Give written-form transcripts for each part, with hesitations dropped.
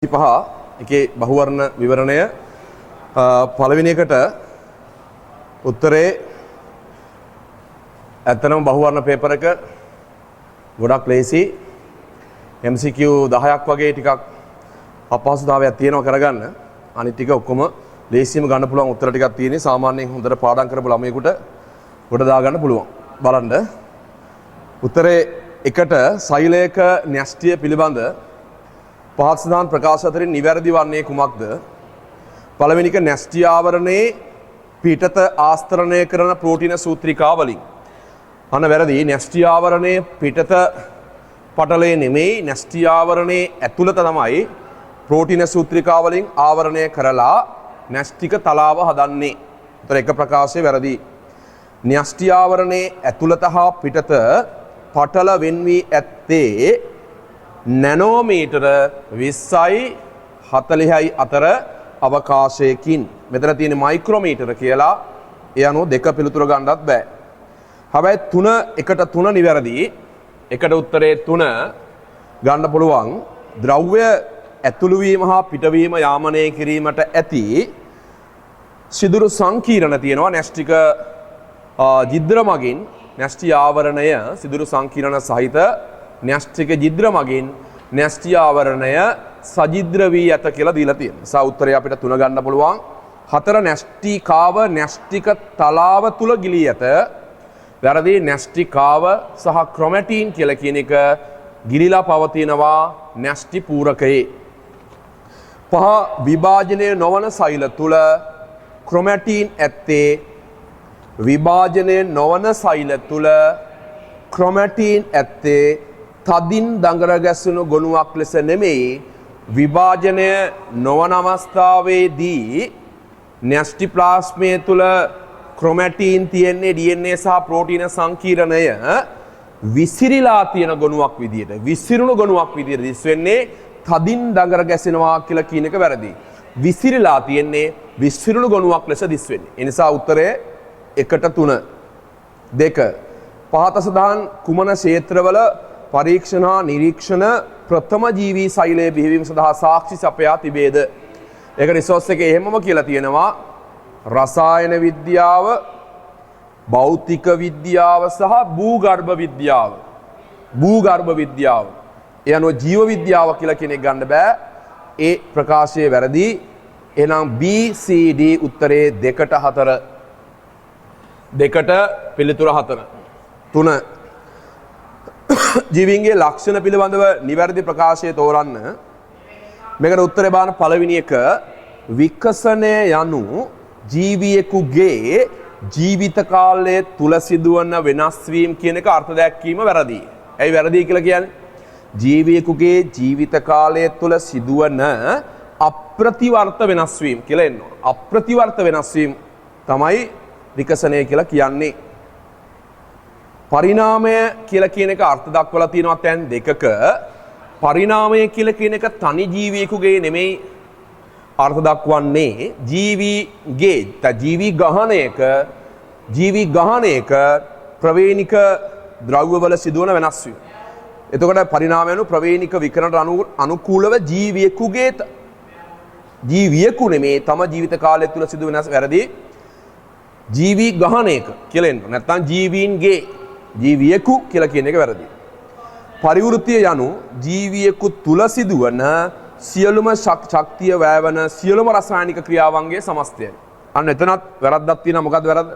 පහ එකේ බහුවර්ණ විවරණය පළවෙනි එකට උත්තරේ ඇත්තනම බහුවර්ණ පේපර් එක ගොඩක් ලේසි MCQ 10ක් වගේ ටිකක් අපහසුතාවයක් තියෙනවා කරගන්න අනිත් ටික ඔක්කොම ලේසියම ගන්න පුළුවන් උත්තර ටිකක් තියෙන්නේ සාමාන්‍යයෙන් හොඳට පාඩම් කරපු ළමයෙකුට ගොඩ දා ගන්න පුළුවන් බලන්න උත්තරේ එකට සෛලයක න්‍යෂ්ටිය පිළිබඳ පහත් සඳහන් ප්‍රකාශ අතරින් නිවැරදි වන්නේ කුමක්ද? පළවෙනික න්‍යෂ්ටි ආවරණයේ පිටත ආස්තරණය කරන ප්‍රෝටීන සූත්‍රිකා වලින්. අන්න වැරදි. න්‍යෂ්ටි ආවරණයේ පිටත පටලයේ නෙමෙයි න්‍යෂ්ටි ආවරණයේ ඇතුළත තමයි ප්‍රෝටීන සූත්‍රිකා වලින් ආවරණය කරලා න්‍යෂ්ටික තලාව හදන්නේ. ඒතර එක ප්‍රකාශය වැරදි. න්‍යෂ්ටි ආවරණයේ ඇතුළත හා පිටත පටල වෙන් වී ඇත්තේ නැනෝමීටර 20යි 40යි අතර අවකාශයකින්. මෙතන තියෙන මයික්‍රෝමීටර කියලා. ඒ අනුව දෙක පිළිතුර ගන්නත් බෑ. හැබැයි 3 නිවැරදි. එකට උත්තරේ 3 ගන්න පුළුවන්. ද්‍රව්‍ය ඇතුළු වීම හා පිටවීම යාමනය කිරීමට ඇති සිදුරු සංකීර්ණ තියෙනවා න්‍යෂ්ටික ජිද්‍ර මගින් න්‍යෂ්ටි ආවරණය සිදුරු සංකීර්ණ සහිත න්‍යෂ්ටික ජිද්‍ර මගින් න්‍යෂ්ටි ආවරණය සජිද්‍ර වී ඇත කියලා දීලා තියෙනවා. සා උත්තරය අපිට 3 ගන්න පුළුවන්. 4 න්‍යෂ්ටිකාව න්‍යෂ්ටික තලාව තුල ගිලී ඇත. වැරදි. න්‍යෂ්ටිකාව සහ ක්‍රොමැටින් කියලා කියන එක ගිලිලා පවතිනවා න්‍යෂ්ටි පූරකයේ. 5 විභාජනය නොවන සෛල තුල ක්‍රොමැටින් ඇත්තේ විභාජනය නොවන සෛල තුල ක්‍රොමැටින් ඇත්තේ තදින් දඟර ගැසුණු ගොනුවක් ලෙස නෙමෙයි විභාජනය නොවන අවස්ථාවේදී න්‍යෂ්ටි ප්ලාස්මය තුල ක්‍රොමැටින් තියෙන්නේ DNA සහ ප්‍රෝටීන සංකීර්ණය විසිරීලා තියෙන ගොනුවක් විදියට විසිරුණු ගොනුවක් විදියට දිස් වෙන්නේ තදින් දඟර ගැසෙනවා කියලා කියන එක වැරදි. විසිරීලා තියෙන්නේ විසිරුණු ගොනුවක් ලෙස දිස් වෙන්නේ. ඒ නිසා උත්තරය 1-3 2 පහත සඳහන් කුමන ක්ෂේත්‍රවල පරීක්ෂණ හා නිරීක්ෂණ ප්‍රථම ජීවී සෛලයේ බිහිවීම සඳහා සාක්ෂි සපයා තිබේද? ඒක රිසෝස් එකේ එහෙමම කියලා තියෙනවා. රසායන විද්‍යාව, භෞතික විද්‍යාව සහ භූගර්භ විද්‍යාව. භූගර්භ විද්‍යාව. ඒ අනුව ජීව විද්‍යාව කියලා කෙනෙක් ගන්න බෑ. ඒ ප්‍රකාශය වැරදි. එහෙනම් B C D උත්තරේ 2-4. 2ට පිළිතුර 4. 3 ජීවීන්ගේ ලක්ෂණ පිළිබඳව නිවැරදි ප්‍රකාශය තෝරන්න. මේකට උත්තරේ බලන්න පළවෙනි එක විකසනය යනු ජීවියෙකුගේ ජීවිත කාලය තුල සිදුවන වෙනස් වීම කියන එක අර්ථ දැක්වීම වැරදි. ඇයි වැරදි කියලා කියන්නේ? ජීවියෙකුගේ ජීවිත කාලය තුල සිදුවන අප්‍රතිවර්ත වෙනස් වීම කියලා එනවා. අප්‍රතිවර්ත වෙනස් වීම තමයි විකසනය කියලා කියන්නේ. පරිණාමය කියලා කියන එක අර්ථ දක්වලා තියෙනවා තැන් දෙකක. පරිණාමය කියලා කියන එක තනි ජීවියෙකුගේ නෙමෙයි අර්ථ දක්වන්නේ ජීවිගේ ජීවි ගහණයක ප්‍රවේණික ද්‍රව්‍යවල සිදුවන වෙනස් වීම. එතකොට පරිණාමය අනුව ප්‍රවේණික විකරණට අනුකූලව ජීවියෙකු නෙමෙයි තම ජීවිත කාලය තුල සිදුවන වෙනස් වැරදි. ජීවි ගහණයක කියලා එන්න. නැත්නම් ජීවීන්ගේ ජීවියෙකු කියලා කියන එක වැරදි. පරිවෘත්තිය යනු ජීවියෙකු තුල සිදුවන සියලුම ශක්තිය වැයවන සියලුම රසායනික ක්‍රියාවන්ගේ සමස්තයයි. අන්න එතනත් වැරද්දක් තියෙනවා. මොකද්ද වැරද්ද?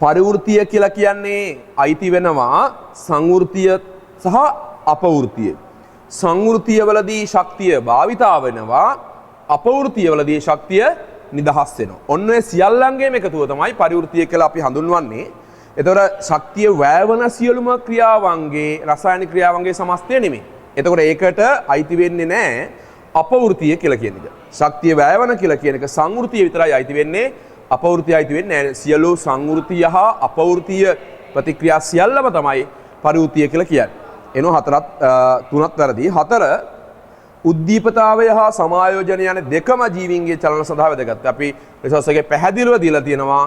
පරිවෘත්තිය කියලා කියන්නේ අයිති වෙනවා සංවෘත්තිය සහ අපවෘත්තිය. සංවෘත්තියවලදී ශක්තිය භාවිතා වෙනවා. අපවෘත්තියවලදී ශක්තිය නිදහස් වෙනවා. ඔන්න ඔය සියල්ලංගේම එකතුව තමයි පරිවෘත්තිය කියලා අපි හඳුන්වන්නේ. එතකොට ශක්තිය වැයවන සියලුම ක්‍රියාවන්ගේ රසායනික ක්‍රියාවන්ගේ සමස්තය නෙමෙයි. එතකොට ඒකට අයිති වෙන්නේ නැහැ අපවෘත්තිය කියලා කියන එක. ශක්තිය වැයවන කියලා කියන එක සංවෘත්තිය විතරයි අයිති වෙන්නේ. අපවෘත්තිය අයිති වෙන්නේ නැහැ. සියලු සංවෘත්තිය හා අපවෘත්තිය ප්‍රතික්‍රියා සියල්ලම තමයි පරිවෘත්තිය කියලා කියන්නේ. එනෝ 3ත් වැරදි. 4 උද්දීපතාවය හා සමායෝජනය යන දෙකම ජීවීන්ගේ චලන සඳහා වැදගත්. අපි රිසර්ච් එකේ පැහැදිලිව දීලා තියෙනවා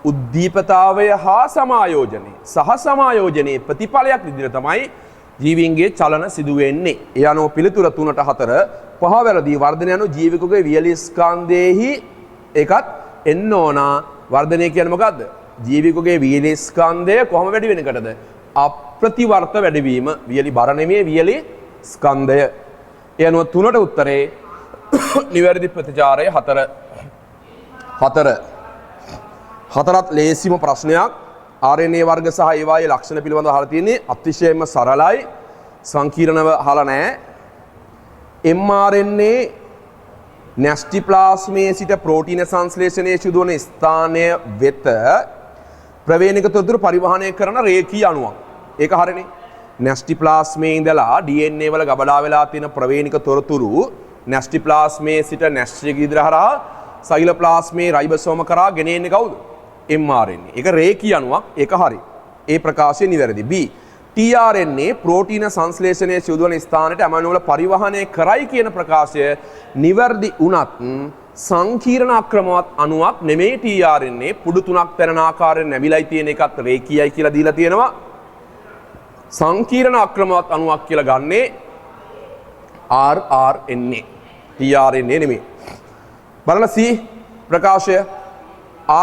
උද්දීපතාවය හා සමායෝජනය සහ සමායෝජනයේ ප්‍රතිඵලයක් විදිහට තමයි ජීවීන්ගේ චලන සිදු වෙන්නේ. ඒ අනුව පිළිතුර 3ට 4 පහ වැරදි. වර්ධනය යනු ජීවිකගේ වියලි ස්කන්ධයේහි එකත් එන්න ඕන. වර්ධනය කියන්නේ මොකද්ද? ජීවිකගේ වියලි ස්කන්ධය කොහොම වැඩි වෙන එකටද? අප්‍රතිවර්ත වැඩිවීම. වියලි බර නෙමෙයි වියලි ස්කන්ධය. ඒ අනුව 3ට උත්තරේ නිවැරදි ප්‍රතිචාරය 4. හතරත් ලේසිම ප්‍රශ්නයක්. RNA වර්ග සහ ඒවායේ ලක්ෂණ පිළිබඳව අහලා තියෙන්නේ අතිශයින්ම සරලයි. සංකීර්ණව අහලා නැහැ. mRNA න්‍යෂ්ටි ප්ලාස්මයේ සිට ප්‍රෝටීන සංශ්ලේෂණයේ සිදුවන ස්ථානය වෙත ප්‍රවේණික තොරතුරු පරිවහනය කරන රේඛීය අණුවක්. ඒක හරිනේ. න්‍යෂ්ටි ප්ලාස්මයේ ඉඳලා DNA වල ගබඩා වෙලා තියෙන ප්‍රවේණික තොරතුරු න්‍යෂ්ටි ප්ලාස්මයේ සිට න්‍යෂ්ටික ඉදිරිය හරහා සෛලෝප්ලාස්මයේ රයිබෝසෝම කරා ගෙනෙන්නේ කවුද? mRNA. ඒක රේඛීය අණුවක්. ඒක හරි. ඒ ප්‍රකාශය නිවැරදි. B. tRNA ප්‍රෝටීන සංශ්ලේෂණයේ සිදුවන ස්ථානයට ඇමයිනෝ වල පරිවහනය කරයි කියන ප්‍රකාශය නිවැරදි වුණත් සංකීර්ණ අක්‍රමවත් අණුවක් නෙමෙයි tRNA. පුඩු තුනක් පැනන ආකාරයෙන් නැමිලයි තියෙන එකත් රේඛීයයි කියලා දීලා තියෙනවා. සංකීර්ණ අක්‍රමවත් අණුවක් කියලා ගන්නේ rRNA. tRNA නෙමෙයි. බලන්න C ප්‍රකාශය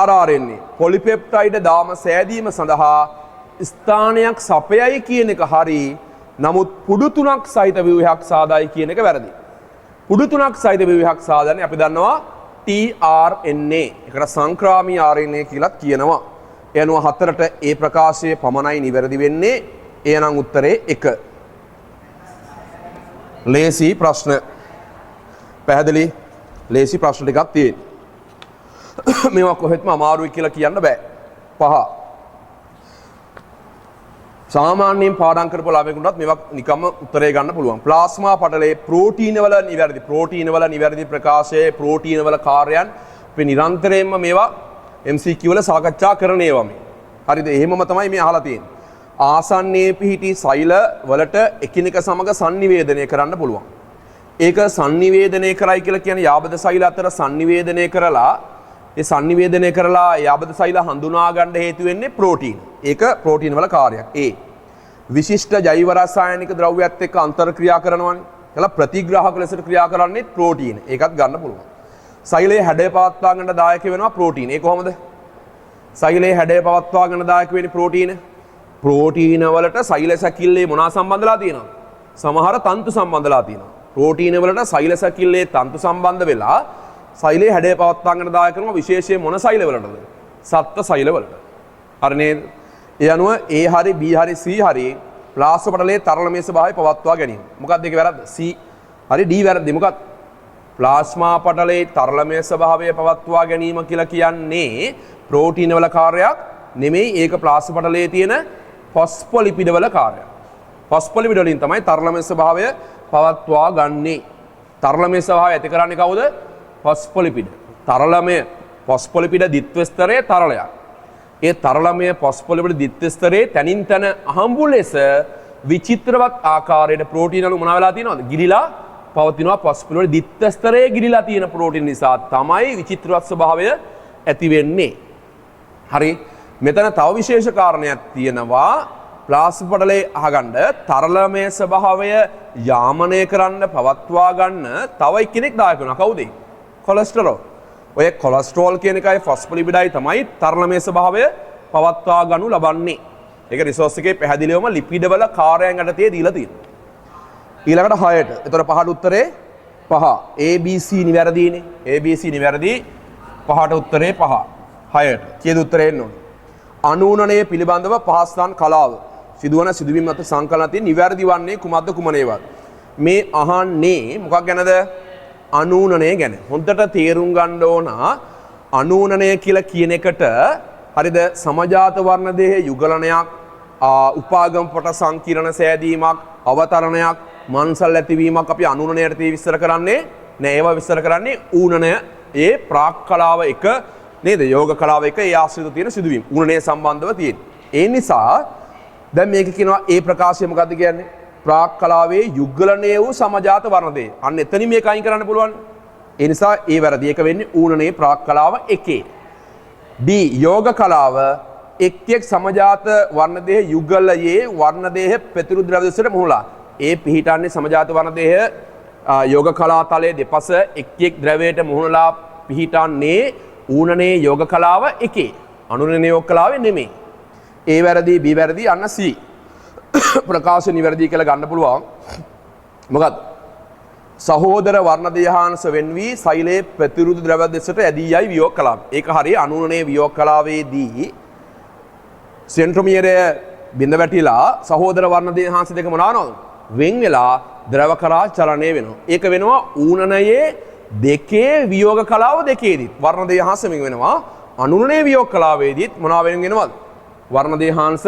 rRNA පොලිපෙප්ටයිඩ් දාම සෑදීම සඳහා ස්ථානයක් සපයයි කියන එක හරි. නමුත් පුඩු තුනක් සහිත ව්‍යුහයක් සාදයි කියන එක වැරදි. පුඩු තුනක් සහිත ව්‍යුහයක් සාදන්නේ අපි දන්නවා tRNA. ඒකට සංක්‍රාමී RNA කියලාත් කියනවා. ඒ අනුව 4ට ඒ ප්‍රකාශය පමණයි නිවැරදි වෙන්නේ. ඒ නම් උත්තරේ 1. ලේසි ප්‍රශ්න. පැහැදිලි ලේසි ප්‍රශ්න ටිකක් තියෙනවා. මේවා කොහෙත්ම අමාරුයි කියලා කියන්න බෑ. 5. සාමාන්‍යයෙන් පාඩම් කරපු ළමයෙකුටත් මේවා නිකම්ම උත්තරේ ගන්න පුළුවන්. ප්ලාස්මා පටලයේ ප්‍රෝටීන වල නිවැරදි ප්‍රකාශයේ ප්‍රෝටීන වල කාර්යයන් අපි නිරන්තරයෙන්ම මේවා MCQ වල සාකච්ඡා කරන ඒවා මේ. හරිද? එහෙමම තමයි මේ අහලා තියෙන්නේ. ආසන්නයේ පිහිටි සෛල වලට එකිනෙක සමග sannivedanaya කරන්න පුළුවන්. ඒක sannivedanaya කරයි කියලා කියන්නේ යාබද සෛල අතර sannivedanaya කරලා ඒ sannivedanaya කරලා යාබද සෛල හඳුනා ගන්න හේතු වෙන්නේ ප්‍රෝටීන. ඒක ප්‍රෝටීන වල කාර්යයක්. ඒ විශිෂ්ට ජෛව රසායනික ද්‍රව්‍යات එක්ක අන්තර්ක්‍රියා කරනවානේ. ඒලා ප්‍රතිග්‍රාහක ලෙසට ක්‍රියා කරන්නේ ප්‍රෝටීන. ඒකත් ගන්න පුළුවන්. සෛලයේ හැඩය පවත්වා ගන්න දායක වෙනවා ප්‍රෝටීන. ඒ කොහොමද? සෛලයේ හැඩය පවත්වා ගන්න දායක වෙන්නේ ප්‍රෝටීන. ප්‍රෝටීන වලට සෛල සැකිල්ලේ මොනවා සම්බන්ධලා තියෙනවද? සමහර තන්තු සම්බන්ධලා තියෙනවා. ප්‍රෝටීන වලට සෛල සැකිල්ලේ තන්තු සම්බන්ධ වෙලා සෛලයේ හැඩය පවත්වා ගන්න දායක කරනවා විශේෂයෙන් මොන සෛල වලටද? සත්ත්ව සෛල වලට. හරි නේද? ඒ අනුව A හරි B හරි C හරි ප්ලාස්ම පටලයේ තරලමේ ස්වභාවය පවත්වා ගැනීම. මොකක්ද ඒකේ වැරද්ද? C හරි D වැරද්ද මොකක්ද? ප්ලාස්මා පටලයේ තරලමේ ස්වභාවය පවත්වා ගැනීම කියලා කියන්නේ ප්‍රෝටීන වල කාර්යයක් නෙමෙයි. ඒක ප්ලාස්ම පටලයේ තියෙන ෆොස්ෆොලිපිඩ වල කාර්යයක්. ෆොස්ෆොලිපිඩ වලින් තමයි තරලමේ ස්වභාවය පවත්වා ගන්නේ. තරලමේ ස්වභාවය ඇති කරන්නේ කවුද? ෆොස්ෆොලිපිඩ. තරලමය ෆොස්ෆොලිපිඩ ද්විත්ව ස්තරයේ තරලයක්. ඒ තරලමය ෆොස්ෆොලිපිඩ ද්විත්ව ස්තරයේ තනින් තන අහඹු ලෙස විචිත්‍රවත් ආකාරයට ප්‍රෝටීන වල මොනවා වෙලා තියෙනවද? ගිලිලා පවතිනවා. ෆොස්ෆොලිපිඩ ද්විත්ව ස්තරයේ ගිලිලා තියෙන ප්‍රෝටීන නිසා තමයි විචිත්‍රවත් ස්වභාවය ඇති වෙන්නේ. හරි. මෙතන තව විශේෂ කාරණයක් තියෙනවා. ප්ලාස්ම පටලයේ අහගන්න තරලමය ස්වභාවය යාමනය කරන්න පවත්වා ගන්න තව කෙනෙක් දායක වෙනවා. කවුද? කොලෙස්ටරෝල්. ඔය කොලෙස්ටරෝල් කියන එකයි ෆොස්ෆොලිපිඩයි තමයි තරලමය ස්වභාවය පවත්වා ගනු ලබන්නේ. ඒක රිසෝස් එකේ පැහැදිලිවම ලිපිඩ වල කාර්යයන් යටතේ දීලා තියෙනවා. ඊළඟට 6ට. ඒතර පහට උත්තරේ 5. ABC නිවැරදිනේ. ABC නිවැරදි. පහට උත්තරේ 5. 6ට. කීයද උත්තරේ එන්න ඕනේ? අනූනනය පිළිබඳව පහස්තන් කලාව සිදුවන සිදුවීම් මත සංකලන තියෙන නිවැරදි වන්නේ කුමක්ද කුමනේවත්? මේ අහන්නේ මොකක් ගැනද? අනූනනය ගැන. හොඳට තේරුම් ගන්න ඕන අනූනනය කියලා කියන එකට හරිද සමජාත වර්ණ දෙහි යුගලනයක්, උපාගම පොට සංකීර්ණ සෑදීමක්, අවතරණයක්, මන්සල් ඇතිවීමක් අපි අනූනනයට විස්තර කරන්නේ නෑ. ඒවා විස්තර කරන්නේ ඌනනය ඒ ප්‍රාක් කලාව එක නේද? යෝග කලාව එක ඒ ආශ්‍රිත තියෙන සිදුවීම් ඌනනය සම්බන්ධව තියෙන. ඒ නිසා දැන් මේක කියනවා ඒ ප්‍රකාශය මොකද්ද කියන්නේ? ප්‍රාක් කලාවේ යුගලණය වූ සමජාත වර්ණ දෙය. අන්න එතනින් මේක අයින් කරන්න පුළුවන්. ඒ නිසා ඒ වැරදි එක වෙන්නේ ඌනනේ ප්‍රාක් කලාව එකේ. B යෝග කලාව එක් සමජාත වර්ණ දේහ යුගලයේ වර්ණ දේහ පෙතුරු ද්‍රව්‍ය දෙසට මුහුණලා. ඒ පිහිටන්නේ සමජාත වර්ණ දේහ යෝග කලාතලයේ දෙපස එක් ද්‍රවයට මුහුණලා පිහිටන්නේ ඌනනේ යෝග කලාව එකේ. අනුරණේ යෝග කලාවේ නෙමෙයි. ඒ වැරදි B වැරදි අන්න C. ප්‍රකාශ නිවැරදි කියලා ගන්න පුළුවන්. මොකද සහෝදර වර්ණ දේහාංශ වෙන් වී සෛලයේ ප්‍රතිරුද්ධ ද්‍රව්‍ය දෙසට ඇදී යයි වියෝග කලාව. ඒක හරිය අනුරණේ වියෝග කලාවේදී සෙන්ට්‍රොමියරය බිඳ වැටිලා සහෝදර වර්ණ දේහාංශ දෙක මොනවානවද? වෙන් වෙලා ද්‍රව කරා චලනය වෙනවා. ඒක වෙනවා ඌනනයේ දෙකේ වියෝග කලාව දෙකේදීත් වර්ණ දේහාංශ වෙන් වෙනවා. අනුරණේ වියෝග කලාවේදීත් මොනවා වෙන වෙනවද? වර්ණ දේහාංශ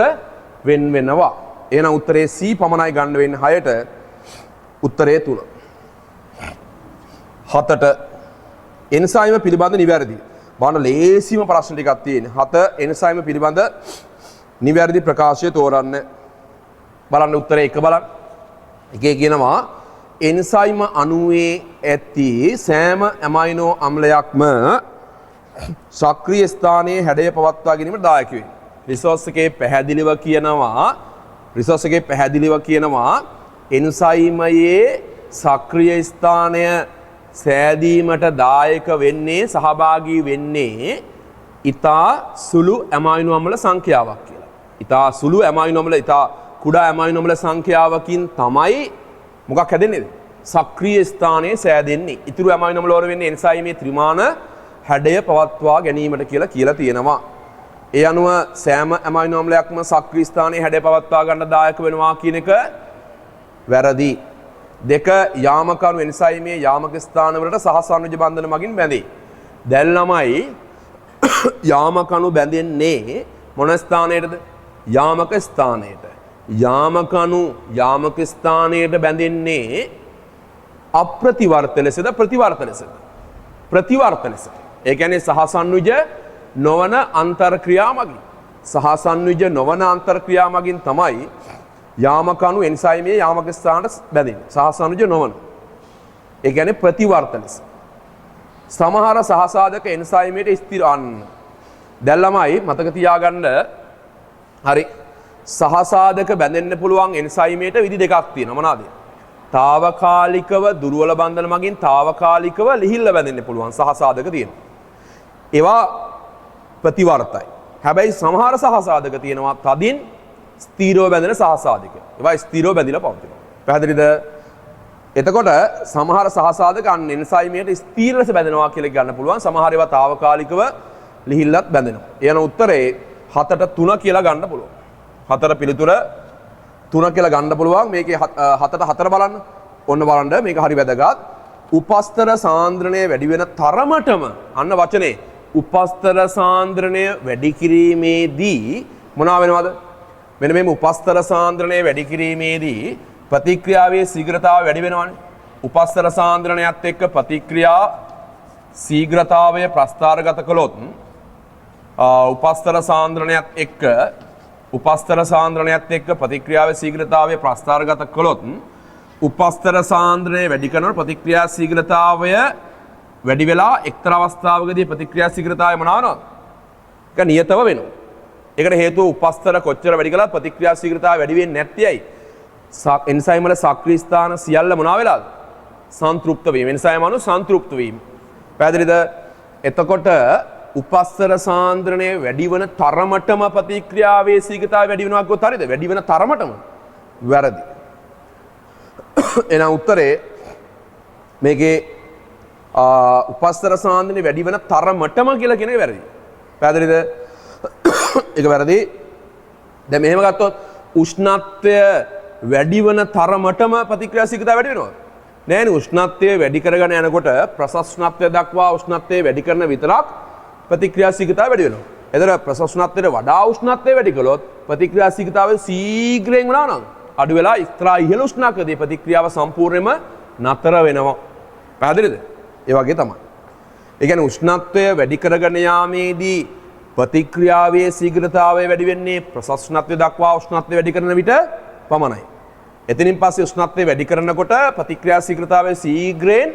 වෙන් වෙනවා. එහෙනම් උත්තරේ C පමණයි ගන්න වෙන්නේ 6ට. උත්තරේ 3. 7ට එන්සයිම පිළිබඳ නිවැරදි. බලන්න ලේසිම ප්‍රශ්න ටිකක් තියෙන්නේ. 7 එන්සයිම පිළිබඳ නිවැරදි ප්‍රකාශය තෝරන්න. බලන්න උත්තරේ 1 බලන්න. එකේ කියනවා එන්සයිම අණුවේ ඇති සෑම ඇමයිනෝ අම්ලයක්ම සක්‍රීය ස්ථානයේ හැඩය පවත්වා ගැනීමට දායක වෙනවා. රිසෝස් එකේ පැහැදිලිව කියනවා එන්සයිමයේ සක්‍රීය ස්ථානය සෑදීමට දායක වෙන්නේ සහභාගී වෙන්නේ ඊතා සුළු ඇමයිනෝ අම්ල සංඛ්‍යාවක් කියලා. ඊතා සුළු ඇමයිනෝ අම්ල ඊතා කුඩා ඇමයිනෝ අම්ල සංඛ්‍යාවකින් තමයි මොකක් හැදෙන්නේද? සක්‍රීය ස්ථානයේ සෑදෙන්නේ. ඊතුරු ඇමයිනෝ අම්ල වල වෙන්නේ එන්සයිමේ ත්‍රිමාන හැඩය පවත්වා ගැනීමට කියලා තියෙනවා. ඒ අනුව සෑම ඇමයිනෝ අම්ලයක්ම සක්‍රීය ස්ථානයේ හැඩය පවත්වා ගන්න දායක වෙනවා කියන එක වැරදි. 2 යාමක අණු එන්සයිමේ යාමක ස්ථාන වලට සහසන්නිජ බන්ධන මගින් බැඳේ. දැන් ළමයි යාමක අණු බැඳෙන්නේ මොන ස්ථානයටද? යාමක ස්ථානයට. යාමක අණු යාමක ස්ථානයට බැඳෙන්නේ අප්‍රතිවර්ත ලෙසද ප්‍රතිවර්ත ලෙසද? ප්‍රතිවර්ත ලෙසද. ඒ කියන්නේ සහසන්නිජ නොවන අන්තර්ක්‍රියා මගින්. සහසන්නිජ නොවන අන්තර්ක්‍රියා මගින් තමයි යාමක අණු එන්සයිමේ යාමක ස්ථානට බැඳෙන්නේ. සහසන්නිජ නොවන. ඒ කියන්නේ ප්‍රතිවර්ත ලෙස. සමහර සහසාධක එන්සයිමේට ස්ථිර අන්න. දැන් ළමයි මතක තියාගන්න හරි සහසාධක බැඳෙන්න පුළුවන් එන්සයිමේට විදි දෙකක් තියෙනවා. මොනවාද? తాවකාලිකව දුර්වල බන්ධන මගින් తాවකාලිකව ලිහිල්ල බැඳෙන්න පුළුවන් සහසාධක තියෙනවා. ඒවා ප්‍රතිවර්තයි. හැබැයි සමහර සහසාධක තියෙනවා තදින් ස්ථීරව බැඳෙන සහසාධක. ඒවා ස්ථීරව බැඳිලා පවතිනවා. පැහැදිලිද? එතකොට සමහර සහසාධක අන්න එන්සයිමයට ස්ථීර ලෙස බැඳෙනවා කියලා ගන්න පුළුවන්. සමහර ඒවා తాවකාලිකව ලිහිල්ලත් බැඳෙනවා. එන උත්තරේ 7ට 3 කියලා ගන්න පුළුවන්. 4 පිළිතුර 3 කියලා ගන්න පුළුවන්. මේකේ 7ට 4 බලන්න. ඔන්න බලන්න මේක හරි වැදගත්. උපස්තර සාන්ද්‍රණය වැඩි වෙන තරමටම අන්න වචනේ උපස්තර සාන්ද්‍රණය වැඩි කිරීමේදී මොනවා වෙනවද? මෙන්න මේ උපස්තර සාන්ද්‍රණය වැඩි කිරීමේදී ප්‍රතික්‍රියාවේ ශීඝ්‍රතාවය වැඩි වෙනවනේ. උපස්තර සාන්ද්‍රණයත් එක්ක ප්‍රතික්‍රියා ශීඝ්‍රතාවය ප්‍රස්ථාරගත කළොත් උපස්තර සාන්ද්‍රණයත් එක්ක ප්‍රතික්‍රියාවේ ශීඝ්‍රතාවය ප්‍රස්ථාරගත කළොත් උපස්තර සාන්ද්‍රණය වැඩි කරනකොට ප්‍රතික්‍රියා ශීඝ්‍රතාවය වැඩි වෙලා එක්තරා අවස්ථාවකදී ප්‍රතික්‍රියා ශීඝ්‍රතාවය මොනවානොත් ඒක නියතව වෙනවා. ඒකට හේතුව උපස්තර කොච්චර වැඩි කළත් ප්‍රතික්‍රියා ශීඝ්‍රතාවය වැඩි වෙන්නේ නැත්තේ ඇයි? එන්සයිම වල සක්‍රීය ස්ථාන සියල්ල මොනවා වෙලාද? සංතෘප්ත වීම. එන්සයිම අණු සංතෘප්ත වීම. පැහැදිලිද? එතකොට උපස්තර සාන්ද්‍රණය වැඩි වන තරමටම ප්‍රතික්‍රියාවේ ශීඝ්‍රතාවය වැඩි වෙනවා කිව්වොත් හරියද? වැඩි වෙන තරමටම වැරදි. එහෙනම් උත්තරේ මේකේ උපස්තර සාන්ද්‍රණය වැඩි වෙන තරමටම කියලා කියන එක වැරදි. පැහැදිලිද? ඒක වැරදි. දැන් මෙහෙම ගත්තොත් උෂ්ණත්වය වැඩි වෙන තරමටම ප්‍රතික්‍රියා ශීඝ්‍රතාවය වැඩි වෙනවද? නෑනේ. උෂ්ණත්වය වැඩි කරගෙන යනකොට ප්‍රසස්නත්වය දක්වා උෂ්ණත්වය වැඩි කරන විතරක් ප්‍රතික්‍රියා ශීඝ්‍රතාවය වැඩි වෙනවා. එතන ප්‍රසස්නත්වයට වඩා උෂ්ණත්වය වැඩි කළොත් ප්‍රතික්‍රියා ශීඝ්‍රතාවය ශීඝ්‍රයෙන් වෙනවා. අඩු වෙලා ඉස්තරා ඉහළ උෂ්ණකදී ප්‍රතික්‍රියාව සම්පූර්ණයෙන්ම නතර වෙනවා. පැහැදිලිද? ඒ වගේ තමයි. ඒ කියන්නේ උෂ්ණත්වය වැඩි කරගෙන යාමේදී ප්‍රතික්‍රියාවේ ශීඝ්‍රතාවය වැඩි වෙන්නේ ප්‍රසස්නත්වය දක්වා උෂ්ණත්වය වැඩි කරන විට පමණයි. එතනින් පස්සේ උෂ්ණත්වය වැඩි කරනකොට ප්‍රතික්‍රියා ශීඝ්‍රතාවය ශීඝ්‍රයෙන්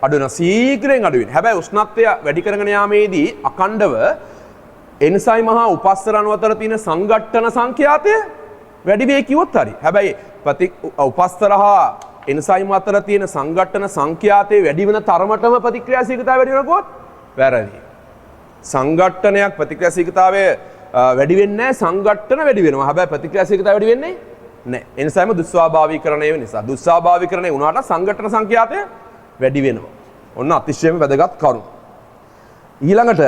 අඩු වෙනවා. ශීඝ්‍රයෙන් අඩු වෙනවා. හැබැයි උෂ්ණත්වය වැඩි කරගෙන යාමේදී අඛණ්ඩව එන්සයිම් හා උපස්තර අණු අතර තියෙන සංඝට්ටන සංඛ්‍යාතය වැඩි වේ කිව්වොත් හරි. හැබැයි උපස්තර හා එන්සයිම් අතර තියෙන සංඝට්ටන සංඛ්‍යාතය වැඩි වෙන තරමටම ප්‍රතික්‍රියාශීලතාවය වැඩි වෙනකොත් වැරදි. සංඝට්ටනයක් ප්‍රතික්‍රියාශීලතාවය වැඩි වෙන්නේ නැහැ, සංඝට්ටන වැඩි වෙනවා. හැබැයි ප්‍රතික්‍රියාශීලතාවය වැඩි වෙන්නේ නැහැ. එන්සයිම් දුස්වාභාවීකරණය වෙන නිසා. දුස්වාභාවීකරණය වුණාට සංඝට්ටන සංඛ්‍යාතය වැඩි වෙනවා. ඔන්න අතිශයම වැදගත් කරුණු. ඊළඟට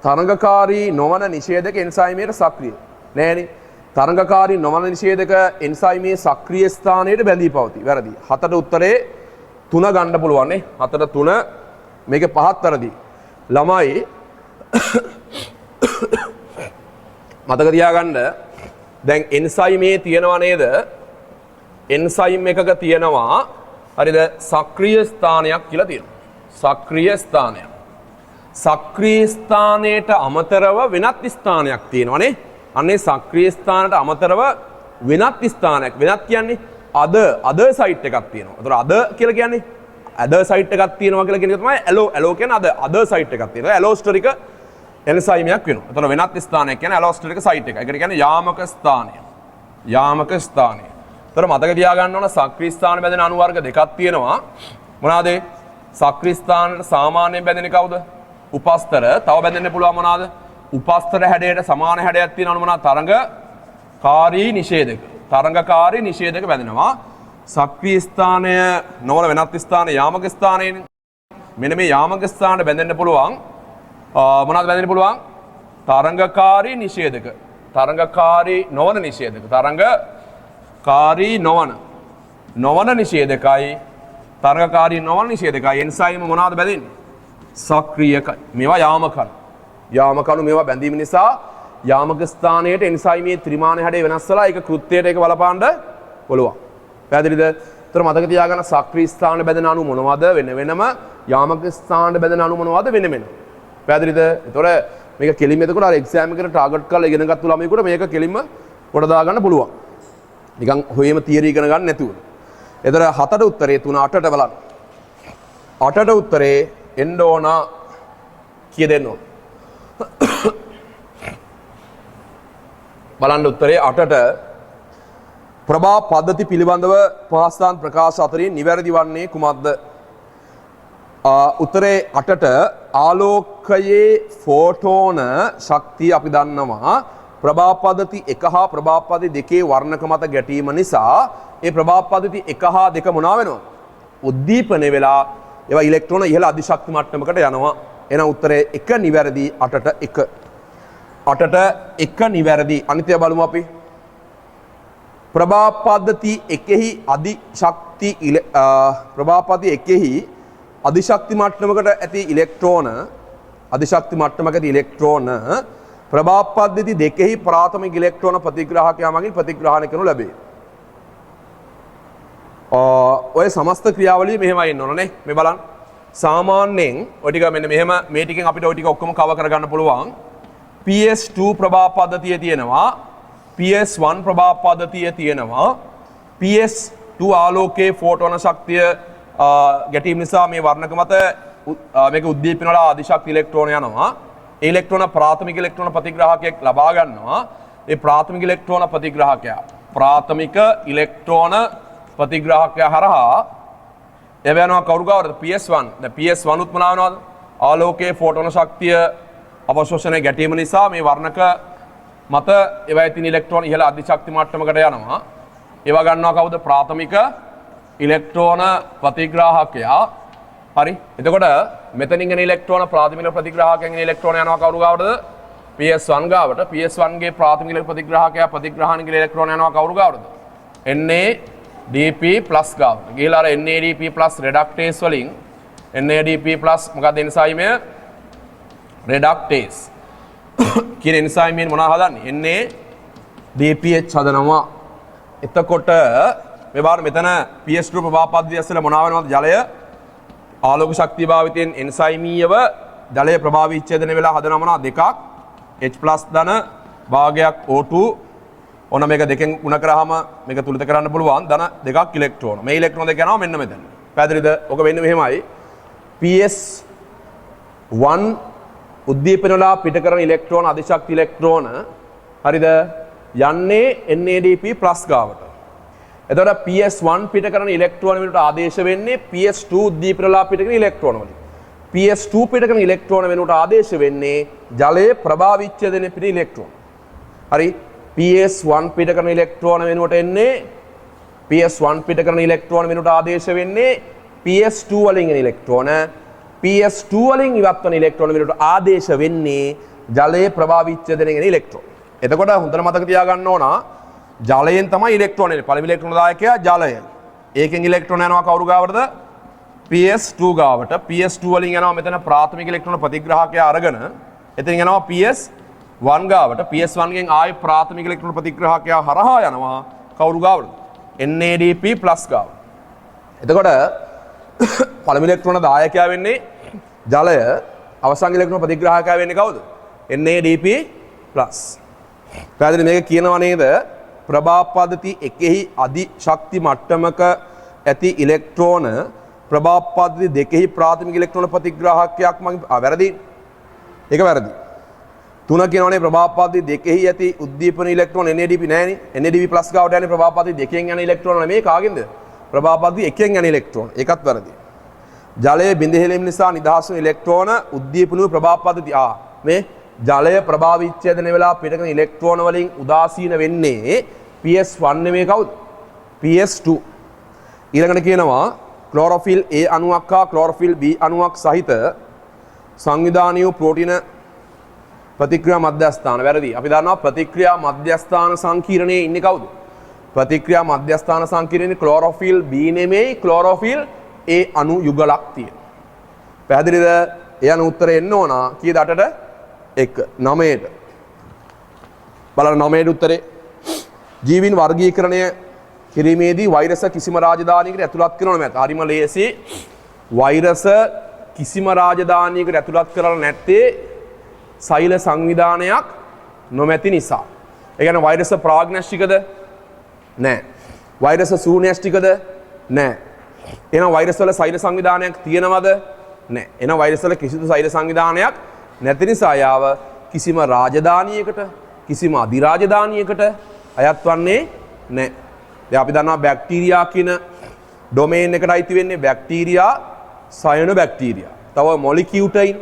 තරංගකාරී නොවන නිෂේධක එන්සයිමයට සක්‍රිය නෑනේ. තරංගකාරී නොවන නිෂේධක එන්සයිමේ සක්‍රිය ස්ථානයට බැඳී පවතී. වැරදි. 7ට උත්තරේ 3 ගන්න පුළුවන් නේ. 7ට 3 මේක 5ත් වැරදි. ළමයි මතක තියාගන්න දැන් එන්සයිමේ තියෙනවා නේද? එන්සයිම් එකක තියෙනවා හරිද? සක්‍රිය ස්ථානයක් කියලා තියෙනවා. සක්‍රිය ස්ථානයක්. සක්‍රිය ස්ථානයට අමතරව වෙනත් ස්ථානයක් තියෙනවානේ. අන්නේ සක්‍රිය ස්ථානයට අමතරව වෙනත් ස්ථානයක්. වෙනත් කියන්නේ අද සයිට් එකක් තියෙනවා. ඒතර අද කියලා කියන්නේ අද සයිට් එකක් තියෙනවා කියලා කියන එක තමයි ඇලෝ කියන්නේ අද සයිට් එකක් තියෙනවා. ඇලෝස්ටරික එන්සයිමයක් වෙනවා. ඒතර වෙනත් ස්ථානයක් කියන්නේ ඇලෝස්ටරික සයිට් එක. ඒකට කියන්නේ යාමක ස්ථානය. යාමක ස්ථානය. ඒතර මතක තියාගන්න ඕන සක්‍රිය ස්ථාන බැඳෙන අණු වර්ග දෙකක් තියෙනවා. මොනවාද? සක්‍රිය ස්ථානට සාමාන්‍යයෙන් බැඳෙන්නේ කවුද? උපස්තර. තව බැඳෙන්න පුළුවන් මොනවාද? උපස්තර හැඩයට සමාන හැඩයක් තියෙනවනේ මොනවාද? තරංගකාරී නිෂේධක. තරංගකාරී නිෂේධක බැඳෙනවා. සක්‍රිය ස්ථානය නොවන වෙනත් ස්ථාන යාමක ස්ථානයනේ. මෙන්න මේ යාමක ස්ථානට බැඳෙන්න පුළුවන් මොනවාද බැඳෙන්න පුළුවන්? තරංගකාරී නිෂේධක. තරංගකාරී නොවන නිෂේධක. තරංගකාරී නොවන නිෂේධකයි තරංගකාරී නොවන නිෂේධකයි එන්සයිම මොනවාද බැඳෙන්නේ? සක්‍රියකයි. මේවා යාමකණු. යාමකණු මේවා බැඳීම නිසා යාමක ස්ථානයට එන්සයිමේ ත්‍රිමාන හැඩය වෙනස් වෙලා ඒක කෘත්‍යයට ඒක බලපාන්න පුළුවන්. පැහැදිලිද? ඒතර මතක තියාගන්න සක්‍රිය ස්ථාන බැඳෙන අණු මොනවද වෙන වෙනම යාමක ස්ථාන බැඳෙන අණු මොනවද වෙන වෙනම. පැහැදිලිද? ඒතර මේක කෙලින්ම එතකොට අර එක්සෑම් එකට ටාගට් කරලා ඉගෙන ගත්ත ළමයෙකුට මේක කෙලින්ම කොට දා ගන්න පුළුවන්. නිකන් හොයේම තියරි ඉගෙන ගන්න නැතුව. ඒතර 7ට උත්තරේ 3 8ට බලන්න. 8ට උත්තරේ එන්න ඕන කිය දෙන්න ඕන. බලන්න උත්තරේ 8ට ප්‍රභා පද්ධති පිළිබඳව පහස්ථාන ප්‍රකාශ අතරින් නිවැරදි වන්නේ කුමක්ද? උත්තරේ 8ට ආලෝකයේ ෆෝටෝන ශක්තිය අපි දන්නවා ප්‍රභා පද්ධති 1 හා ප්‍රභා පද්ධති 2 වර්ණක මත ගැටීම නිසා ඒ ප්‍රභා පද්ධති 1 හා 2 මොනවා වෙනවද? උද්දීපනය වෙලා ඒවා ඉලෙක්ට්‍රෝන ඉහළ අධිශක්ති මට්ටමකට යනවා. එහෙනම් උත්තරේ 1 නිවැරදි 8ට 1. 8ට 1 නිවැරදි. අනිත්‍ය බලමු අපි. ප්‍රභා පද්ධති 1හි අධිශක්ති ප්‍රභා පද්ධති 1හි අධිශක්ති මට්ටමකට ඇති ඉලෙක්ට්‍රෝන ප්‍රභා පද්ධති 2හි ප්‍රාථමික ඉලෙක්ට්‍රෝන ප්‍රතිග්‍රාහකයා මගින් ප්‍රතිග්‍රහණය කරනු ලැබේ. ඔය සමස්ත ක්‍රියාවලිය මෙහෙමයි එන්න ඕනනේ. මේ බලන්න. සාමාන්‍යයෙන් ඔය ටික මෙන්න මෙහෙම මේ ටිකෙන් අපිට ඔය ටික ඔක්කොම කවර් කරගන්න පුළුවන්. PS2 ප්‍රභා පද්ධතිය තියෙනවා. PS1 ප්‍රභා පද්ධතිය තියෙනවා. PS2 ආලෝකයේ ෆෝටෝන ශක්තිය ගැටීම නිසා මේ වර්ණක මත මේක උද්දීපන වල අධිශක්ති ඉලෙක්ට්‍රෝන යනවා. ඒ ඉලෙක්ට්‍රෝන ප්‍රාථමික ඉලෙක්ට්‍රෝන ප්‍රතිග්‍රාහකයක් ලබා ගන්නවා. ඒ ප්‍රාථමික ඉලෙක්ට්‍රෝන ප්‍රතිග්‍රාහකයා හරහා එව යනවා කවුරු ගාවද? PS1. දැන් PS1 උත් මොනවා වෙනවද? ආලෝකයේ ෆෝටෝන ශක්තිය අවශෝෂණය ගැටීම නිසා මේ වර්ණක මත ඒවයි තියෙන ඉලෙක්ට්‍රෝන ඉහළ අධිශක්ති මට්ටමකට යනවා. ඒවා ගන්නවා කවුද? ප්‍රාථමික ඉලෙක්ට්‍රෝන ප්‍රතිග්‍රාහකයා. හරි. එතකොට මෙතනින් එන ඉලෙක්ට්‍රෝන ප්‍රාථමික ප්‍රතිග්‍රාහකයෙන් එන ඉලෙක්ට්‍රෝන යනවා කවුරු ගාවටද? PS1 ගාවට. PS1 ගේ ප්‍රාථමික ප්‍රතිග්‍රාහකයා ප්‍රතිග්‍රහණය කළ ඉලෙක්ට්‍රෝන යනවා කවුරු ගාවටද? NADP+ ගාවට. ගිහලා අර NADP+ රෙඩක්ටේස් වලින් NADP+ මොකක්ද එන්සයිමය? රෙඩක්ටේස්. කියන එන්සයිමයෙන් මොනවද හදන්නේ? NADPH හදනවා. එතකොට මේ බාර මෙතන PS2 ප්‍රභා පද්ධතිය ඇතුළේ මොනවා වෙනවද? ජලය ආලෝක ශක්තිය භාවිතයෙන් එන්සයිමීයව ජලය ප්‍රභා විච්ඡේදනය වෙලා හදනවා මොනවා? දෙකක්. H+ ධන භාගයක් O2. ඔන්න මේක දෙකෙන් ගුණ කරාම මේක තුලිත කරන්න පුළුවන් ධන දෙකක් ඉලෙක්ට්‍රෝන. මේ ඉලෙක්ට්‍රෝන දෙක යනවා මෙන්න මෙතන. පැහැදිලිද? ඔක වෙන්නේ මෙහෙමයි. PS1 උද්දීපන වල පිට කරන ඉලෙක්ට්‍රෝන අධිශක්ති ඉලෙක්ට්‍රෝන හරිද යන්නේ NADP+ ගාවට. එතකොට PS1 පිට කරන ඉලෙක්ට්‍රෝන වලට ආදේශ වෙන්නේ PS2 උද්දීපන වල පිට කරන ඉලෙක්ට්‍රෝන වලින්. PS2 පිට කරන ඉලෙක්ට්‍රෝන වෙනුවට ආදේශ වෙන්නේ ජලයේ ප්‍රභා විච්ඡේදනයේ පිට ඉලෙක්ට්‍රෝන. හරි PS1 පිට කරන ඉලෙක්ට්‍රෝන වෙනුවට එන්නේ PS1 පිට කරන ඉලෙක්ට්‍රෝන වෙනුවට ආදේශ වෙන්නේ PS2 වලින් එන ඉලෙක්ට්‍රෝන. PS2 වලින් ඉවත් වන ඉලෙක්ට්‍රෝන වෙනුවට ආදේශ වෙන්නේ ජලයේ ප්‍රභා විච්ඡේදනයෙන් එන ඉලෙක්ට්‍රෝන. එතකොට හොඳට මතක තියාගන්න ඕන ජලයෙන් තමයි ඉලෙක්ට්‍රෝන එන්නේ. පළවෙනි ඉලෙක්ට්‍රෝන දායකයා ජලය. ඒකෙන් ඉලෙක්ට්‍රෝන යනවා කවුරු ගාවටද? PS2 ගාවට. PS2 වලින් යනවා මෙතන ප්‍රාථමික ඉලෙක්ට්‍රෝන ප්‍රතිග්‍රාහකයා අරගෙන එතනින් යනවා PS1 ගාවට. PS1 ගෙන් ආයේ ප්‍රාථමික ඉලෙක්ට්‍රෝන ප්‍රතිග්‍රාහකයා හරහා යනවා කවුරු ගාවටද? NADP+ ගාවට. එතකොට පළවෙනි ඉලෙක්ට්‍රෝන දායකයා වෙන්නේ ජලය. අවසන් ඉලෙක්ට්‍රෝන ප්‍රතිග්‍රාහකයා වෙන්නේ කවුද? NADP+. පැහැදිලි මේක කියනවා නේද? ප්‍රභා පද්ධති එකෙහි අධි ශක්ති මට්ටමක ඇති ඉලෙක්ට්‍රෝන ප්‍රභා පද්ධති දෙකෙහි ප්‍රාථමික ඉලෙක්ට්‍රෝන ප්‍රතිග්‍රාහකයක් මගින් වැරදි. ඒක වැරදි. තුන කියනවානේ ප්‍රභා පද්ධති දෙකෙහි ඇති උද්දීපන ඉලෙක්ට්‍රෝන NADP නෑනේ. NADP+ ගාවට යන්නේ ප්‍රභා පද්ධති දෙකෙන් යන ඉලෙක්ට්‍රෝන නෙමෙයි කාගෙන්ද? ප්‍රභා පද්ධති එකෙන් යන ඉලෙක්ට්‍රෝන. ඒකත් වැරදි. ජලයේ බිඳහෙලීම නිසා නිදහස් වන ඉලෙක්ට්‍රෝන උද්දීපන වූ ප්‍රභා පද්ධති මේ ජලය ප්‍රභා විච්ඡේදනය වෙලා පිට කරන ඉලෙක්ට්‍රෝන වලින් උදාසීන වෙන්නේ PS1 නෙමෙයි කවුද? PS2. ඊළඟට කියනවා ක්ලෝරොෆිල් A අණුවක් හා ක්ලෝරොෆිල් B අණුවක් සහිත සංවිධානීය ප්‍රෝටීන ප්‍රතික්‍රියා මධ්‍යස්ථාන වැරදි. අපි දන්නවා ප්‍රතික්‍රියා මධ්‍යස්ථාන සංකීර්ණයේ ඉන්නේ කවුද? ප්‍රතික්‍රියා මධ්‍යස්ථාන සංකීර්ණයේ ක්ලෝරොෆිල් B නෙමෙයි ක්ලෝරොෆිල් A අණු යුගලක් තියෙනවා. පැහැදිලිද? ඒ අනු උත්තරේ එන්න ඕන කීයද 8ට? 1 9ට. බලන්න 9ට උත්තරේ ජීවීන් වර්ගීකරණය කිරීමේදී වෛරස කිසිම රාජධානියකට ඇතුළත් කරනව නැත. හරිම ලේසි. වෛරස කිසිම රාජධානියකට ඇතුළත් කරලා නැත්තේ සෛල සංවිධානයක් නොමැති නිසා. ඒ කියන්නේ වෛරස ප්‍රාග්නැස්ටිකද? නැහැ. වෛරස සූන්‍යෂ්ටිකද? නැහැ. එහෙනම් වෛරස් වල සෛල සංවිධානයක් තියෙනවද? නැහැ. එහෙනම් වෛරස් වල කිසිදු සෛල සංවිධානයක් නැති නිසා යාව කිසිම රාජධානියකට කිසිම අධිරාජධානියකට අයත් වන්නේ නැහැ. දැන් අපි දන්නවා බැක්ටීරියා කියන ඩොමේන් එකට අයිති වෙන්නේ බැක්ටීරියා, සයනොබැක්ටීරියා. තව මොලිකියුටයින්,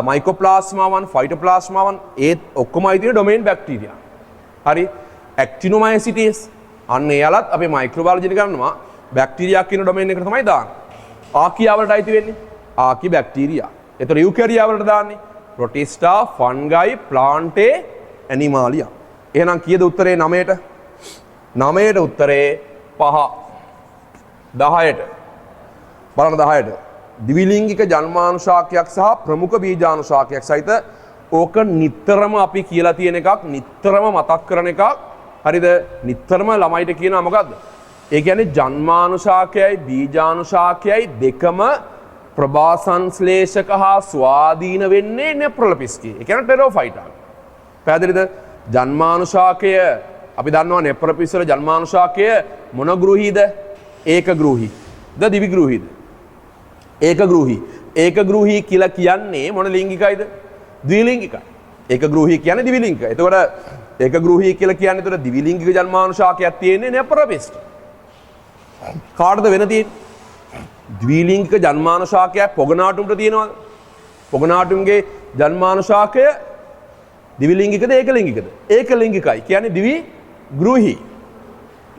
මයිකෝප්ලාස්මාවන්, ෆයිටෝප්ලාස්මාවන් ඒ ඔක්කොම අයිති වෙන ඩොමේන් බැක්ටීරියා. හරි. ඇක්ටිනොමයිසිටිස් අන්න එයාලත් අපේ මයික්‍රෝබයොලොජි කරනවා බැක්ටීරියා කියන ඩොමේන් එකට තමයි දාන්නේ. ආකියා වලට අයිති වෙන්නේ ආකි බැක්ටීරියා. ඒතර යූකැරියා වලට දාන්නේ ප්‍රොටිස්ටා, ෆන්ගයි, ප්ලාන්ටේ, ඇනිමාලියා. එහෙනම් කීයද උත්තරේ 9ට? 9ට උත්තරේ 5. 10ට. බලන්න 10ට. ද්විලිංගික ජන්මානුශාකයක් සහ ප්‍රමුඛ බීජානුශාකයක් සහිත ඕක නිතරම අපි කියලා තියෙන එකක්, නිතරම මතක් කරන එකක්. හරිද? නිතරම ළමයිට කියනවා මොකද්ද? ඒ කියන්නේ ජන්මානුශාකයයි බීජානුශාකයයි දෙකම ප්‍රභා සංශ්ලේෂක හා ස්වාධීන වෙන්නේ නෙප්‍රොලොපිස්කී. ඒ කියන්නේ ටෙරෝෆයිටා. පැහැදිලිද? ජන්මානුශාකය අපි දන්නවා නෙප්‍රොලොපිස් වල ජන්මානුශාකය මොනග්‍රූහීද? ඒකග්‍රූහී. ද දිවිග්‍රූහීද? ඒකග්‍රූහී. ඒකග්‍රූහී කියලා කියන්නේ මොන ලිංගිකයිද? ද්විලිංගිකයි. ඒකග්‍රූහී කියන්නේ දිවිලිංගික. එතකොට ඒකග්‍රූහී කියලා කියන්නේ එතකොට දිවිලිංගික ජන්මානුශාකයක් තියෙන්නේ නෙප්‍රොලොපිස්. කාටද වෙන තියෙන්නේ? ද්විලිංගික ජන්මානුශාකයක් පොගනාටුම්ට තියෙනවද? පොගනාටුම්ගේ ජන්මානුශාකය දිවිලිංගිකද ඒකලිංගිකද? ඒකලිංගිකයි. කියන්නේ දිවිග්‍රූහී.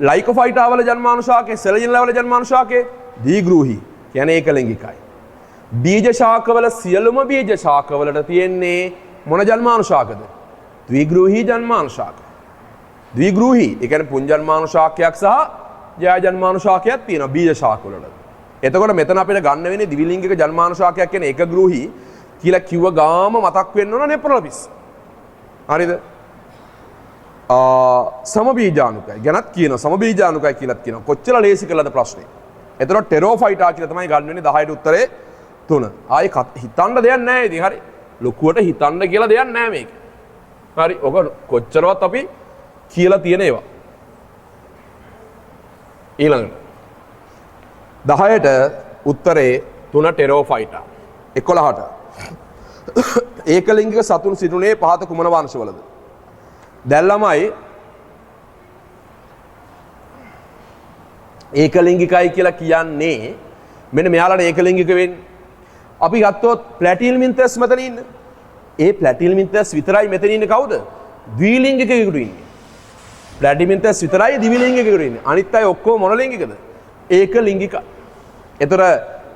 ලයිකෝෆයිටා වල ජන්මානුශාකය, සෙලජිනලා වල ජන්මානුශාකය ද්විග්‍රූහී. කියන්නේ ඒකලිංගිකයි. බීජ ශාකවල සියලුම බීජ ශාකවලට තියෙන්නේ මොන ජන්මානුශාකද? ද්විග්‍රූහී ජන්මානුශාක. ද්විග්‍රූහී. ඒ කියන්නේ පුංජන්මානුශාකයක් සහ ජයජන්මානුශාකයක් තියෙනවා බීජ ශාකවලට. එතකොට මෙතන අපිට ගන්න වෙන්නේ දිවිලිංගික ජන්මානුශාකයක් කියන ඒකග්‍රූහී කියලා කිව්ව ගාම මතක් වෙන්න ඕන නෙප්‍රොලොපිස්. හරිද? සමබීජානුකයි ගැනත් කියනවා, සමබීජානුකයි කියලාත් කියනවා. කොච්චර ලේසි කළාද ප්‍රශ්නේ. එතකොට ටෙරෝෆයිටා කියලා තමයි ගන්න වෙන්නේ 10ට උත්තරේ 3. ආයේ හිතන්න දෙයක් නැහැ ඉතින්. හරි. ලොකුවට හිතන්න කියලා දෙයක් නැහැ මේක. හරි. ඔක කොච්චරවත් අපි කියලා තියෙන ඒවා. ඊළඟට 10ට උත්තරේ 3 ටෙරෝෆයිටා. 11ට ඒකලිංගික සතුන් සිටිනුනේ පහත කුමන වංශවලද? දැන් ළමයි ඒකලිංගිකයි කියලා කියන්නේ මෙන්න මෙයාලට ඒකලිංගික වෙන්නේ. අපි ගත්තොත් ප්ලැටිල්මින්තස් මෙතන ඉන්න. ඒ ප්ලැටිල්මින්තස් විතරයි මෙතන ඉන්නේ කවුද? ද්විලිංගිකයෙකුට ඉන්නේ. ප්ලැටිල්මින්තස් විතරයි ද්විලිංගිකයෙකුට ඉන්නේ. අනිත් අය ඔක්කොම මොන ලිංගිකද? ඒකලිංගිකයි. ඒතර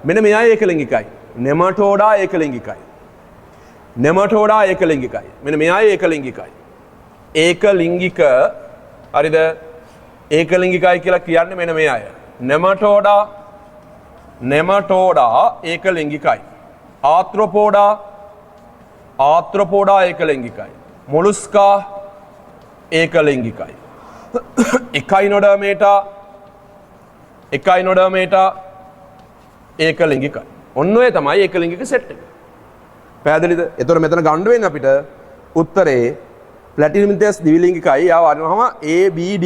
මෙන්න මෙයා ඒකලිංගිකයි. නෙමටෝඩා ඒකලිංගිකයි. නෙමටෝඩා ඒකලිංගිකයි. මෙන්න මෙයා ඒකලිංගිකයි. ඒකලිංගික හරිද? ඒකලිංගිකයි කියලා කියන්නේ මෙන්න මේ අය. නෙමටෝඩා ඒකලිංගිකයි. ආත්‍රොපෝඩා ඒකලිංගිකයි. මොලුස්කා ඒකලිංගිකයි. එකයිනොඩර්මේටා ඒකලිංගිකයි. ඔන්න ඔය තමයි ඒකලිංගික සෙට් එක. පැහැදිලිද? එතකොට මෙතන ගන්න වෙන්නේ අපිට උත්තරේ ප්ලැටිනම්තස් ද්විලිංගිකයි. ආව අරනවම ABD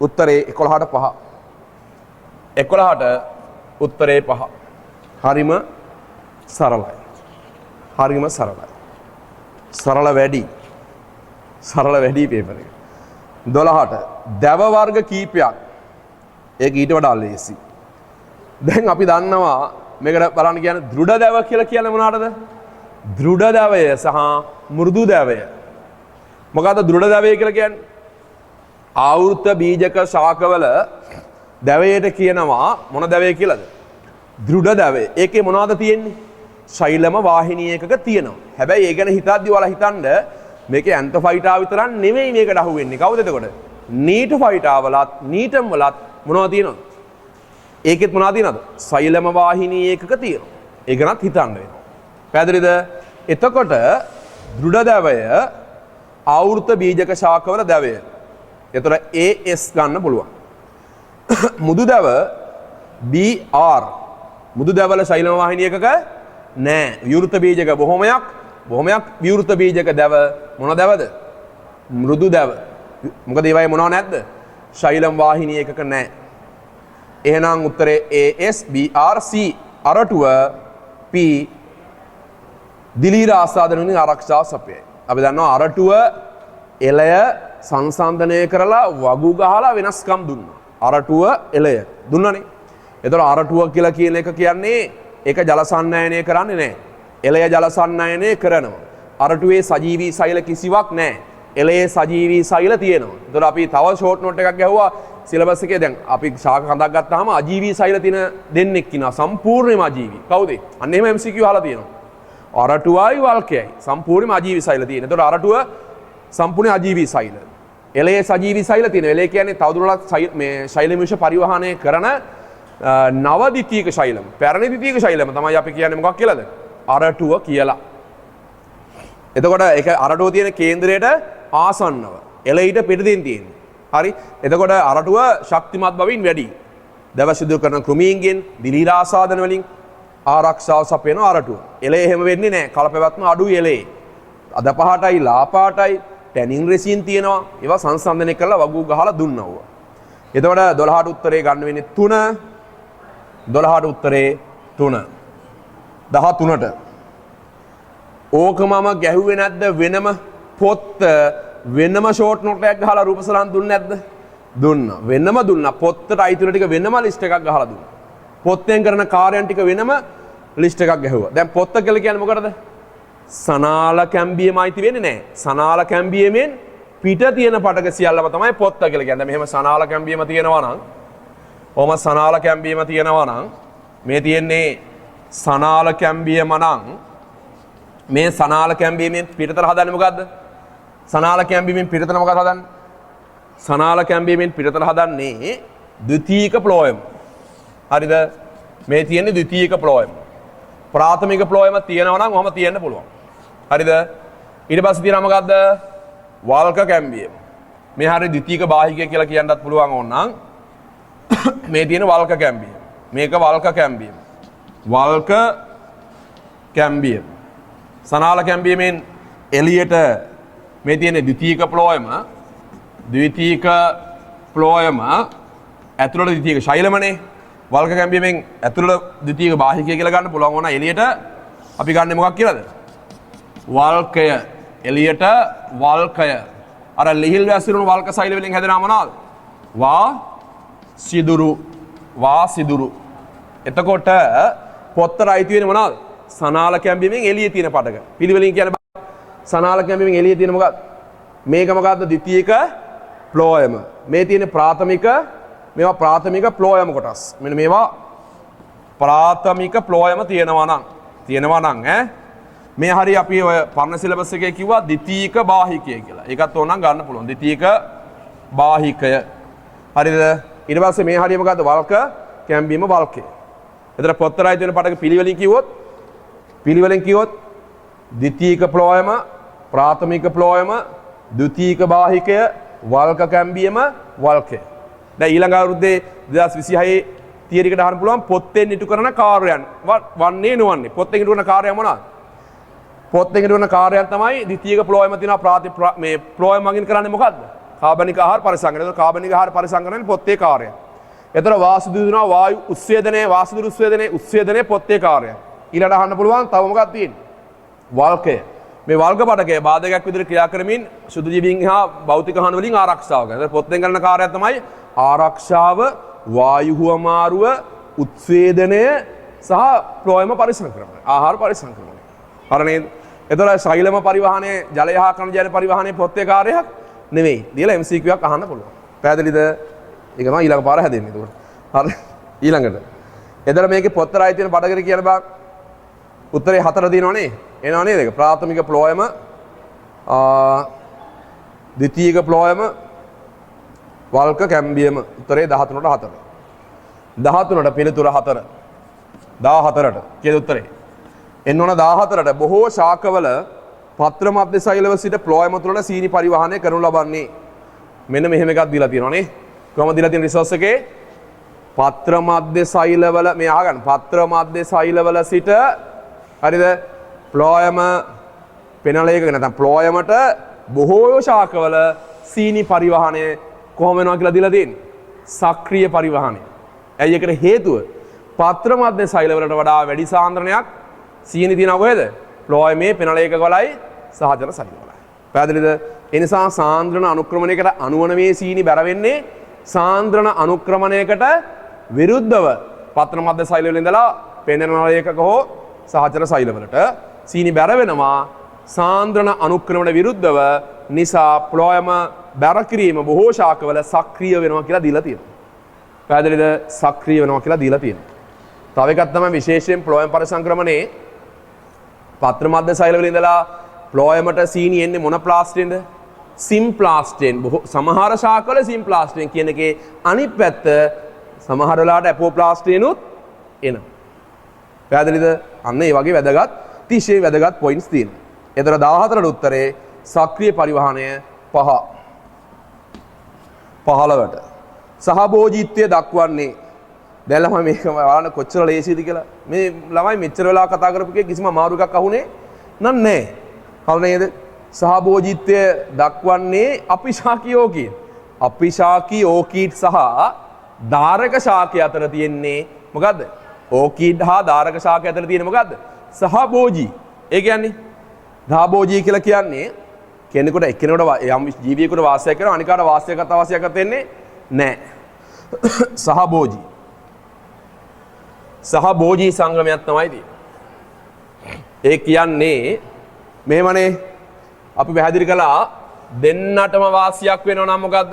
උත්තරේ 11ට 5. 11ට උත්තරේ 5. හරිම සරලයි. හරිම සරලයි. සරල වැඩි පේපර් එක. 12ට දැව වර්ග කීපයක්. ඒක ඊට වඩා ලේසි. දැන් අපි දන්නවා මේකට බලන්න කියන්නේ දෘඪ දැව කියලා කියන්නේ මොනවටද? දෘಢ දැවය සහ මෘදු දැවය. මොකද්ද දෘಢ දැවය කියලා කියන්නේ? ආවෘත බීජක ශාකවල දැවයට කියනවා මොන දැවය කියලාද? දෘಢ දැවය. ඒකේ මොනවද තියෙන්නේ? ශෛලම වාහිනී එකක තියෙනවා. හැබැයි ඒ ගැන හිතද්දි ඔයාලා හිතන්න මේකේ ඇන්තොෆයිටා විතරක් නෙමෙයි මේකට අහු වෙන්නේ. කවුද එතකොට? නීටොෆයිටා වලත් නීටම් වලත් මොනවද තියෙනවද? ඒකෙත් මොනවද තියෙනවද? ශෛලම වාහිනී එකක තියෙනවා. ඒ ගැනත් හිතන්න වෙනවා. පැහැදිලිද? එතකොට දෘಢ දැවය ආවෘත බීජක ශාකවල දැවය. එතකොට AS ගන්න පුළුවන්. මුදු දැව BR. මුදු දැවල ශෛලම වාහිනී එකක නෑ. විවෘත බීජක බොහොමයක් විවෘත බීජක දැව මොන දැවද? මෘදු දැව. මොකද ඒවයේ මොනව නැද්ද? ශෛලම වාහිනී එකක නෑ. එහෙනම් උත්තරේ AS BR C අරටුව P දිලීර ආසාදන වලින් ආරක්ෂාව සපයයි. අපි දන්නවා අරටුව එළය සංසන්දනය කරලා වගු ගහලා වෙනස්කම් දුන්නා. අරටුව එළය දුන්නනේ. එතකොට අරටුව කියලා කියන එක කියන්නේ ඒක ජල සන්නයනය කරන්නේ නැහැ. එළය ජල සන්නයනය කරනවා. අරටුවේ සජීවී සෛල කිසිවක් නැහැ. එළයේ සජීවී සෛල තියෙනවා. එතකොට අපි තව ෂෝට් නෝට් එකක් ගැහුවා සිලබස් එකේ. දැන් අපි ශාක හඳක් ගත්තාම අජීවී සෛල තියෙන දෙන්නෙක් ඉන්නවා. සම්පූර්ණයෙන්ම අජීවී. කවුද? අන්න එහෙම MCQ අහලා තියෙනවා. අරටුවයි වල්කයයි සම්පූර්ණයෙන්ම අජීවී සෛල තියෙන. එතකොට අරටුව සම්පූර්ණ අජීවී සෛල. එළයේ සජීවී සෛල තියෙන. එළය කියන්නේ තවදුරටත් මේ ශෛලම විෂ පරිවහනය කරන නව ද්විතීයික ශෛලම. පැරණි ද්විතීයික ශෛලම තමයි අපි කියන්නේ මොකක් කියලාද? අරටුව කියලා. එතකොට ඒක අරටුව තියෙන කේන්දරයට ආසන්නව එළයට පිටතින් තියෙන්නේ. හරි. එතකොට අරටුව ශක්තිමත් බවින් වැඩි. දව සිදු කරන කෘමීන්ගෙන් දිලීර ආසාදන වලින් ආරක්ෂාව සපයන අරටුව. එළේ එහෙම වෙන්නේ නැහැ. කලපැවැත්ම අඩුයි එළේ. අද පහටයි ලා පාටයි ටැනින් රෙසින් තියෙනවා. ඒවා සංසන්දනය කරලා වගු ගහලා දුන්නවා. එතකොට 12ට උත්තරේ ගන්න වෙන්නේ 3. 12ට උත්තරේ 3. 13ට ඕක මම ගැහුවේ නැද්ද වෙනම පොත්ත වෙනම ෂෝට් නෝට් එකක් ගහලා රූපසලන් දුන්නේ නැද්ද? දුන්නා. වෙනම දුන්නා. පොත්තට අයිතුන ටික වෙනම ලිස්ට් එකක් ගහලා දුන්නා. පොත්තෙන් කරන කාර්යයන් ටික වෙනම ලිස්ට් එකක් ගැහුවා. දැන් පොත්ත කියලා කියන්නේ මොකටද? සනාල කැම්බියම අයිති වෙන්නේ නැහැ. සනාල කැම්බියමෙන් පිට තියෙන පටක සියල්ලම තමයි පොත්ත කියලා කියන්නේ. මෙහෙම සනාල කැම්බියම තියෙනවා නම් ඔහම සනාල කැම්බියම තියෙනවා නම් මේ තියෙන්නේ සනාල කැම්බියම නම් මේ සනාල කැම්බියමෙන් පිටතට හදන්නේ මොකද්ද? සනාල කැම්බියමෙන් පිටතට මොකක්ද හදන්නේ? සනාල කැම්බියමෙන් පිටතට හදන්නේ ද්විතීයික ප්ලෝයම. හරිද? මේ තියෙන්නේ ද්විතීයික ප්ලෝයම. ප්‍රාථමික ප්ලෝයම තියෙනවා නම් ඔහම තියෙන්න පුළුවන්. හරිද? ඊට පස්සේ තියෙනවා මොකද්ද? වල්ක කැම්බියම. මේ හරිය ද්විතීයික බාහිකය කියලා කියන්නත් පුළුවන් ඕනනම් මේ තියෙන වල්ක කැම්බියම. මේක වල්ක කැම්බියම. වල්ක කැම්බියම. සනාල කැම්බියමෙන් එළියට මේ තියෙන ද්විතීයික ප්ලෝයම ඇතුළට ද්විතීයික ශෛලමනේ. වල්ක කැම්බියමෙන් ඇතුළට ද්විතීයික බාහිකය කියලා ගන්න පුළුවන් ඕන. එළියට අපි ගන්න මොකක් කියලාද? වල්කය එළියට වල්කය අර ලිහිල් වැසිරුණු වල්ක සෛල වලින් හැදෙනා මොනවාද? වා සිදුරු. එතකොට පොත්තට අයිති වෙන්නේ මොනවාද? සනාල කැම්බීමෙන් එළියේ තියෙන පටක. පිළිවෙලින් කියන්නේ සනාල කැම්බීමෙන් එළියේ තියෙන මොකක්ද? මේක මොකක්ද? ද්විතීයික ප්ලෝයම. මේ තියෙන ප්‍රාථමික මේවා ප්‍රාථමික ප්ලෝයම කොටස්. මෙන්න මේවා ප්‍රාථමික ප්ලෝයම තියෙනවා නම් මේ හරිය අපි ඔය පරණ සිලබස් එකේ කිව්වා ද්විතීයික බාහිකය කියලා. ඒකත් ඕනනම් ගන්න පුළුවන්. ද්විතීයික බාහිකය. හරිද? ඊට පස්සේ මේ හරිය මොකද්ද? වල්ක කැම්බීම වල්කය. එතන පොත්තරයි තියෙන පටක පිළිවෙලින් කිව්වොත් ද්විතීයික ප්ලෝයම, ප්‍රාථමික ප්ලෝයම, ද්විතීයික බාහිකය, වල්ක කැම්බීම වල්කය. දැන් ඊළඟ අවුරුද්දේ 2026 තියරි එකට අහන්න පුළුවන් පොත්තෙන් ඉටු කරන කාර්යයන් වන්නේ නොවන්නේ. පොත්තෙන් ඉටු කරන කාර්යය මොනවාද? පොත්තෙන් ඉටු කරන කාර්යයන් තමයි ද්විතීයික ප්ලෝයම තියෙනවා. මේ ප්ලෝයම මගින් කරන්නේ මොකද්ද? කාබනික ආහාර පරිසංගරණය. ඒක කාබනික ආහාර පරිසංගරණය පොත්තේ කාර්යය. එතන වාසුදු දෙනවා වායු උත්සේදනයේ වාසුදු උත්සේදනයේ පොත්තේ කාර්යය. ඊළඟට අහන්න පුළුවන් තව මොකක්ද තියෙන්නේ? වල්කය. මේ වල්ක පටකය බාධකයක් විදිහට ක්‍රියා කරමින් සුදු ජීවීන් හා භෞතික හානි වලින් ආරක්ෂාව කරනවා. ඒක පොත්තෙන් කරන කාර්යය තමයි ආරක්ෂාව, වායු හුවමාරුව, උත්සේදනය සහ ප්ලෝයම පරිසංක්‍රමණය. ආහාර පරිසංක්‍රමණය. හරි නේද? එතකොට ශෛලම පරිවහනයේ ජලය හා කණජාල පරිවහනයේ පොත්තේ කාර්යයක් නෙවෙයි. දීලා MCQ එකක් අහන්න පුළුවන්. පැහැදිලිද? ඒක තමයි ඊළඟ පාර හැදෙන්නේ. එතකොට. හරි. ඊළඟට. එතන මේකේ පොත්තර ආයි තියෙන බඩගිර කියන බා උත්තරේ 4 දිනවනේ. එනවා නේද? ඒක ප්‍රාථමික ප්ලෝයම ද්විතීයික ප්ලෝයම වල්ක කැම්බියම උත්තරේ 13ට 4. 13ට පිළිතුර 4. 14ට කීයද උත්තරේ? එන්න ඕන 14ට බොහෝ ශාකවල පත්‍ර මධ්‍ය සෛලව සිට ප්ලෝයම තුළට සීනි පරිවහනය කරනු ලබන්නේ. මෙන්න මෙහෙම එකක් දීලා තියෙනවා නේ. කොහොමද දීලා තියෙන රිසෝස් එකේ? පත්‍ර මධ්‍ය සෛලවල මේ අහගන්න. පත්‍ර මධ්‍ය සෛලවල සිට හරිද? ප්ලෝයම පෙනලයක නැත්නම් ප්ලෝයමට බොහෝ ශාකවල සීනි පරිවහනය කොහොම වෙනවා කියලා දීලා තියෙන්නේ? සක්‍රීය පරිවහනය. ඇයි ඒකට හේතුව? පත්‍ර මධ්‍ය සෛලවලට වඩා වැඩි සාන්ද්‍රණයක් සීනි තියෙනවා කොහෙද? ප්ලෝයමේ පෙනලයක වලයි සහජන සෛලවලයි. පැහැදිලිද? ඒ නිසා සාන්ද්‍රණ අනුක්‍රමණයකට අනුවන මේ සීනි බැර වෙන්නේ සාන්ද්‍රණ අනුක්‍රමණයකට විරුද්ධව පත්‍ර මධ්‍ය සෛලවල ඉඳලා පෙනලයකක හෝ සහජන සෛලවලට සීනි බැර වෙනවා සාන්ද්‍රණ අනුක්‍රමණ විරුද්ධව. නිසා ප්ලෝයම බැර කිරීම බොහෝ ශාකවල සක්‍රීය වෙනවා කියලා දීලා තියෙනවා. පැහැදිලිද? සක්‍රීය වෙනවා කියලා දීලා තියෙනවා. තව එකක් තමයි විශේෂයෙන් ප්ලෝයම පරිසංක්‍රමණයේ පත්‍ර මධ්‍ය සෛලවල ඉඳලා ප්ලෝයමට සීනි එන්නේ මොන ප්ලාස්ටින්ද? සිම්ප්ලාස්ටින්. සමහර ශාකවල සිම්ප්ලාස්ටින් කියන එකේ අනිත් පැත්ත සමහර වෙලාවට ඇපෝප්ලාස්ටිනුත් එනවා. පැහැදිලිද? අන්න ඒ වගේ වැදගත් තිශේ වැදගත් පොයින්ට්ස් තියෙනවා. එතන 14ට උත්තරේ සක්‍රීය පරිවහනය 15ට. සහභෝජීත්වය දක්වන්නේ දැන් ළමයි මේක බලන්න කොච්චර ලේසියද කියලා. මේ ළමයි මෙච්චර වෙලා කතා කරපු එකේ කිසිම අමාරු එකක් අහුනේ නැහැ. හරි නේද? සහභෝජීත්වය දක්වන්නේ අපිශාකී ඕකීඩ්. අපිශාකී ඕකීඩ් සහ ධාරක ශාකය අතර තියෙන්නේ මොකද්ද? ඕකීඩ් හා ධාරක ශාකය අතර තියෙන්නේ මොකද්ද? සහභෝජී. ඒ කියන්නේ සහභෝජී කියලා කියන්නේ කෙනෙකුට එක්කෙනෙකුට යම් ජීවියෙකුට වාසය කරන අනිකාට වාසයකට අවශ්‍යයක් වෙන්නේ නැහැ. සහභෝජී. සහභෝජී සංගමයක් තමයි තියෙන්නේ. ඒ කියන්නේ මෙහෙමනේ අපි පැහැදිලි කළා දෙන්නටම වාසියක් වෙනවා නම් මොකද්ද?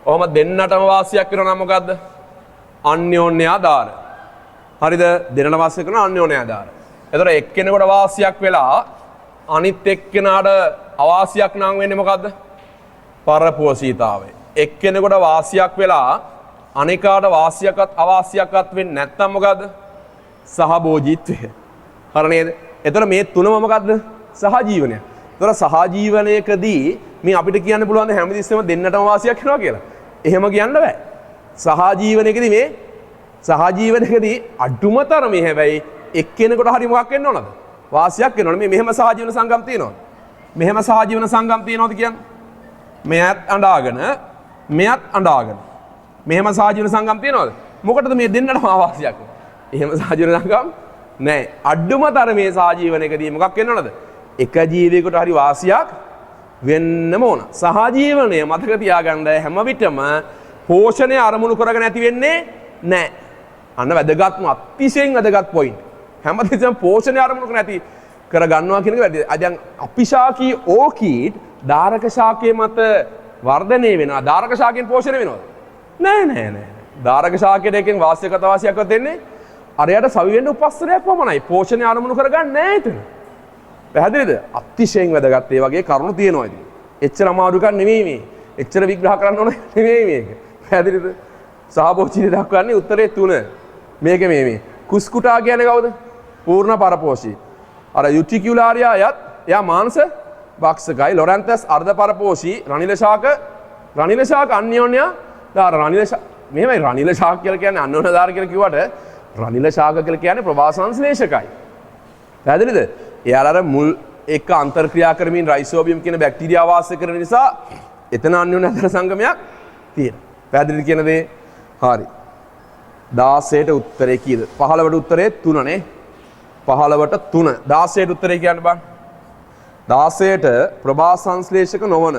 ඔහොම දෙන්නටම වාසියක් වෙනවා නම් මොකද්ද? අන්‍යෝන්‍ය ආධාර. හරිද? දෙන්නට වාසය කරන අන්‍යෝන්‍ය ආධාර. එතකොට එක්කෙනෙකුට වාසියක් වෙලා අනිත් එක්කෙනාට අවාසියක් නම් වෙන්නේ මොකද්ද? පරපෝෂීතාවය. එක්කෙනෙකුට වාසියක් වෙලා අනිකාට වාසියක්වත් අවාසියක්වත් වෙන්නේ නැත්නම් මොකද්ද? සහභෝජීත්වය. හරි නේද? එතකොට මේ තුනම මොකද්ද? සහජීවනය. එතකොට සහජීවනයකදී මේ අපිට කියන්න පුළුවන් හැමතිස්සෙම දෙන්නටම වාසියක් වෙනවා කියලා. එහෙම කියන්න බෑ. සහජීවනයකදී මේ සහජීවනයකදී අඩුම තරමේ හැබැයි එක්කෙනෙකුට හරි මොකක් වෙන්න ඕනද? වාසියක් වෙනවනේ. මේ මෙහෙම සහජීවන සංගම් තියෙනවද? මෙහෙම සහජීවන සංගම් තියෙනවද කියන්නේ? මෙයත් අඬාගෙන මෙයත් අඬාගෙන මෙහෙම සහජීවන සංගම් තියෙනවද? මොකටද මේ දෙන්නටම වාසියක්? එහෙම සහජීවන සංගම් නැහැ. අඩුම තරමේ සහජීවනයකදී මොකක් වෙන්න ඕනද? එක ජීවියෙකුට හරි වාසියක් වෙන්නම ඕන. සහජීවනය මතක තියාගන්න හැම විටම පෝෂණය අරමුණු කරගෙන ඇති වෙන්නේ නැහැ. අන්න වැදගත්ම අතිශයින් වැදගත් පොයින්ට්. හැමතිස්සෙම පෝෂණය අරමුණු කරගෙන ඇති කර ගන්නවා කියන එක වැදගත්. දැන් අපිශාකී ඕකීඩ් දාරක ශාකයේ මත වර්ධනය වෙනවා. දාරක ශාකයෙන් පෝෂණය වෙනවද? නෑ. දාරක ශාකයට එකෙන් වාස්‍යගත වාසියක්වත් දෙන්නේ අරයට සවි වෙන්න උපස්තරයක් පමණයි. පෝෂණය අරමුණු කරගන්නේ නැහැ එතන. පැහැදිලිද? අතිශයින් වැදගත් ඒ වගේ කරුණු තියෙනවා ඉතින්. එච්චර අමාරු එකක් නෙමෙයි මේ. එච්චර විග්‍රහ කරන්න ඕන නෙමෙයි මේක. පැහැදිලිද? සහභෝජීය දක්වන්නේ උත්තරේ 3. මේක මේ කුස්කුටා කියන්නේ කවුද? පූර්ණ පරපෝෂී. අර යුටිකියුලාරියායත් එයා මාංශ භක්ෂකයි. ලොරැන්තස් අර්ධ පරපෝෂී. රනිල ශාක අන්‍යෝන්‍ය දාර රනිල මෙහෙමයි රනිල ශාක කියලා කියන්නේ අන්‍යෝන්‍ය දාර කියලා කිව්වට රනිල ශාක කියලා කියන්නේ ප්‍රවාසංශ්ලේෂකයි. පැහැදිලිද? එයාලා අර මුල් එක අන්තර්ක්‍රියා කරමින් රයිසෝබියම් කියන බැක්ටීරියා වාසය කරන නිසා එතන අන්‍යෝන්‍ය ආධාර සංගමයක් තියෙනවා. පැහැදිලිද කියන දේ? හරි. 16ට උත්තරේ කීයද? 15ට උත්තරේ 3 නේ. 15ට 3. 16ට උත්තරේ කියන්න බං. 16ට ප්‍රභාසංශ්ලේෂක නොවන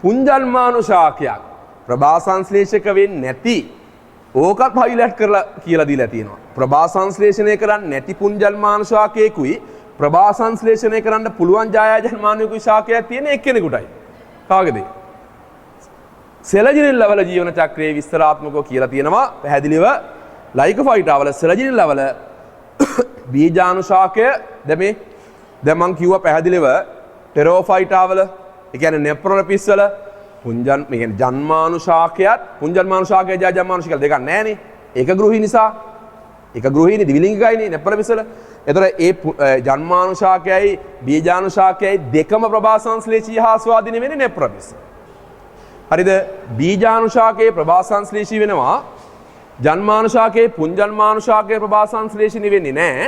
පුංජන්මානුශාකයක් ප්‍රභාසංශ්ලේෂක වෙන්නේ නැති ඕකත් හයිලයිට් කරලා කියලා දීලා තියෙනවා. ප්‍රභාසංශ්ලේෂණය කරන්නේ නැති පුංජන්මානුශාකයකුයි ප්‍රභාසංශ්ලේෂණය කරන්න පුළුවන් ජායාජන්මානුකුයි ශාකයක් තියෙන එක්කෙනෙකුටයි. කාගේද? සෙලජිනින් ලවල ජීවන චක්‍රයේ විස්තරාත්මකව කියලා තියෙනවා. පැහැදිලිව ලයිකෝෆයිටා වල සෙලජිනින් ලවල බීජානුශාකය දැන් මං කිව්වා පැහැදිලිව ටෙරෝෆයිටා වල ඒ කියන්නේ නෙප්‍රොලොපිස් වල පුංජන් මේ කියන්නේ ජන්මානුශාකයත් පුංජන්මානුශාකය ජාජන්මානුශාකය දෙකක් නැහැනේ. ඒක ගෘහී නිසා. ඒක ගෘහීනේ දිවිලිංගිකයිනේ නෙප්‍රොලොපිස් වල. එතකොට ඒ ජන්මානුශාකයයි බීජානුශාකයයි දෙකම ප්‍රභාසංශ්ලේෂී හා ස්වාධීන වෙන්නේ නෙප්‍රොලොපිස්. හරිද? බීජානුශාකයේ ප්‍රභාසංශ්ලේෂී වෙනවා. ජන්මානුශාකයේ පුංජන්මානුශාකයේ ප්‍රභාසංශ්ලේෂී වෙන්නේ නැහැ.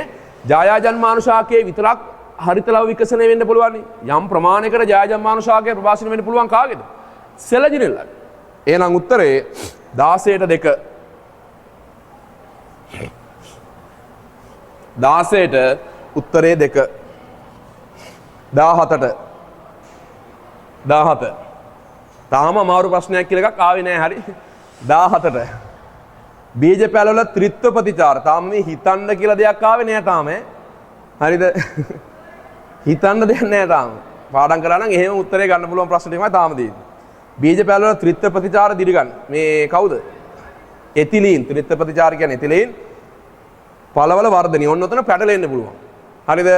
ජායාජන්මානුශාකයේ විතරක් හරිතලව විකසනය වෙන්න පුළුවන්. යම් ප්‍රමාණයකට ජායාජන්මානුශාකයේ ප්‍රභාසනය වෙන්න පුළුවන් කාගේද? සෙලජිනෙල්ල. එහෙනම් උත්තරේ 16ට 2. 16ට උත්තරේ 2. 17ට 17 තාම අමාරු ප්‍රශ්නයක් කියලා එකක් ආවේ නැහැ. හරි 17ට බීජ පැලවල ත්‍රිත්ව ප්‍රතිචාර. තාම මේ හිතන්න කියලා දෙයක් ආවේ නෑ තාම. හරිද? හිතන්න දෙයක් නෑ තාම. පාඩම් කරා නම් එහෙම උත්තරේ ගන්න පුළුවන් ප්‍රශ්න ටිකමයි තාම දෙන්නේ. බීජ පැලවල ත්‍රිත්ව ප්‍රතිචාර දිරිගන්න. මේ කවුද? එතිලීන්. ත්‍රිත්ව ප්‍රතිචාර කියන්නේ එතිලීන්. පළවල වර්ධනය. ඔන්න ඔතන පැටලෙන්න පුළුවන්. හරිද?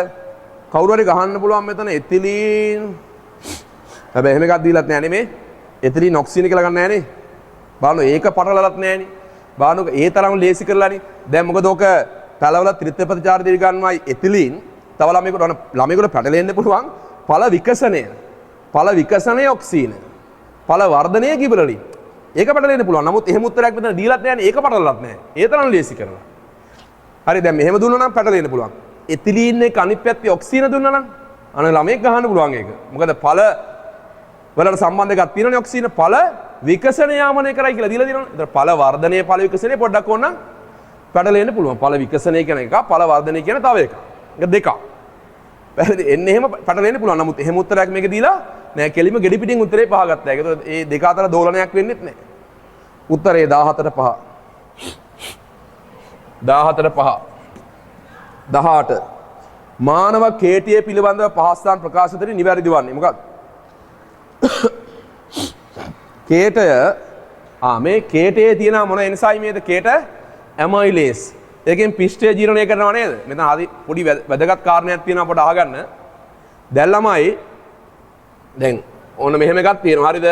කවුරු හරි ගහන්න පුළුවන් මෙතන එතිලීන්. හැබැයි එහෙම එකක් දීලත් නෑ නේ. එතිලීන් ඔක්සිජන් කියලා ගන්න නෑනේ. බලන්න ඒක පටලලත් නෑනේ. බානුක ඒ තරම් ලේසි කරලානේ. දැන් මොකද ඕක පළවල ත්‍රිත්ව ප්‍රතිචාර දිරි ගන්නවයි එතිලීන්. තව ළමයෙකුට පැටලෙන්න පුළුවන් ඵල විකසනය ඔක්සිජන්. ඵල වර්ධනය ගිබරලින්. ඒක පැටලෙන්න පුළුවන්. නමුත් එහෙම උත්තරයක් මෙතන දීලත් නෑනේ. ඒක පටලලත් නෑ. ඒ තරම් ලේසි කරලා. හරි දැන් මෙහෙම දුන්නා නම් පැටලෙන්න පුළුවන්. එතිලීන් එක අනිත් පැත්තේ ඔක්සිජන් දුන්නා නම් අනේ ළමයෙක් ගහන්න පුළුවන් ඒක. මොකද ඵල වලට සම්බන්ධ එකක් තියෙනනේ ඔක්සිජන් ඵල විකසනය යාමනය කරයි කියලා දීලා තියෙනවනේ. ඒතර ඵල වර්ධනය ඵල විකසනය පොඩ්ඩක් ඕනනම් පැටලෙන්න පුළුවන්. ඵල විකසනය කියන එක ඵල වර්ධනය කියන තව එකක්. ඒක දෙකක්. පැහැදිලි එන්නේ එහෙම පැටලෙන්න පුළුවන්. නමුත් එහෙම උත්තරයක් මේක දීලා නෑ. කෙලිම ගෙඩි පිටින් උත්තරේ පහ ගත්තා. ඒක ඒ දෙක අතර දෝලනයක් වෙන්නෙත් නෑ. උත්තරේ 17ට 5. 17ට 5. 18 මානව කේටිය පිළිබඳව පහස්ථාන ප්‍රකාශිතේ නිවැරදි වන්නේ මොකක්ද? කේටය මේ කේටයේ තියෙන මොන එන්සයිමේද? කේට ඇමයිලේස්. ඒකෙන් පිෂ්ඨය ජීර්ණය කරනවා නේද? මෙතන ආදි පොඩි වැදගත් කාරණයක් තියෙනවා අපට අහගන්න. දැන් ළමයි දැන් ඕන මෙහෙම එකක් තියෙනවා. හරිද?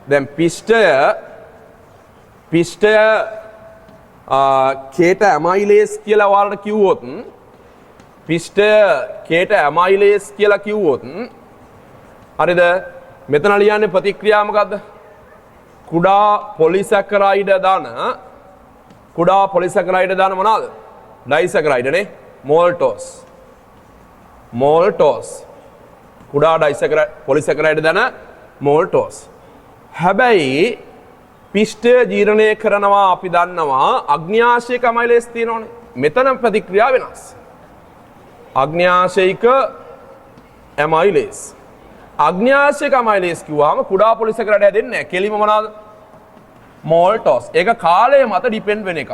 දැන් පිෂ්ඨය කේට ඇමයිලේස් කියලා ඔයාලට කිව්වොත් පිෂ්ඨය කේට ඇමයිලේස් කියලා කිව්වොත් හරිද? මෙතන ලියන්නේ ප්‍රතික්‍රියා මොකද්ද? කුඩා පොලිසැකරයිඩ් දාන මොනවාද? ඩයිසැකරයිඩ් නේ. මෝල්ටෝස් කුඩා පොලිසැකරයිඩ් දාන මෝල්ටෝස්. හැබැයි පිෂ්ඨය ජීර්ණය කරනවා අපි දන්නවා අග්න්‍යාශයක ඇමයිලේස් තියෙනවනේ. මෙතන ප්‍රතික්‍රියා වෙනස්. අග්න්‍යාශයික ඇමයිලේස්. අග්න්‍යාශයක ඇමයිලේස් කිව්වම කුඩා පොලිසකරට හැදෙන්නේ නැහැ. කෙලිම මොනවාද? මෝල්ටෝස්. ඒක කාලය මත ඩිපෙන්ඩ් වෙන එකක්.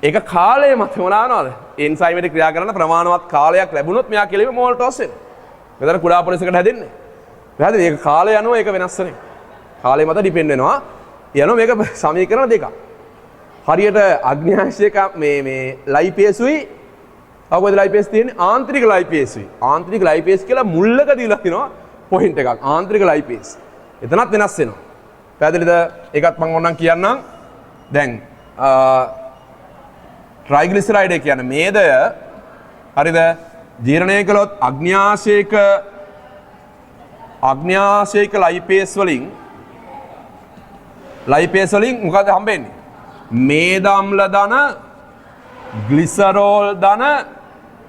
ඒක කාලය මත මොනවාද? එන්සයිම් එකට ක්‍රියා කරන ප්‍රමාණවත් කාලයක් ලැබුණොත් මෙයා කෙලිම මෝල්ටෝස් වෙනවා. මෙතන කුඩා පොලිසකට හැදෙන්නේ. පැහැදිලි? ඒක කාලය අනුව ඒක වෙනස් වෙනවා. කාලය මත ඩිපෙන්ඩ් වෙනවා. යනවා මේක සමීකරණ දෙකක්. හරියට අග්න්‍යාශයක මේ ලයිපේසුයි අවුවද ලයිපේස් තියෙන්නේ ආන්තරික ලයිපේසුයි. ආන්තරික ලයිපේස් කියලා මුල්ලක දීලා තිනවා පොයින්ට් එකක්. ආන්තරික ලයිපේස්. එතනත් වෙනස් වෙනවා. පැහැදිලිද? ඒකත් මම ඕනනම් කියන්නම්. දැන් ට්‍රයිග්ලිසරයිඩ් කියන්නේ මේදය හරිද? ජීර්ණය කළොත් අග්න්‍යාශයක ලයිපේස් වලින් මොකද හම්බෙන්නේ? මේද අම්ල ධන ග්ලිසරෝල් ධන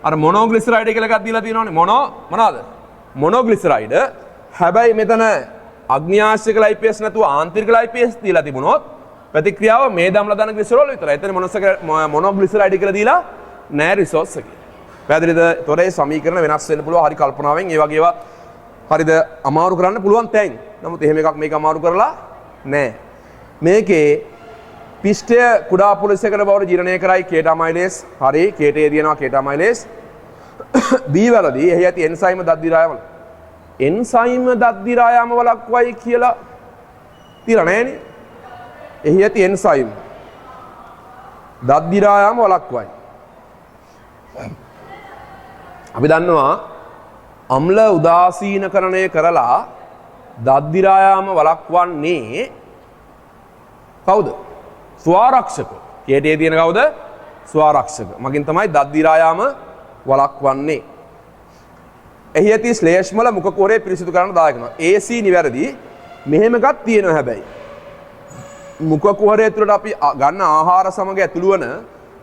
අර මොනෝග්ලිසරයිඩ් කියලා එකක් දීලා තියෙනවනේ. මොනවාද? මොනෝග්ලිසරයිඩ්. හැබැයි මෙතන අග්න්‍යාශයක ලයිපේස් නැතුව ආන්තරික ලයිපේස් දීලා තිබුණොත් ප්‍රතික්‍රියාව මේද අම්ල ධන ග්ලිසරෝල් විතරයි. එතන මොනෝග්ලිසරයිඩ් කියලා දීලා නැහැ රිසෝස් එකේ. පැහැදිලිද? ඒතොර ඒ සමීකරණ වෙනස් වෙන්න පුළුවන්. හරි කල්පනාවෙන් ඒ වගේ ඒවා හරිද අමාරු කරන්න පුළුවන් තැන්. නමුත් එහෙම එකක් මේක අමාරු කරලා නැහැ. මේකේ පිෂ්ඨය කුඩා පොලිසයකට බවට ජීර්ණය කරයි කේටාමයිලේස්. හරි කේටේ දිනනවා කේටාමයිලේස්. B වලදී එහි ඇති එන්සයිම දද්දිරායම වලක්වයි කියලා තියලා නැහැනේ. එහි ඇති එන්සයිම් දද්දිරායම වලක්වයි. අපි දන්නවා අම්ල උදාසීනකරණය කරලා දද්දිරායාම වලක්වන්නේ කවුද? ස්වාරක්ෂක. කේටේ තියෙන කවුද? ස්වාරක්ෂක. මගින් තමයි දද්දිරායාම වලක්වන්නේ. එහි ඇති ශ්ලේෂ්මල මුඛ කුහරය පිරිසිදු කරන්න දායක වෙනවා. AC නිවැරදි. මෙහෙම එකක් තියෙනවා හැබැයි. මුඛ කුහරය තුළට අපි ගන්න ආහාර සමග ඇතුළු වන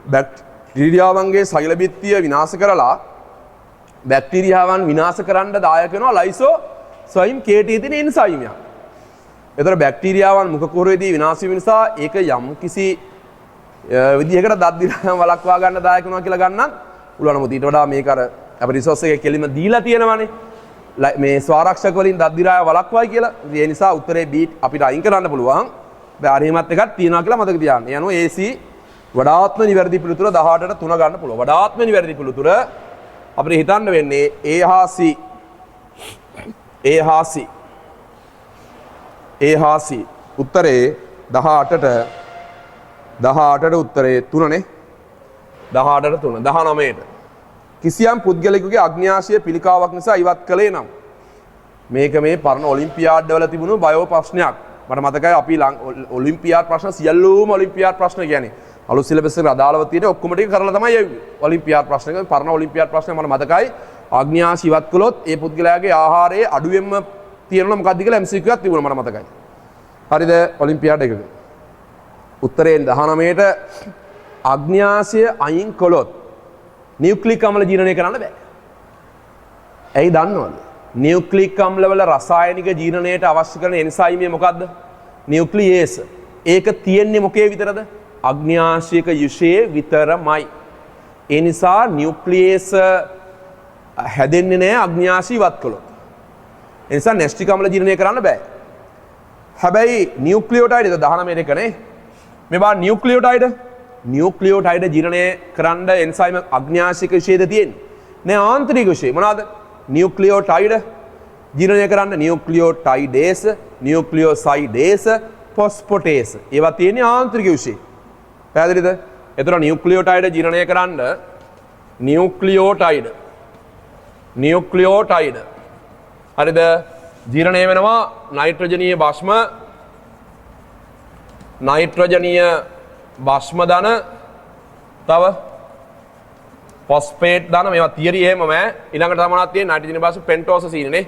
බැක්ටීරියාවන්ගේ සෛල බිත්තිය විනාශ කරලා බැක්ටීරියාවන් විනාශ කරන්න දායක වෙනවා ලයිසෝසයිම් කේටේ තියෙන එන්සයිමයක්. ඒතර බැක්ටීරියාවන් මුඛ කුහරයේදී විනාශ වීම නිසා ඒක යම් කිසි විදිහකට දද්දිරායම වළක්වා ගන්න දායක වෙනවා කියලා ගන්නත් පුළුවන්. නමුත් ඊට වඩා මේක අර අපේ රිසෝස් එකේ කෙලිම දීලා තියෙනවානේ. මේ ස්වාරක්ෂක වලින් දද්දිරාය වළක්වයි කියලා. ඒ නිසා උත්තරේ B අපිට අයින් කරන්න පුළුවන්. බැරිමත් එකක් තියනවා කියලා මතක තියාගන්න. ඒ අනුව AC වඩාත්ම නිවැරදි පිළිතුර 18ට 3 ගන්න පුළුවන්. වඩාත්ම නිවැරදි පිළිතුර අපිට හිතන්න වෙන්නේ A හා C උත්තරේ 18ට උත්තරේ 3නේ. 18ට 3 19ට කිසියම් පුද්ගලයෙකුගේ අග්න්‍යාශය පිළිකාවක් නිසා ඉවත් කළේ නම් මේක මේ පරණ ඔලිම්පියාඩ් වල තිබුණු බයෝ ප්‍රශ්නයක්. මට මතකයි අපි ඔලිම්පියාඩ් ප්‍රශ්න සියල්ලම ඔලිම්පියාඩ් ප්‍රශ්න කියන්නේ අලුත් සිලබස් එකට අදාළව තියෙන ඔක්කොම ටික කරලා තමයි යන්නේ. ඔලිම්පියාඩ් ප්‍රශ්නක පරණ ඔලිම්පියාඩ් ප්‍රශ්න මට මතකයි අග්න්‍යාශ ඉවත් කළොත් ඒ පුද්ගලයාගේ ආහාරයේ අඩුවෙන්ම තියෙනවා මොකක්ද කියලා MCQ එකක් තිබුණා මට මතකයි. හරිද? ඔලිම්පියාඩ් එකක. උත්තරයෙන් 19ට අග්න්‍යාශය අයින් කළොත් නියුක්ලික් අම්ල ජීර්ණය කරන්න බෑ. ඇයි දන්නවද? නියුක්ලික් අම්ල වල රසායනික ජීර්ණයට අවශ්‍ය කරන එන්සයිමය මොකද්ද? නියුක්ලියේස. ඒක තියෙන්නේ මොකේ විතරද? අග්න්‍යාශයක යුෂයේ විතරමයි. ඒ නිසා නියුක්ලියේස හැදෙන්නේ නැහැ අග්න්‍යාශය ඉවත් කළොත්. ඒ නිසා නෙස්ටික් අම්ල ජීර්ණය කරන්න බෑ. හැබැයි නියුක්ලියෝටයිඩ් 19 එකනේ. මේ බා නියුක්ලියෝටයිඩ් ජීර්ණය කරන්න එන්සයිම අග්න්‍යාශික විශේෂද තියෙන්නේ. නෑ ආන්තරික විශේෂ. මොනවාද? නියුක්ලියෝටයිඩ් ජීර්ණය කරන්න නියුක්ලියෝටයිඩේස, නියුක්ලියෝසයිඩේස, ෆොස්ෆොටේස. ඒවා තියෙන්නේ ආන්තරික විශේෂ. පැහැදිලිද? එතන නියුක්ලියෝටයිඩ් ජීර්ණය කරන්න නියුක්ලියෝටයිඩ් හරිද? ජීර්ණය වෙනවා නයිට්‍රජනීය භස්ම ධන තව ෆොස්ෆේට් ධන මේවා තියරි එහෙමම ඊළඟට තමයි තියෙන්නේ නයිට්‍රජනීය භස්ම පෙන්ටෝසසීන නේ.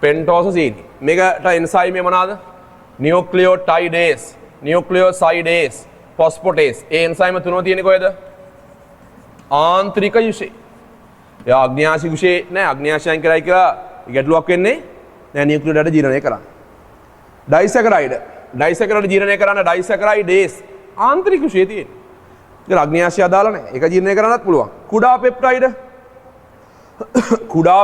පෙන්ටෝසසීන. මේකට එන්සයිම් මොනවාද? නියුක්ලියෝටයිඩේස්, නියුක්ලියෝසයිඩේස්, ෆොස්ෆොටේස්. ඒ එන්සයිම් තුනම තියෙන්නේ කොහෙද? ආන්තරික යුෂේ. ඒ අග්න්‍යාශික යුෂේ නෑ. අග්න්‍යාශයන් කරයි කියලා ගැටලුවක් වෙන්නේ නෑ. නියුක්ලියෝටයිඩ් ජීර්ණය කරන්න. ඩයිසැකරයිඩ් ජීර්ණය කරන්න ඩයිසැකරයිඩේස් ආන්තරික යුෂේ තියෙන්නේ. ඒක අග්න්‍යාශය අදාළ නෑ. ඒක ජීර්ණය කරන්නත් පුළුවන්. කුඩා පෙප්ටයිඩ් කුඩා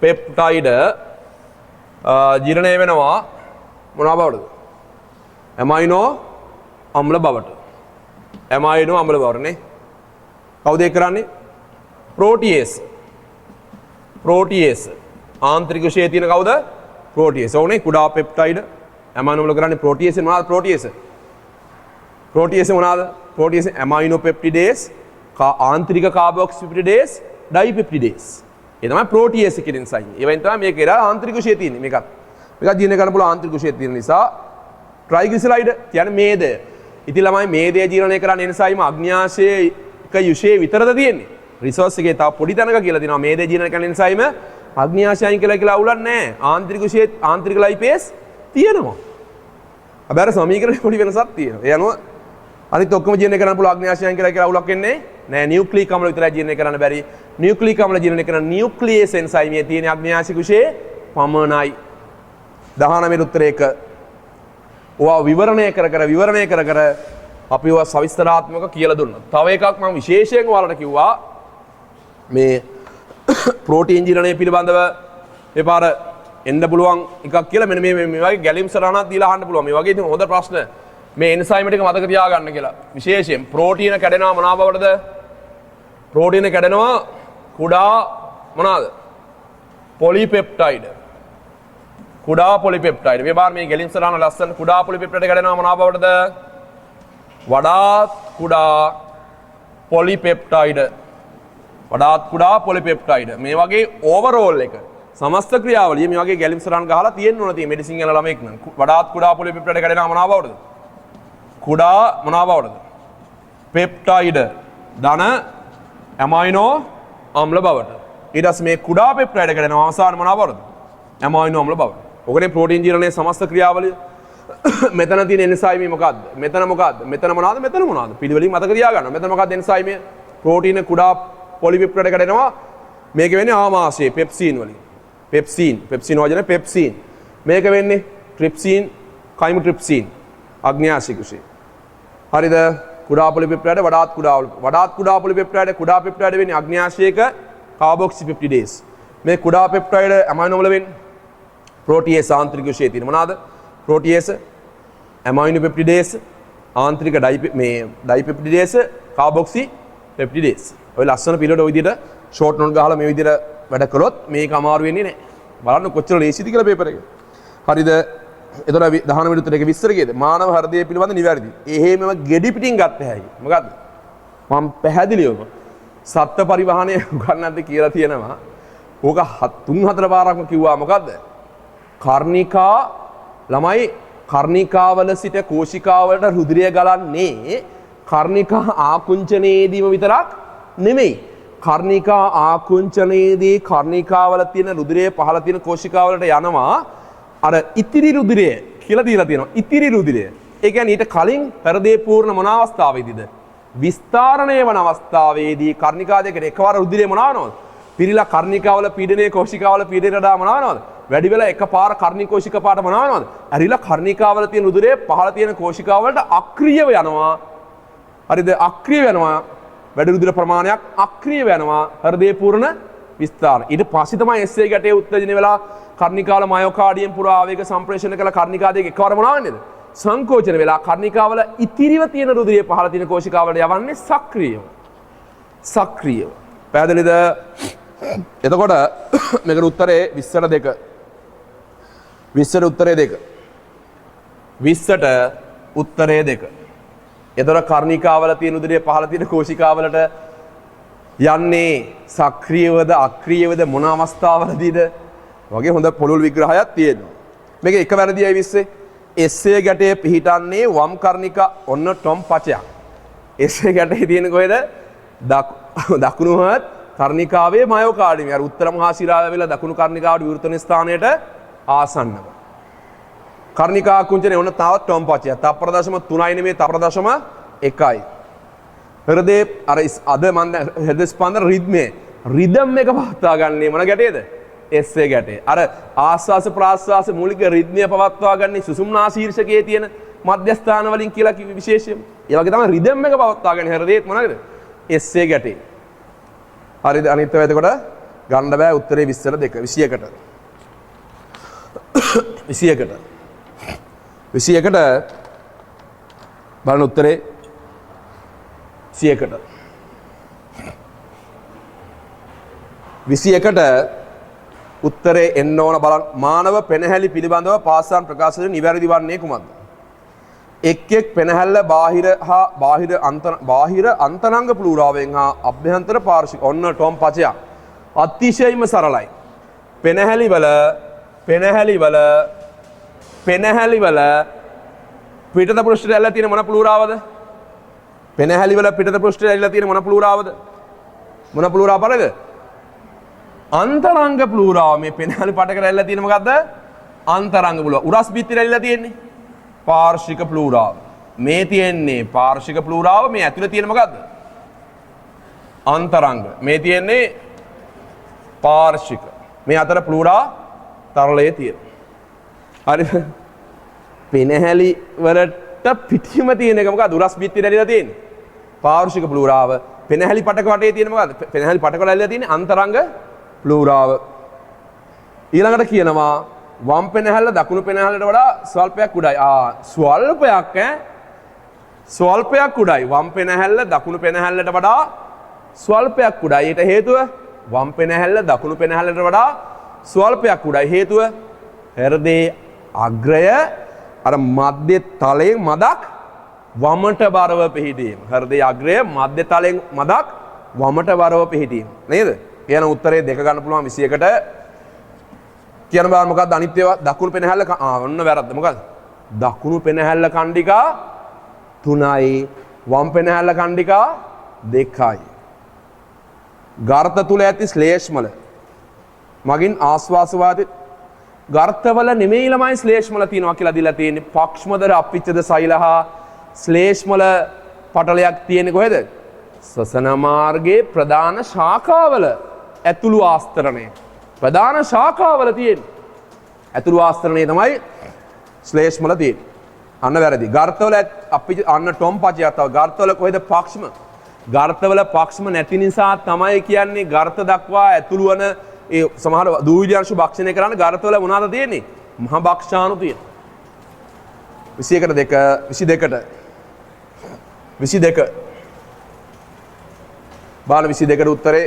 පෙප්ටයිඩ ජීර්ණය වෙනවා මොනවා බවටද? ඇමයිනෝ අම්ල බවට. ඇමයිනෝ අම්ල බවට නේ. කවුද ඒක කරන්නේ? ප්‍රෝටියේස්. ආන්තරික විශේෂය තියෙන කවුද? ප්‍රෝටියේස්. ඕනේ කුඩා පෙප්ටයිඩ ඇමයිනෝ වල කරන්නේ ප්‍රෝටියේස් මොනවාද? ප්‍රෝටියේස් මොනවාද? ප්‍රෝටියේස් ඇමයිනෝ පෙප්ටිඩේස්, ආන්තරික කාබොක්සිපෙප්ටිඩේස්, ඩයිපෙප්ටිඩේස්. ඒ තමයි ප්‍රෝටියේස් කියන එන්සයිම්. ඒවෙන් තමයි මේක ඒලා ආන්තරික විශේෂය තියෙන්නේ. මේකත් ජීර්ණය කරන්න පුළුවන් ආන්තරික විශේෂය තියෙන නිසා ට්‍රයිග්ලිසරයිඩ් කියන්නේ මේද. ඉතින් ළමයි මේදේ ජීර්ණය කරන්න එන්සයිම් අග්න්‍යාශයක යුෂයේ විතරද තියෙන්නේ? රිසෝස් එකේ තව පොඩි තැනක කියලා දෙනවා මේදේ ජීර්ණය කරන්න එන්සයිම අග්න්‍යාශයන් කියලා අවුලක් නැහැ. ආන්තරික විශේෂ ආන්තරික ලයිපේස් තියෙනවා. හැබැයි අර සමීකරණේ පොඩි වෙනසක් තියෙනවා. ඒ අනුව අනිත් ඔක්කොම ජීර්ණය කරන්න පුළුවන් අග්න්‍යාශයන් කියලා අවුලක් වෙන්නේ නැහැ. නියුක්ලියික් අම්ල විතරයි ජීර්ණය කරන්න බැරි. නියුක්ලියික් අම්ල ජීර්ණය කරන නියුක්ලියේස් එන්සයිමේ තියෙන අග්න්‍යාශික විශේෂ පමණයි. 19 උත්තරයක ඔයා විවරණය කර අපි ඔයා සවිස්තරාත්මක කියලා දුන්නා. තව එකක් මම විශේෂයෙන් ඔයාලට කිව්වා මේ ප්‍රෝටීන් ජීර්ණය පිළිබඳව මේ පාර එන්න පුළුවන් එකක් කියලා. මෙන්න මේ වගේ ගැලීම් සරණක් දීලා අහන්න පුළුවන්. මේ වගේ ඉතින් හොඳ ප්‍රශ්න මේ එන්සයිම් ටික මතක තියාගන්න කියලා. විශේෂයෙන් ප්‍රෝටීන කැඩෙනවා මොනවා බවටද? ප්‍රෝටීන කැඩෙනවා කුඩා මොනවාද? පොලිපෙප්ටයිඩ්. කුඩා පොලිපෙප්ටයිඩ්. මේ බාර මේ ගැලීම් සරණ ලස්සන කුඩා පොලිපෙප්ටයිඩ් කැඩෙනවා මොනවා බවටද? වඩාත් කුඩා පොලිපෙප්ටයිඩ්. මේ වගේ ඕවරෝල් එක සමස්ත ක්‍රියාවලිය මේ වගේ ගැලීම් සරණ ගහලා තියෙන්න ඕන තියෙන්නේ මෙඩිසින් යන ළමෙක් නම්. වඩාත් කුඩා පොලිපෙප්ටයිඩ් කැඩෙනවා මොනවා බවටද? කුඩා මොනවා බවටද? පෙප්ටයිඩ් ධන ඇමයිනෝ අම්ල බවට. ඊට පස්සේ මේ කුඩා පෙප්ටයිඩ් කැඩෙනවා අවසාන මොනවා බවටද? ඇමයිනෝ අම්ල බවට. ඔකනේ ප්‍රෝටීන් ජීර්ණයේ සමස්ත ක්‍රියාවලිය. මෙතන තියෙන එන්සයිම මොකක්ද? මෙතන මොකක්ද? මෙතන මොනවාද? පිළිවෙලින් මතක තියාගන්න. මෙතන මොකක්ද එන්සයිම? ප්‍රෝටීන කුඩා පොලිපෙප්ටයිඩ් කැඩෙනවා. මේක වෙන්නේ ආමාශයේ පෙප්සින් වලින්. පෙප්සින් වචනේ පෙප්සින්. මේක වෙන්නේ ට්‍රිප්සින්, කයිමෝට්‍රිප්සින්. අග්න්‍යාශික විශේෂ. හරිද? කුඩා පොලිපෙප්ටයිඩ් වඩාත් කුඩා පොලිපෙප්ටයිඩ් කුඩා පෙප්ටයිඩ් වෙන්නේ අග්න්‍යාශයක කාබොක්සිපෙප්ටිඩේස්. මේ කුඩා පෙප්ටයිඩ් ඇමයිනෝ වල වෙන්නේ ප්‍රෝටියේස් ආන්තරික විශේෂය තියෙන මොනවාද? ප්‍රෝටියේස්, ඇමයිනෝ පෙප්ටිඩේස්, ආන්තරික ඩයිපෙප්ටිඩේස්, කාබොක්සිපෙප්ටිඩේස්. ඔය ලස්සන පිළිවෙල ඔය විදිහට ෂෝට් නෝට් ගහලා මේ විදිහට වැඩ කළොත් මේක අමාරු වෙන්නේ නැහැ. බලන්න කොච්චර ලේසිද කියලා පේපර් එක. හරිද? එතකොට 19 මිනිත්තුට එක විස්තර කීයද? මානව හෘදය පිළිබඳ නිවැරදි. එහෙමම ගෙඩි පිටින් ගත්ත හැකි. මොකද්ද? මම පැහැදිලිවම සත්ත්ව පරිවහනය උගන්වන්නත් කියලා තියෙනවා. ඕක 3-4 පාරක්ම කිව්වා. මොකද්ද? කර්ණිකා ළමයි කර්ණිකාවල සිට කෝෂිකාවලට රුධිරය ගලන්නේ කර්ණිකා ආකුංචනයේදීම විතරක් නෙමෙයි. කර්ණිකා ආකුංචනයේදී කර්ණිකාවල තියෙන රුධිරය පහළ තියෙන කෝෂිකාවලට යනවා අර ඉතිරි රුධිරය කියලා දීලා තියෙනවා. ඉතිරි රුධිරය. ඒ කියන්නේ ඊට කලින් හෘදේ පූර්ණ මොන අවස්ථාවේදීද? විස්තරණය වන අවස්ථාවේදී කර්ණිකා දෙකට එකවර රුධිරය මොනවනවද? පිරීලා කර්ණිකාවල පීඩනයේ කෝෂිකාවල පීඩනයට වඩා මොනවනවද? වැඩි වෙලා එකපාර කර්ණිකෝෂික පාට මොනවනවද? ඇරිලා කර්ණිකාවල තියෙන රුධිරය පහළ තියෙන කෝෂිකාවලට අක්‍රියව යනවා. හරිද? අක්‍රිය වෙනවා. වැඩි රුධිර ප්‍රමාණයක් අක්‍රිය වෙනවා හෘදේ පූර්ණ විස්තරණ. ඊට පස්සේ තමයි SA ගැටේ උත්තේජනය වෙලා කර්ණිකාවල මයෝකාඩියම් පුරා ආවේග සම්ප්‍රේෂණය කළ කර්ණිකා දෙක එකවර මොනවා වෙන්නේද? සංකෝචන වෙලා කර්ණිකාවල ඉතිරිව තියෙන රුධිරය පහළ තියෙන කෝෂිකාවලට යවන්නේ සක්‍රියව. පැහැදිලිද? එතකොට මේකට උත්තරේ 20ට උත්තරේ 2. එතකොට කර්ණිකාවල තියෙන රුධිරය පහළ තියෙන කෝෂිකාවලට යන්නේ සක්‍රියවද අක්‍රියවද මොන අවස්ථාවලදීද? වගේ හොඳ පුළුල් විග්‍රහයක් තියෙනවා. මේක එක වැරදියයි 20. SA ගැටේ පිහිටන්නේ වම් කර්ණිකා ඔන්න ටොම් පචයක්. SA ගැටේ තියෙන කොහෙද? දකුණු හත් කර්ණිකාවේ මයෝකාඩියම. අර උත්තර මහා ශිරාව වෙලා දකුණු කර්ණිකාවට විවෘත වෙන ස්ථානයට ආසන්නව. කර්ණිකා කුංචනේ ඔන්න තවත් ටොම් පචයක්. තප්පර දශම 3යි නෙමෙයි තප්පර දශම 1යි. හෘදේ අර අද මන් හෘද ස්පන්දන රිද්ම් එක පවත්වා ගන්නේ මොන ගැටේද? SA ගැටේ. අර ආස්වාස ප්‍රාස්වාස මූලික රිද්මය පවත්වා ගන්නේ සුසුම්නා ශීර්ෂකයේ තියෙන මධ්‍යස්ථාන වලින් කියලා විශේෂයෙන්. ඒ වගේ තමයි රිද්ම් එක පවත්වාගෙන හරියට මොනවද? SA ගැටේ. හරිද? අනිත් ඒවා එතකොට ගන්න බෑ උත්තරේ 20 21ට. 21ට බලන්න උත්තරේ 21ට 21ට උත්තරේ එන්න ඕන බලන්න. මානව පෙනහැලි පිළිබඳව පාසාන් ප්‍රකාශනය නිවැරදි වන්නේ කුමක්ද? එක් පෙනහැල්ල බාහිර අන්තනංග ප්ලූරාවෙන් හා අභ්‍යන්තර පාර්ශ්වික ඔන්න ටොම් පචයක් අතිශයින්ම සරලයි. පෙනහැලි වල පිටත පෘෂ්ඨයට ඇල්ලලා තියෙන මොන ප්ලූරාවද? පෙනහැලි වල පිටත පෘෂ්ඨයට ඇල්ලලා තියෙන මොන ප්ලූරාවද? මොන ප්ලූරාව බලද? අන්තරංග ප්ලූරාව. මේ පෙනහැලි පටකට ඇල්ලලා තියෙන මොකද්ද? අන්තරංග ප්ලූරාව. උරස් බිත්තියට ඇල්ලලා තියෙන්නේ පාර්ශ්වික ප්ලූරාව. මේ තියෙන්නේ පාර්ශ්වික ප්ලූරාව. මේ ඇතුලේ තියෙන මොකද්ද? අන්තරංග. මේ තියෙන්නේ පාර්ශ්වික. මේ අතර ප්ලූරා තරලයේ තියෙනවා. හරිද? පෙනහැලි වලට පිටිම තියෙන එක මොකද්ද? උරස් බිත්තියට ඇල්ලලා තියෙන්නේ පාර්ශ්වික ප්ලූරාව. පෙනහැලි පටක වටේ තියෙන මොකද්ද? පෙනහැලි පටක වල ඇල්ලලා තියෙන්නේ අන්තරංග ප්ලූරාව. ඊළඟට කියනවා වම් පෙනහැල්ල දකුණු පෙනහැල්ලට වඩා ස්වල්පයක් උඩයි. ස්වල්පයක් උඩයි. වම් පෙනහැල්ල දකුණු පෙනහැල්ලට වඩා ස්වල්පයක් උඩයි. ඊට හේතුව වම් පෙනහැල්ල දකුණු පෙනහැල්ලට වඩා ස්වල්පයක් උඩයි. හේතුව හෘදේ අග්‍රය අර මධ්‍ය තලයෙන් මදක් වමට බරව පිහිටීම. හෘදේ අග්‍රය මධ්‍ය තලයෙන් මදක් වමට බරව පිහිටීම. නේද? කියන උත්තරේ දෙක ගන්න පුළුවන් 21ට. කියන බාර මොකක්ද අනිත් ඒවා? දකුණු පෙනහැල්ල ඔන්න වැරද්ද. මොකද්ද? දකුණු පෙනහැල්ල කණ්ඩිකා 3යි වම් පෙනහැල්ල කණ්ඩිකා 2යි. ගර්ත තුල ඇති ශ්ලේෂ්මල මගින් ආස්වාස වාතය ගර්තවල නෙමෙයි ළමයි ශ්ලේෂ්මල තියෙනවා කියලා දීලා තියෙන්නේ. පක්ෂමදර අපිච්චද සෛලහා ශ්ලේෂ්මල පටලයක් තියෙන්නේ කොහෙද? ශ්වසන මාර්ගයේ ප්‍රධාන ශාඛාවල ඇතුළු ආස්තරණය. ප්‍රධාන ශාඛාවල තියෙන්නේ ඇතුළු ආස්තරණය තමයි ශ්ලේෂ්මල තියෙන්නේ. අන්න වැරදි. ගර්තවල අන්න ටොම් පචයක් තව ගර්තවල කොහෙද පක්ෂම? ගර්තවල පක්ෂම නැති නිසා තමයි කියන්නේ ගර්ත දක්වා ඇතුළු වන ඒ සමහර දූවිලි අංශු භක්ෂණය කරන්න ගර්තවල මොනවාද තියෙන්නේ? මහ භක්ෂාණු තියෙනවා. 22 බාල 22ට උත්තරේ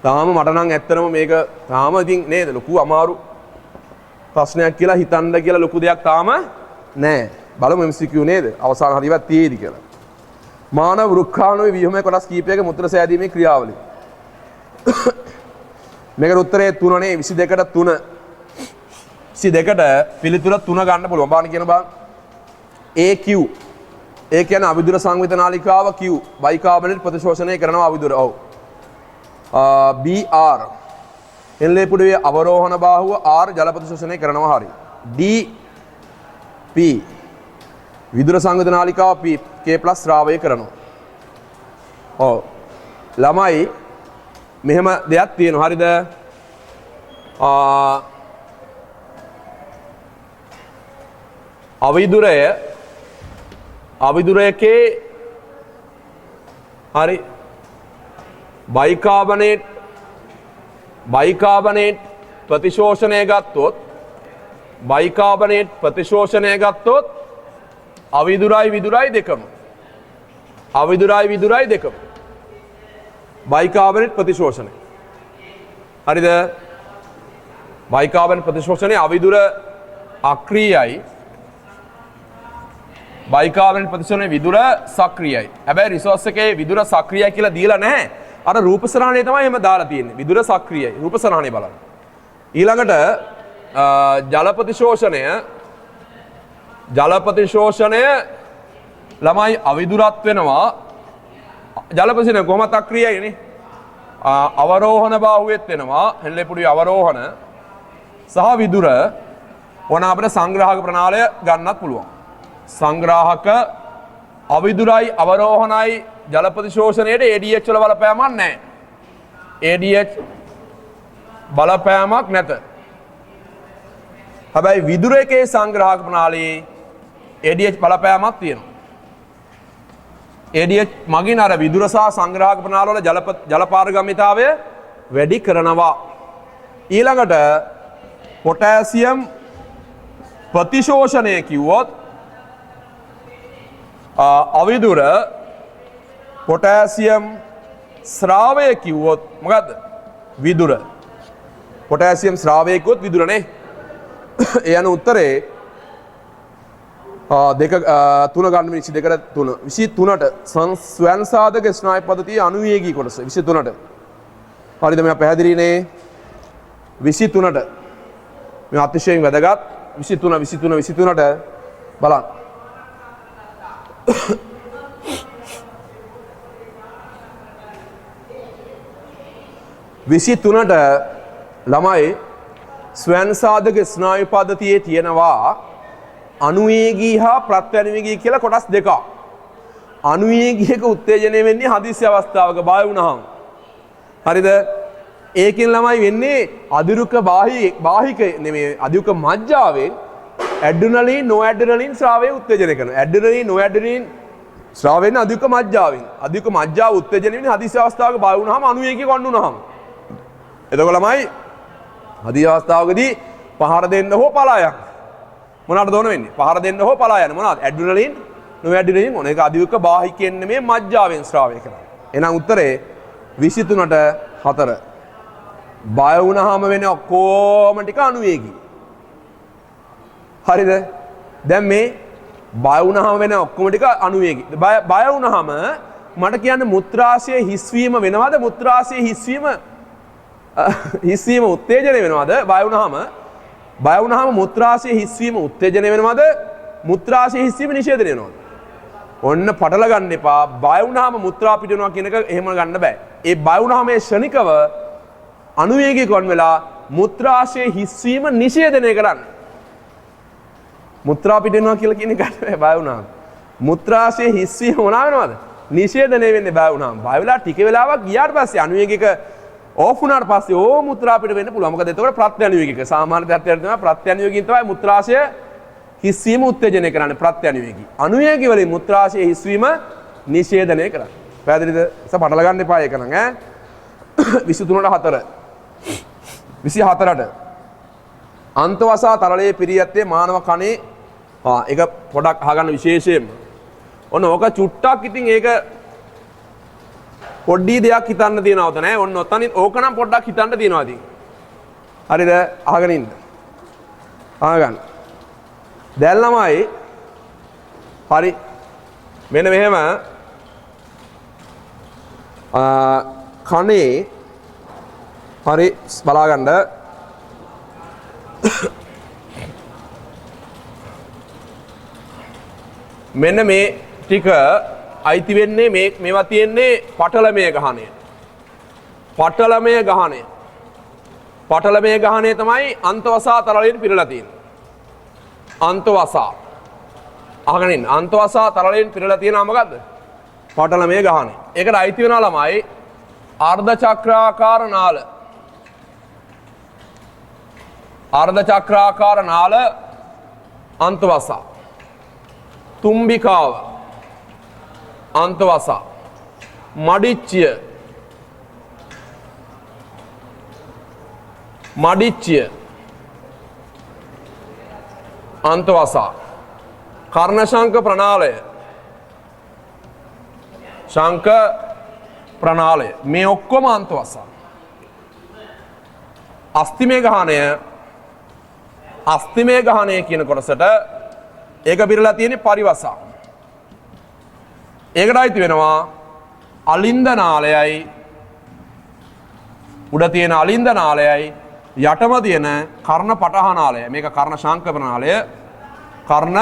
තාම මට නම් ඇත්තටම මේක තාම ඉතින් නේද ලොකු අමාරු ප්‍රශ්නයක් කියලා හිතන්න කියලා ලොකු දෙයක් තාම නැහැ. බලමු MCQ නේද? අවසාන හරියවත් තියේද කියලා. මානව වෘක්කාණුවේ ව්‍යුහමය කොටස් කීපයක මුත්‍ර සෑදීමේ ක්‍රියාවලිය. මේකට උත්තරේ 3 නේ 22ට 3. 22ට පිළිතුර 3 ගන්න පුළුවන්. බාන කියන බා AQ ඒ කියන්නේ අවිදුර සංවිත නාලිකාව Q බයිකාබනේට් ප්‍රතිශෝෂණය කරනවා අවිදුර. ඔව්. BR එන්ලේ පුඩුවේ අවරෝහණ බාහුව R ජල ප්‍රතිශෝෂණය කරනවා. හරි. DP විදුර සංවිත නාලිකාව P K+ ශ්‍රාවය කරනවා. ඔව්. ළමයි මෙහෙම දෙයක් තියෙනවා. හරිද? අවිදුරයකේ හරි බයිකාබනේට් ප්‍රතිශෝෂණය ගත්තොත් අවිදුරයි විදුරයි දෙකම බයිකාබනේට් ප්‍රතිශෝෂණය. හරිද? බයිකාබනේට් ප්‍රතිශෝෂණය අවිදුර අක්‍රීයයි බයිකාබනේට් ප්‍රතිශෝෂණය විදුර සක්‍රියයි. හැබැයි රිසෝස් එකේ විදුර සක්‍රියයි කියලා දීලා නැහැ. අර රූපසරහණේ තමයි එහෙම දාලා තියෙන්නේ. විදුර සක්‍රියයි. රූපසරහණේ බලන්න. ඊළඟට ජල ප්‍රතිශෝෂණය ළමයි අවිදුරත් වෙනවා. ජල ප්‍රතිශෝෂණය කොහොමද අක්‍රියයිනේ? අවරෝහණ බාහුවෙත් වෙනවා. හෙල්ලේ පුඩුවේ අවරෝහණ සහ විදුර ඕන අපිට සංග්‍රාහක ප්‍රණාලය ගන්නත් පුළුවන්. සංග්‍රාහක අවිදුරයි අවරෝහණයි ජල ප්‍රතිශෝෂණයට ADH වල බලපෑමක් නැහැ. ADH බලපෑමක් නැත. හැබැයි විදුර එකේ සංග්‍රාහක ප්‍රණාලයේ ADH බලපෑමක් තියෙනවා. ADH මගින් අර විදුර සහ සංග්‍රාහක ප්‍රණාලවල ජල පාරගම්‍යතාවය වැඩි කරනවා. ඊළඟට පොටෑසියම් ප්‍රතිශෝෂණය කිව්වොත් අවිදුර පොටෑසියම් ස්‍රාවය කිව්වොත් මොකද්ද? විදුර. පොටෑසියම් ස්‍රාවය කිව්වොත් විදුරනේ. ඒ යන උත්තරේ දෙක තුන ගන්න 22ට 3 23ට ස්වයන් සාධක ස්නායු පද්ධතියේ අනුවේගී කොටස 23ට. හරිද? මෙයා පැහැදිලිනේ 23ට. මේ අතිශයින් වැදගත් 23ට බලන්න. විසිතුනට ළමයි ස්වයන් සාධක ස්නායු පද්ධතියේ තියෙනවා අනුවේගී හා ප්‍රත්‍යනුවේගී කියලා කොටස් දෙකක්. අනුවේගීක උත්තේජනය වෙන්නේ හදිසි අවස්ථාවක බය වුණාම. හරිද? ඒකෙන් ළමයි වෙන්නේ අධිරුක බාහික නෙමෙයි අධිරුක මජ්ජාවෙන් ඇඩ්‍රිනලින් නොඇඩ්‍රිනලින් ස්‍රාවය උත්තේජනය කරනවා. ඇඩ්‍රිනලින් නොඇඩ්‍රිනලින් ස්‍රාවය වෙන්නේ අධිරුක මජ්ජාවෙන්. අධිරුක මජ්ජාව උත්තේජනය වෙන්නේ හදිසි අවස්ථාවක බය වුණාම අනුවේගී වන්න වුණාම. එතකොට ළමයි හදිසි අවස්ථාවකදී පහර දෙන්න හෝ පලා යන්න. මොනවාට දෝන වෙන්නේ? පහර දෙන්න හෝ පලා යන්න. මොනවාද? ඇඩ්‍රිනලින් නොඇඩ්‍රිනලින් ඕන. ඒක අධිරුක බාහිකයෙන් නෙමෙයි මජ්ජාවෙන් ස්‍රාවය කරනවා. එහෙනම් උත්තරේ 23ට 4. බය වුණාම වෙන ඔක්කොම ටික අනුවේගී. හරිද? දැන් මේ බය වුණාම වෙන ඔක්කොම ටික අනුවේගී. බය වුණාම මට කියන්න මුත්‍රාශය හිස්වීම වෙනවද? මුත්‍රාශය හිස්වීම උත්තේජනය වෙනවද? බය වුණාම මුත්‍රාශය හිස්වීම උත්තේජනය වෙනවද? මුත්‍රාශය හිස්වීම නිෂේධනය වෙනවද? ඔන්න පටල ගන්න එපා. බය වුණාම මුත්‍රා පිට වෙනවා කියන එක එහෙම ගන්න බෑ. ඒ බය වුණාම මේ ෂණිකව අනුවේගී කොන් වෙලා මුත්‍රාශය හිස්වීම නිෂේධනය කරන්න. මුත්‍රා පිට වෙනවා කියලා කියන එකට බය වුණාම. මුත්‍රාශය හිස්වීම මොනවා වෙනවද? නිෂේධනය වෙන්නේ බය වුණාම. බය වෙලා ටික වෙලාවක් ගියාට පස්සේ අනුවේගික ඕෆ් වුණාට පස්සේ මුත්‍රා පිට වෙන්න පුළුවන්. මොකද එතකොට ප්‍රත්‍යනුවේගික සාමාන්‍ය තත්ත්වයට තමයි ප්‍රත්‍යනුවේගින් තමයි මුත්‍රාශය හිස්වීම උත්තේජනය කරන්නේ ප්‍රත්‍යනුවේගී. අනුවේගී වලින් මුත්‍රාශය හිස්වීම නිෂේධනය කරන්නේ. පැහැදිලිද? පටල ගන්න එපා ඒක නම් ඈ. 23ට 4. 24ට අන්තවසා තරලයේ පිරියත්තේ මානව කණේ ඒක පොඩක් අහගන්න විශේෂයෙන්ම. ඔන්න ඕක චුට්ටක් ඉතින් ඒක පොඩ්ඩි දෙයක් හිතන්න තියනවද නෑ. ඔන්න ඔතනින් ඕක නම් පොඩ්ඩක් හිතන්න තියනවා ඉතින්. හරිද? අහගෙන ඉන්න. අහගන්න. දැන් ළමයි හරි මෙන්න මෙහෙම කනේ හරි බලාගන්න මෙන්න මේ ටික අයිති වෙන්නේ මේවා තියෙන්නේ පටලමය ගහණය. පටලමය ගහණය තමයි අන්තවසා තරලයෙන් පිරලා තියෙන්නේ. අන්තවසා අහගෙන ඉන්න. අන්තවසා තරලයෙන් පිරලා තියෙනවා මොකද්ද? පටලමය ගහණය. ඒකට අයිති වෙනවා ළමයි අර්ධ චක්‍රාකාර නාල. අර්ධ චක්‍රාකාර නාල අන්තවසා. තුම්බිකාව අන්තවසා. මඩිච්චිය අන්තවසා. කර්ණශංක ප්‍රනාලය ශංක ප්‍රනාලය මේ ඔක්කොම අන්තවසා. අස්තිමය ගහණය කියන කොටසට ඒක පිරලා තියෙන්නේ පරිවසා. ඒකට අයිති වෙනවා අලින්ද නාලයයි උඩ තියෙන අලින්ද නාලයයි යටම තියෙන කර්ණ පටහනාලය. මේක කර්ණ ශංක ප්‍රනාලය, කර්ණ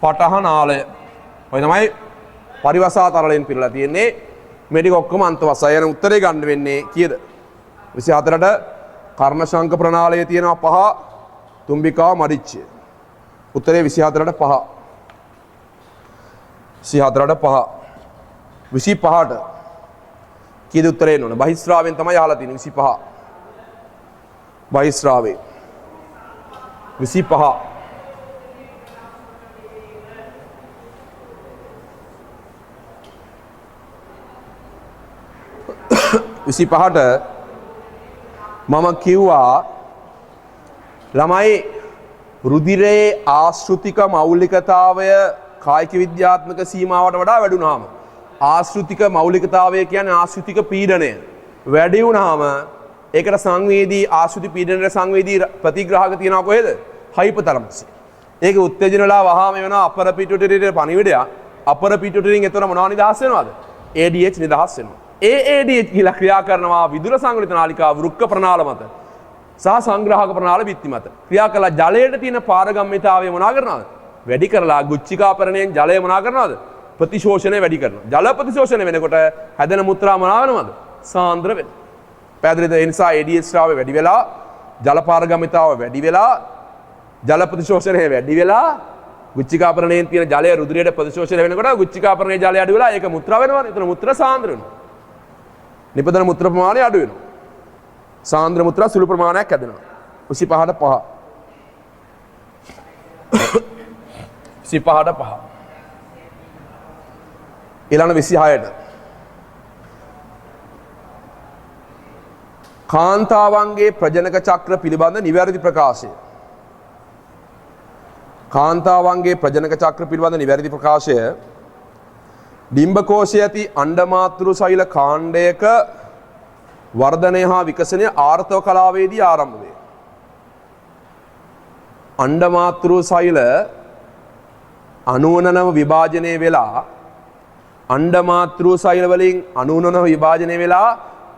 පටහනාලය. ඔය තමයි පරිවසා තරලෙන් පිරලා තියෙන්නේ. මේ ටික ඔක්කොම අන්තවසා. යන උත්තරේ ගන්න වෙන්නේ කීයද? 24ට කර්ණ ශංක ප්‍රනාලයේ තියෙනවා 5, තුම්බිකාව මඩිච්චිය. උත්තරේ 24ට 5. 24ට 5. 25ට කීයද උත්තරේ එන්න ඕන? බහිස්රාවෙන් තමයි අහලා තියෙන්නේ 25. බහිස්රාවේ 25. 25ට මම කිව්වා ළමයි රුධිරයේ ආශ්‍රිතික මෞලිකතාවය කායික විද්‍යාත්මක සීමාවට වඩා වැඩි වුණාම ආශ්‍රිතික මෞලිකතාවය කියන්නේ ආශ්‍රිතික පීඩනය වැඩි වුණාම ඒකට සංවේදී ආශ්‍රිත පීඩනයට සංවේදී ප්‍රතිග්‍රාහක තියනවා කොහෙද? හයිපොතලමස්. ඒක උත්තේජන වෙලා වහාම වෙනවා අපර පිටුටරියට පණිවිඩය. අපර පිටුටරියෙන් එතන මොනවා නිදහස් වෙනවද? ADH නිදහස් වෙනවා. ඒ ADH කියලා ක්‍රියා කරනවා විදුල සංවලිත නාලිකාව වෘක්ක ප්‍රනාල මත සහ සංග්‍රාහක ප්‍රනාල බිත්ති මත. ක්‍රියා කළා ජලයට තියෙන පාරගම්‍යතාවය මොනවා කරනවද? වැඩි කරලා ගුච්චිකාපරණයෙන් ජලය මොනවා කරනවද? ප්‍රතිශෝෂණය වැඩි කරනවා. ජල ප්‍රතිශෝෂණය වෙනකොට හැදෙන මුත්‍රා මොනවා වෙනවද? සාන්ද්‍ර වෙනවා. පැහැදිලිද? ඒ නිසා ADH ස්‍රාවය වැඩි වෙලා ජල පාරගම්‍යතාව වැඩි වෙලා ජල ප්‍රතිශෝෂණය වැඩි වෙලා ගුච්චිකාපරණයෙන් තියෙන ජලය රුධිරයට ප්‍රතිශෝෂණය වෙනකොට ගුච්චිකාපරණයේ ජලය අඩු වෙලා ඒක මුත්‍රා වෙනවනේ. එතන මුත්‍රා සාන්ද්‍ර වෙනවා. නිපදන මුත්‍ර ප්‍රමාණය අඩු වෙනවා. සාන්ද්‍ර මුත්‍රා සුළු ප්‍රමාණයක් හැදෙනවා. 25ට 5. 25ට 5. ඊළඟ 26ට කාන්තාවන්ගේ ප්‍රජනක චක්‍ර පිළිබඳ නිවැරදි ප්‍රකාශය. කාන්තාවන්ගේ ප්‍රජනක චක්‍ර පිළිබඳ නිවැරදි ප්‍රකාශය ඩිම්බකෝෂයේ ඇති අණ්ඩමාතෘ සෛල කාණ්ඩයක වර්ධනය හා විකසනය ආර්තව කලාවේදී ආරම්භ වේ. අණ්ඩමාතෘ සෛල 99 විභාජනය වෙලා අණ්ඩමාතෘ සෛල වලින් 99 විභාජනය වෙලා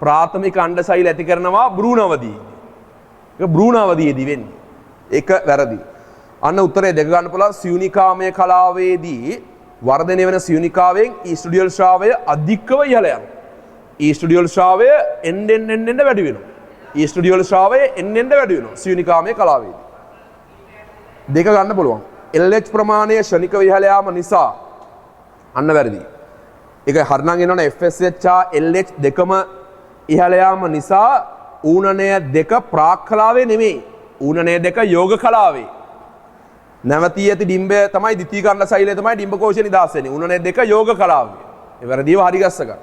ප්‍රාථමික අණ්ඩ සෛල ඇති කරනවා භ්‍රූණවදී. ඒක භ්‍රූණවදීදී වෙන්නේ. ඒක වැරදි. අන්න උත්තරේ දෙක ගන්න පුළුවන්. සියුනිකාමය කලාවේදී වර්ධනය වෙන සියුනිකාවෙන් ඊස්ට්‍රඩියල් ශ්‍රාවය අධිකව ඉහළ යනවා. ඊස්ට්‍රඩියල් ශ්‍රාවය එන්න වැඩි වෙනවා. ඊස්ට්‍රඩියල් ශ්‍රාවය එන්න වැඩි වෙනවා සියුනිකාමය කලාවේදී. දෙක ගන්න පුළුවන්. LH ප්‍රමාණය ශනිකව ඉහළ යාම නිසා අන්න වැරදි. ඒක හරිනම් එනවනේ FSH LH දෙකම ඉහළ යාම නිසා ඌනනය දෙක ප්‍රාක් කලාවේ නෙමෙයි. ඌනනය දෙක යෝග කලාවේ. නැවතී ඇති ඩිම්බය තමයි ද්විතීක අණ්ඩ සෛලය තමයි ඩිම්බකෝෂය නිදහස් වෙන්නේ. ඌනනය දෙක යෝග කලාවේ. ඒ වැරදිව හරි ගස්ස ගන්න.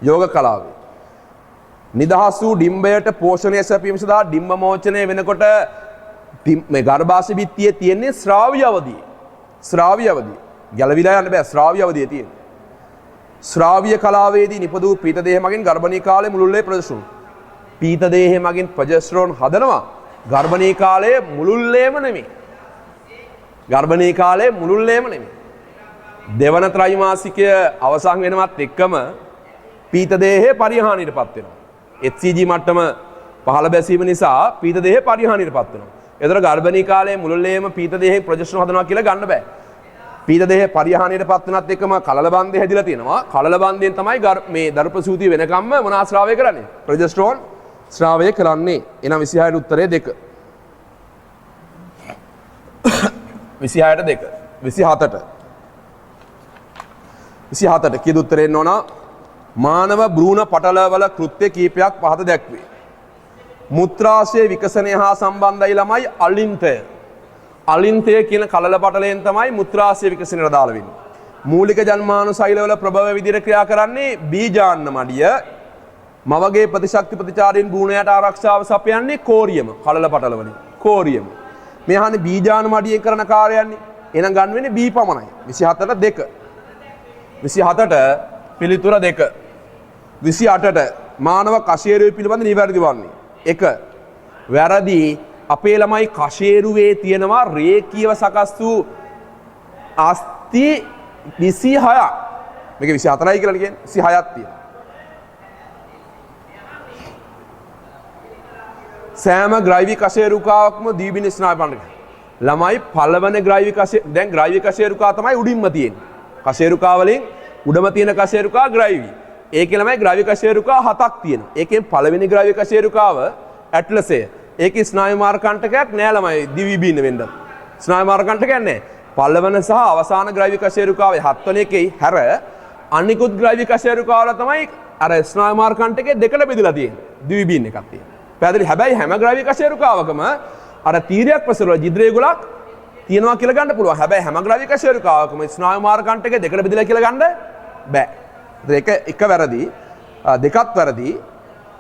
යෝග කලාවේ. නිදහස් වූ ඩිම්බයට පෝෂණය සැපීම සඳහා ඩිම්බ මෝචනය වෙනකොට මේ ගර්භාෂ්‍ය බිත්තියේ තියෙන්නේ ශ්‍රාව්‍ය අවධිය. ශ්‍රාව්‍ය අවධිය. ගැලවිලා යන්න බෑ ශ්‍රාව්‍ය අවධිය තියෙන්නේ. ශ්‍රාව්‍ය කලාවේදී නිපදවූ පීතදේහ මගින් ගර්භණී කාලයේ මුළුල්ලේ ප්‍රජස්ටරෝන්. පීතදේහ මගින් ප්‍රජස්ටරෝන් හදනවා ගර්භණී කාලයේ මුළුල්ලේම නෙමෙයි. ගර්භණී කාලයේ මුළුල්ලේම නෙමෙයි. දෙවන ත්‍රෛමාසිකය අවසන් වෙනවත් එක්කම පීතදේහය පරිහානියටපත් වෙනවා. HCG මට්ටම පහළ බැසීම නිසා පීතදේහය පරිහානියටපත් වෙනවා. ඒතර ගර්භණී කාලයේ මුළුල්ලේම පීතදේහයෙන් ප්‍රජස්ටරෝන් හදනවා කියලා ගන්න බෑ. පීතදේහය පරිහානියටපත් වෙනත් එක්කම කලල බන්ධය හැදිලා තියෙනවා. කලල බන්ධයෙන් තමයි මේ දරු ප්‍රසූතිය වෙනකම්ම මොනවා ශ්‍රාවය කරන්නේ? ප්‍රජස්ටරෝන් ශ්‍රාවය කරන්නේ. එහෙනම් 26ට උත්තරේ 2. 26ට 2. 27ට කීයද උත්තරේ එන්න ඕන? මානව භ්‍රූණ පටලවල කෘත්‍ය කීපයක් පහත දැක්වේ. මුත්‍රාශය විකසනය හා සම්බන්ධයි ළමයි අලින්තය. අලින්තය කියන කලල පටලයෙන් තමයි මුත්‍රාශය විකසනයට අදාළ වෙන්නේ. මූලික ජන්මාණු සෛලවල ප්‍රභව විදිහට ක්‍රියා කරන්නේ බීජාන්න මඩිය. මවගේ ප්‍රතිශක්ති ප්‍රතිචාරයෙන් භ්‍රූණයට ආරක්ෂාව සපයන්නේ කෝරියම. කලල පටල වලින් කෝරියම. මේ අහන්නේ බීජාණු මඩියෙන් කරන කාර්යයන්නේ. එහෙනම් ගන්න වෙන්නේ B පමණයි. 27ට 2. 27ට පිළිතුර 2. 28ට මානව කශේරුව පිළිබඳ නිවැරදි වන්නේ. 1. වැරදි. අපේ ළමයි කශේරුවේ තියෙනවා රේඛීයව සකස් වූ අස්ථි 26ක්. මේක 24යි කියලා කියන්නේ 26ක් තියෙනවා. සෑම ග්‍රයිවි කශේරුකාවක්ම දීබින ස්නායු පණ්ඩක. ළමයි පළවෙනි ග්‍රයිවි කශේ දැන් ග්‍රයිවි කශේරුකා තමයි උඩින්ම තියෙන්නේ. කශේරුකා වලින් උඩම තියෙන කශේරුකා ග්‍රයිවි. ඒකේ ළමයි ග්‍රයිවි කශේරුකා 7ක් තියෙනවා. ඒකෙන් පළවෙනි ග්‍රයිවි කශේරුකාව ඇට්ලසය. ඒකේ ස්නායු මාර්ගකණ්ඨකයක් නෑ ළමයි දිවිබින්න වෙන්න. ස්නායු මාර්ගකණ්ඨකයක් නෑ. පළවන සහ අවසාන ග්‍රයිවි කශේරුකාවේ 7 වෙනි එකේ හැර අනිකුත් ග්‍රයිවි කශේරුකාවල තමයි අර ස්නායු මාර්ගකණ්ඨකයේ දෙකට බෙදලා තියෙන්නේ. දිවිබින්න එකක් තියෙනවා. පැහැදිලි. හැබැයි හැම ග්‍රයිවි කශේරුකාවකම අර තීරයක් වසර ජිද්‍රේ ගොලක් තියෙනවා කියලා ගන්න පුළුවන්. හැබැයි හැම ග්‍රයිවි කශේරුකාවකම ස්නායු මාර්ගකණ්ඨකයේ දෙකට බෙදලා කියලා ගන්න බෑ. ඒක එක වැරදි. දෙකත් වැරදි.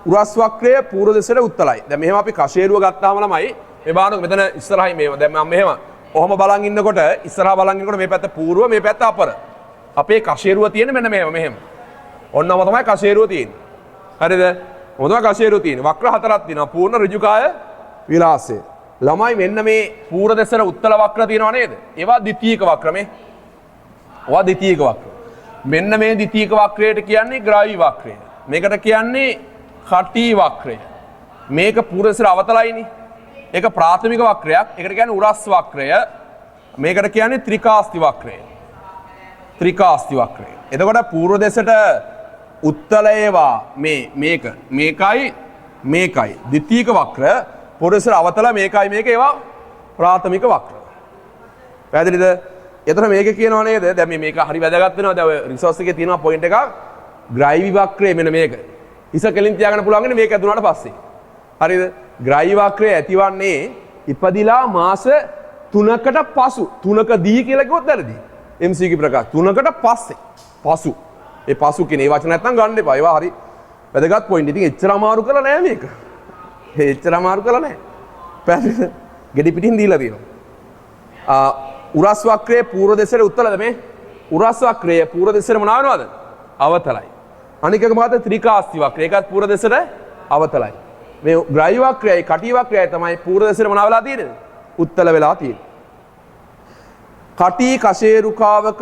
උරස් වක්‍රය පූර්ව දෙසට උත්තලයි. දැන් මෙහෙම අපි කෂේරුව ගත්තාම ළමයි මේ බානක මෙතන ඉස්සරහින් මේව දැන් මම මෙහෙම ඔහොම බලන් ඉන්නකොට ඉස්සරහා බලන් ඉන්නකොට මේ පැත්ත පූර්ව මේ පැත්ත අපර. අපේ කෂේරුව තියෙන්නේ මෙන්න මෙහෙම. ඔන්නම තමයි කෂේරුව තියෙන්නේ. හරිද? මොකද කෂේරුව තියෙන්නේ. වක්‍ර හතරක් තියෙනවා. පූර්ණ ඍජුකාය විලාසය. ළමයි මෙන්න මේ පූර්ව දෙසට උත්තල වක්‍ර තියෙනවා නේද? ඒවා ද්විතීයික වක්‍ර මේ. ඔවා ද්විතීයික වක්‍ර. මෙන්න මේ ද්විතීයික වක්‍රයට කියන්නේ ග්‍රාවි වක්‍රය. මේකට කියන්නේ කටි වක්‍රය. මේක පූර්ව දෙසට අවතලයිනේ. ඒක ප්‍රාථමික වක්‍රයක්. ඒකට කියන්නේ උරස් වක්‍රය. මේකට කියන්නේ ත්‍රිකාස්ති වක්‍රය. ත්‍රිකාස්ති වක්‍රය. එතකොට පූර්ව දෙසට උත්තලයේවා මේකයි ද්විතීයික වක්‍ර. පූර්ව දෙසට අවතල මේක ඒවා ප්‍රාථමික වක්‍ර. පැහැදිලිද? එතකොට මේක කියනවා නේද? දැන් මේක හරි වැදගත් වෙනවා. දැන් ඔය රිසෝස් එකේ තියෙනවා පොයින්ට් එකක්. ග්‍රාවි වක්‍රය මෙන්න මේක. හිස කෙලින් තියාගන්න පුළුවන් මේක ඇතුණාට පස්සේ. හරිද? ග්‍රාවි වක්‍රය ඇතිවන්නේ ඉපදිලා මාස 3කට පසු. 3කදී කියලා කිව්වොත් වැරදි. MCQ ප්‍රකාශ 3කට පස්සේ. පසු. ඒ පසු කියන ඒ වචන නැත්තම් ගන්න එපා. ඒවා හරි වැදගත් පොයින්ට්. ඉතින් එච්චර අමාරු කරලා නෑ මේක. එච්චර අමාරු කරලා නෑ. පැහැදිලිද? ගෙඩි පිටින් දීලා තියෙනවා. උරස් වක්‍රයේ පූර්ව දෙසට උත්තලද මේ? උරස් වක්‍රයේ පූර්ව දෙසට මොනවා වෙනවද? අවතලයි. අනික එක මාත ත්‍රිකාස්ති වක්‍රය. ඒකත් පූර්ව දෙසට අවතලයි. මේ ග්‍රාවි වක්‍රයයි කටි වක්‍රයයි තමයි පූර්ව දෙසට මොනවා වෙලා තියෙන්නේ? උත්තල වෙලා තියෙන්නේ. කටි කෂේරුකාවක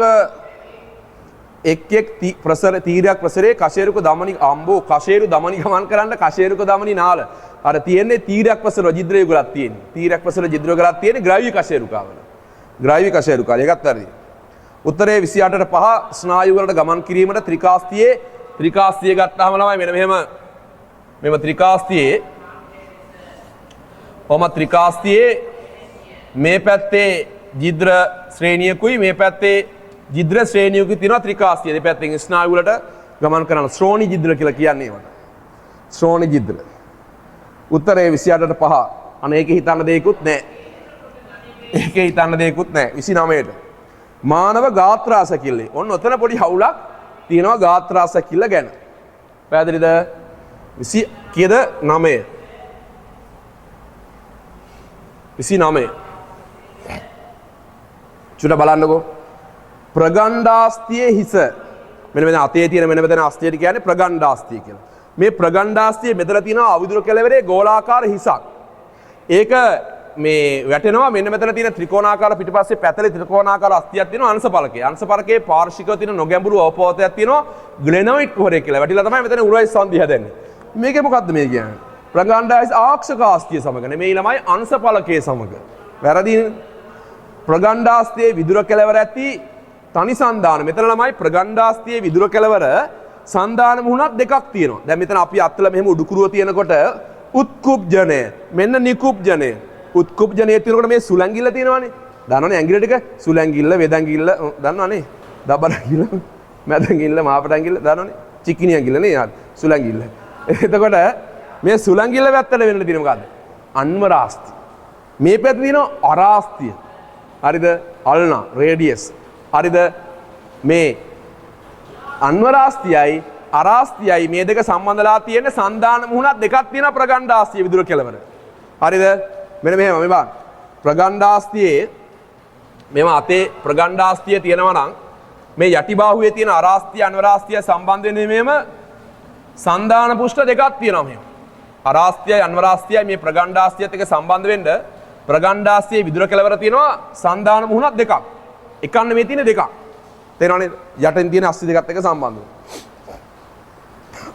එක් තීරයක් ප්‍රසරේ කෂේරුක දමනි අම්බෝ කෂේරු දමනි ගමන් කරන්න කෂේරුක දමනි නාල. අර තියෙන්නේ තීරයක් ප්‍රසර ජිද්‍ර යුගලක් තියෙන්නේ. තීරයක් ප්‍රසර ජිද්‍ර යුගලක් තියෙන්නේ ග්‍රාවි කෂේරුකාවල. ග්‍රාවි කෂේරුකාව. ඒකත් හරියි. උත්තරේ 28ට 5 ස්නායු වලට ගමන් කිරීමට ත්‍රිකාස්තිය ගත්තාම ළමයි මෙන්න මෙහෙම ත්‍රිකාස්තියේ මේ පැත්තේ ජිද්‍ර ශ්‍රේණියකුයි මේ පැත්තේ ජිද්‍ර ශ්‍රේණියකුයි තියෙනවා ත්‍රිකාස්තිය. දෙපැත්තෙන් ස්නායු වලට ගමන් කරන ශ්‍රෝණි ජිද්‍ර කියලා කියන්නේ ඒවට. ශ්‍රෝණි ජිද්‍ර. උත්තරේ 28ට 5. අනේ ඒකේ හිතන්න දෙයක්වත් නැහැ. 29ට. මානව ගාත්‍රා සැකිල්ලේ. ඔන්න ඔතන පොඩි හවුලක් තියෙනවා ගාත්‍රා සැකිල්ල ගැන. පැහැදිලිද? 20 කීයද? 9. 29. චුට බලන්නකෝ. ප්‍රගණ්ඩාස්තියේ හිස. මෙන්න අතේ තියෙන මෙතන අස්තියට කියන්නේ ප්‍රගණ්ඩාස්තිය කියලා. මේ ප්‍රගණ්ඩාස්තියේ මෙතන තියෙනවා අවිදුර කෙළවරේ ගෝලාකාර හිසක්. ඒක මේ වැටෙනවා මෙන්න මෙතන තියෙන ත්‍රිකෝණාකාර පිටිපස්සේ පැතලේ ත්‍රිකෝණාකාර අස්තියක් තියෙනවා අංශපලකේ. අංශපලකේ පාර්ශ්විකව තියෙන නොගැඹුරු අවපෝතයක් තියෙනවා ග්ලෙනොයිඩ් කුහරය කියලා. වැටිලා තමයි මෙතන උරයිස් සංධිය හැදෙන්නේ. මේකේ මොකද්ද මේ කියන්නේ? ප්‍රගණ්ඩාස් ආක්ෂක ආස්තිය සමග නෙමෙයි ළමයි අංශපලකයේ සමග. වැරදිනේ. ප්‍රගණ්ඩාස්තියේ විදුර කෙළවර ඇති තනි සන්දාන. මෙතන ළමයි ප්‍රගණ්ඩාස්තියේ විදුර කෙළවර සන්දාන මුහුණක් දෙකක් තියෙනවා. දැන් මෙතන අපි අත්වල මෙහෙම උඩුකුරුව තියෙනකොට උත්කුබ්ජනය මෙන්න නිකුබ්ජනය. උත්කුබ්ජනයේ තියෙනකොට මේ සුලංගිල්ල තියෙනවානේ. දන්නවනේ ඇඟිල්ල ටික සුලංගිල්ල වේදංගිල්ල දන්නවනේ. දබර ඇඟිල්ල මැදංගිල්ල මාපට ඇඟිල්ල දන්නවනේ. චිකිනි ඇඟිල්ල නේ සුලංගිල්ල. එතකොට මේ සුලංගිල්ල පැත්තට වෙන්න තියෙන මොකද්ද? අන්වරාස්ති. මේ පැත්තේ තියෙනවා අරාස්තිය. හරිද? අල්නා රේඩියස්. හරිද? මේ අන්වරාස්තියයි අරාස්තියයි මේ දෙක සම්බන්ධලා තියෙන සන්දාන මුහුණක් දෙකක් තියෙනවා ප්‍රගණ්ඩාස්තිය විදුර කෙළවර. හරිද? මෙන්න මෙහෙම මේ බලන්න. ප්‍රගණ්ඩාස්තියේ මෙම අතේ ප්‍රගණ්ඩාස්තිය තියෙනවා නම් මේ යටිබාහුවේ තියෙන අරාස්තිය අන්වරාස්තිය සම්බන්ධ වෙන්නේ මෙහෙම සන්දාන පුෂ්ඨ දෙකක් තියෙනවා මෙහෙම. අරාස්තියයි අන්වරාස්තියයි මේ ප්‍රගණ්ඩාස්තියත් එක්ක සම්බන්ධ වෙන්න ප්‍රගණ්ඩාස්තියේ විදුර කෙළවර තියෙනවා සන්දාන මුහුණක් දෙකක්. එකක් නෙමෙයි තියෙන දෙකක්. තේරෙනවනේ? යටින් තියෙන අස්ති දෙකත් එක්ක සම්බන්ධ වෙනවා.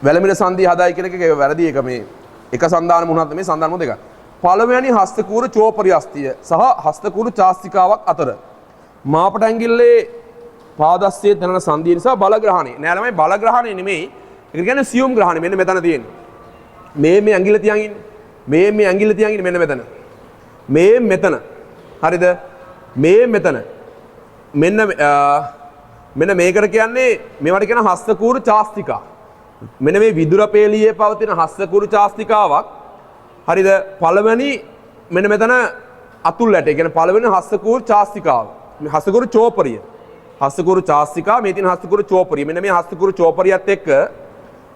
වැලමින සංධිය හදායි කියන එක වැරදි එක මේ එක සන්දාන මුහුණක් නෙමෙයි සන්දාන මුහුණ දෙකක්. පළවෙනි හස්තකූරු චෝපරි අස්තිය සහ හස්තකූරු චාස්තිකාවක් අතර මාපට ඇඟිල්ලේ පාදස්සේ දැනෙන සංධිය නිසා බලග්‍රහණය. නෑ ළමයි බලග්‍රහණය නෙමෙයි. ඒක කියන්නේ සියුම් ග්‍රහණය. මෙන්න මෙතන තියෙන්නේ. මේ ඇඟිල්ල තියන් ඉන්නේ. මේ ඇඟිල්ල තියන් ඉන්නේ මෙන්න මෙතන. මෙතන. හරිද? මෙතන. මෙන්න මේකට කියන්නේ මේවට කියන හස්තකූරු චාස්තිකා. මෙන්න මේ විදුර පේලියේ පවතින හස්තකූරු චාස්තිකාවක්. හරිද? පළවෙනි මෙන්න මෙතන අතුල් ඇට. ඒ කියන්නේ පළවෙනි හස්තකූරු චාස්තිකාව. හස්තකූරු චෝපරිය. හස්තකූරු චාස්තිකා මේ තියෙන හස්තකූරු චෝපරිය. මෙන්න මේ හස්තකූරු චෝපරියත් එක්ක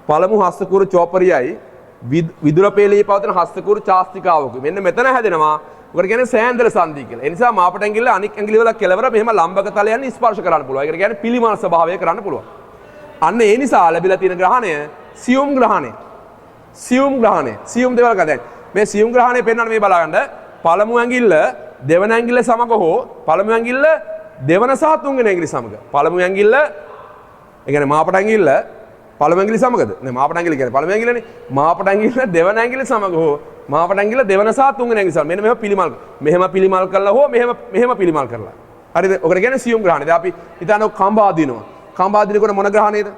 පළමු හස්තකූරු චෝපරියයි විදුර පෙළේ පවතින හස්තකුරු චාස්තිකාවක. මෙන්න මෙතන හැදෙනවා. ඔකට කියන්නේ සෑන්දල සංධිය කියලා. ඒ නිසා මාපට ඇඟිල්ල අනික් ඇඟිලි වල කෙලවර මෙහෙම ලම්බක තලයන් ස්පර්ශ කරන්න පුළුවන්. ඒකට කියන්නේ පිළිමල් ස්වභාවය කරන්න පුළුවන්. අන්න ඒ නිසා ලැබිලා තියෙන ග්‍රහණය සියුම් ග්‍රහණය. සියුම් ග්‍රහණය. සියුම් දේවල් ගන්න. මේ සියුම් ග්‍රහණය පෙන්වන්න මේ බලගන්න. පළමු ඇඟිල්ල දෙවන ඇඟිල්ල සමග හෝ පළමු ඇඟිල්ල දෙවන සහ තුන්වෙනි ඇඟිලි සමග. පළමු ඇඟිල්ල ඒ කියන්නේ මාපට ඇඟිල්ල පළමු ඇඟිලි සමගද? නේ මාපට ඇඟිලි කියන්නේ පළමු ඇඟිල්ලනේ. මාපට ඇඟිල්ල දෙවන ඇඟිලි සමග හෝ මාපට ඇඟිල්ල දෙවන සහ තුන්වෙනි ඇඟිලි සමග. මෙන්න මෙහෙම පිළිමල්. මෙහෙම පිළිමල් කරලා හෝ මෙහෙම පිළිමල් කරලා. හරිද? ඔකට කියන්නේ සියුම් ග්‍රහණය. දැන් අපි හිතන්නේ කම්බ අදිනවා. කම්බ අදිනකොට මොන ග්‍රහණයද?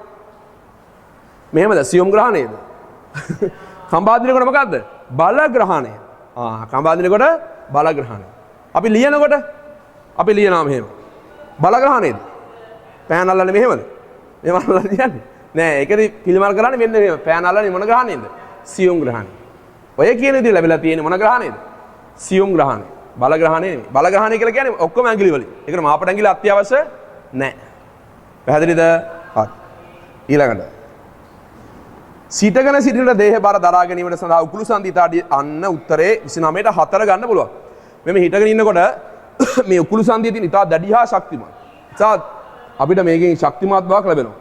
මෙහෙමද? සියුම් ග්‍රහණයද? කම්බ අදිනකොට මොකද්ද? බල ග්‍රහණය. කම්බ අදිනකොට බල ග්‍රහණය. අපි ලියනකොට අපි ලියනවා මෙහෙම. බල ග්‍රහණයද? පෑන් අල්ලන්නේ මෙහෙමද? මෙහෙම අල්ලලා තියන්නේ. නෑ ඒකදී පිළිමල් කරන්නේ මෙන්න මෙහෙම. පෑන් අල්ලන්නේ මොන ග්‍රහණයෙන්ද? සියුම් ග්‍රහණය. ඔය කියන විදිහ ලැබිලා තියෙන්නේ මොන ග්‍රහණයද? සියුම් ග්‍රහණය. බල ග්‍රහණය නෙමෙයි. බල ග්‍රහණය කියලා කියන්නේ ඔක්කොම ඇඟිලි වලින්. ඒකට මාපට ඇඟිලි අත්‍යවශ්‍ය නෑ. පැහැදිලිද? හරි. ඊළඟට සිටගෙන සිටින දේහ බර දරා ගැනීමට සඳහා උකුළු සංධිතාඩිය අන්න උත්තරේ 29ට 4 ගන්න පුළුවන්. මෙමෙ හිටගෙන ඉන්නකොට මේ උකුළු සංධිය තියෙන ඉතා දැඩි හා ශක්තිමත්. ඉතින් අපිට මේකෙන් ශක්තිමත් බවක් ලැබෙනවා.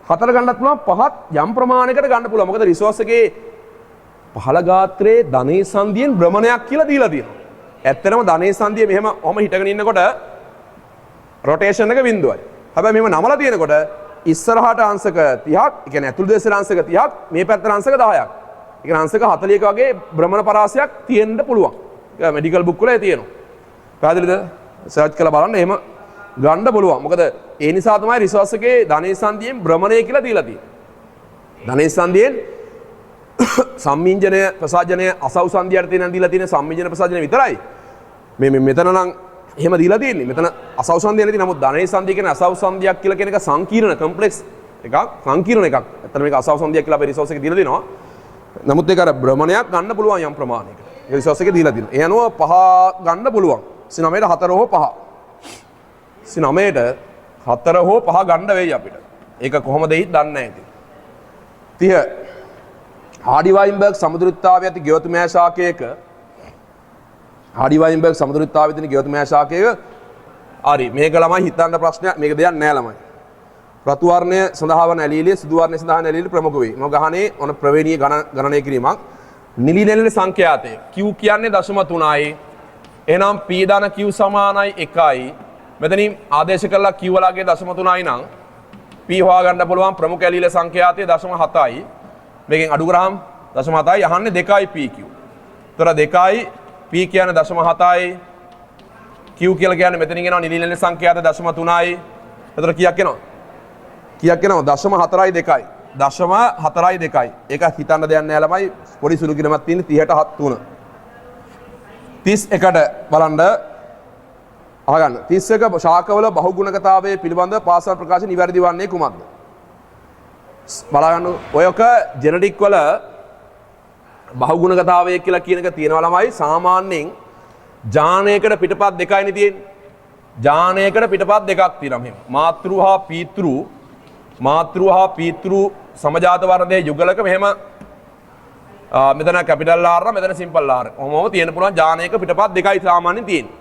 4 ගන්නත් පුළුවන්, 5ත් යම් ප්‍රමාණයකට ගන්න පුළුවන්. මොකද රිසෝස් එකේ පහළ ගාත්‍රයේ ධනේ සංධියෙන් භ්‍රමණයක් කියලා දීලා තියෙනවා. ඇත්තටම ධනේ සංධිය මෙහෙම ඔහම හිටගෙන ඉන්නකොට රොටේෂන් එක බිඳුවයි. හැබැයි මෙහෙම නමලා තියෙනකොට ඉස්සරහට අංශක 30ක්, ඒ කියන්නේ ඇතුළු දේශන අංශක 30ක්, මේ පැත්තට අංශක 10ක්. ඒ කියන්නේ අංශක 40ක වගේ භ්‍රමණ පරාසයක් තියෙන්න පුළුවන්. ඒක මෙඩිකල් බුක් වල තියෙනවා. පැහැදිලිද? සර්ච් කරලා බලන්න එහෙම ගන්න පුළුවන්. මොකද ඒ නිසා තමයි රිසෝස් එකේ ධනේ සංධියෙන් භ්‍රමණය කියලා දීලා තියෙන්නේ. ධනේ සංධියෙන් සම්මිංජනය ප්‍රසාජනය අසව් සංධියට තියෙන දීලා තියෙන සම්මිංජන ප්‍රසාජනය විතරයි. මෙතන නම් එහෙම දීලා තියෙන්නේ. මෙතන අසව් සංධිය නැති. නමුත් ධනේ සංධිය කියන්නේ අසව් සංධියක් කියලා කියන එක සංකීර්ණ කොම්ප්ලෙක්ස් එකක්, සංකීර්ණ එකක්. ඇත්තට මේක අසව් සංධියක් කියලා අපේ රිසෝස් එකේ දීලා දෙනවා. නමුත් ඒක අර භ්‍රමණයක් ගන්න පුළුවන් යම් ප්‍රමාණයකට. ඒ රිසෝස් එකේ දීලා තියෙනවා. ඒ අනුව 5 ගන්න පුළුවන්. 29ට 4 හෝ 5. 29ට 4 හෝ 5 ගන්න වෙයි අපිට. ඒක කොහොමද දන්නේ නැහැ ඉතින්. 30 හාඩි වයින්බර්ග් සමුද්‍රතාවය ඇති ගෙවතුමෑ ශාකයක හාඩි වයින්බර්ග් සමුද්‍රතාවය තියෙන ගෙවතුමෑ ශාකයක හරි මේක ළමයි හිතන්න ප්‍රශ්නයක් මේක දෙයක් නෑ ළමයි. රතු වර්ණය සඳහා වන ඇලීලිය සුදු වර්ණය සඳහා වන ඇලීලිය ප්‍රමුඛ වේ. මොක ගහනේ ඔන ප්‍රවේණීය ගණනය කිරීමක්. නිලි නෙලි සංඛ්‍යාතය Q කියන්නේ 0.3යි. එහෙනම් P දාන Q සමානයි 1යි. මෙතනින් ආදේශ කළා Q වලගේ 0.3යි නම් P හොයාගන්න පුළුවන් ප්‍රමුඛ ඇලීලිය සංඛ්‍යාතය 0.7යි. මේකෙන් අඩු කරාම 0.7යි අහන්නේ 2යි PQ. ඒතර 2යි P කියන්නේ 0.7යි. Q කියලා කියන්නේ මෙතනින් එනවා නිලි නෙලි සංඛ්‍යාත 0.3යි. ඒතර කීයක් එනවා? කීයක් එනවා? 0.4යි 2යි. 0.4යි 2යි. ඒක හිතන්න දෙයක් නෑ ළමයි. පොඩි සුළු කිනමක් තියෙන 30ට 3. 31ට බලන්න අහගන්න. 31 ශාකවල බහුගුණකතාවයේ පිළිබඳ පාසල් ප්‍රකාශ නිවැරදි වන්නේ කුමක්ද? බලන්න ඔයක ජෙනටික් වල බහුගුණකතාවය කියලා කියන එක තියෙනවා ළමයි. සාමාන්‍යයෙන් ජානයකට පිටපත් දෙකයිනේ තියෙන්නේ. ජානයකට පිටපත් දෙකක් තියෙනවා මෙහෙම. මාතෘ හා පීතෘ සමජාත වර්ණයේ යුගලක මෙහෙම මෙතන කැපිටල් R මෙතන සිම්පල් R. ඔහොමම තියෙන පුළුවන් ජානයක පිටපත් දෙකයි සාමාන්‍යයෙන් තියෙන්නේ.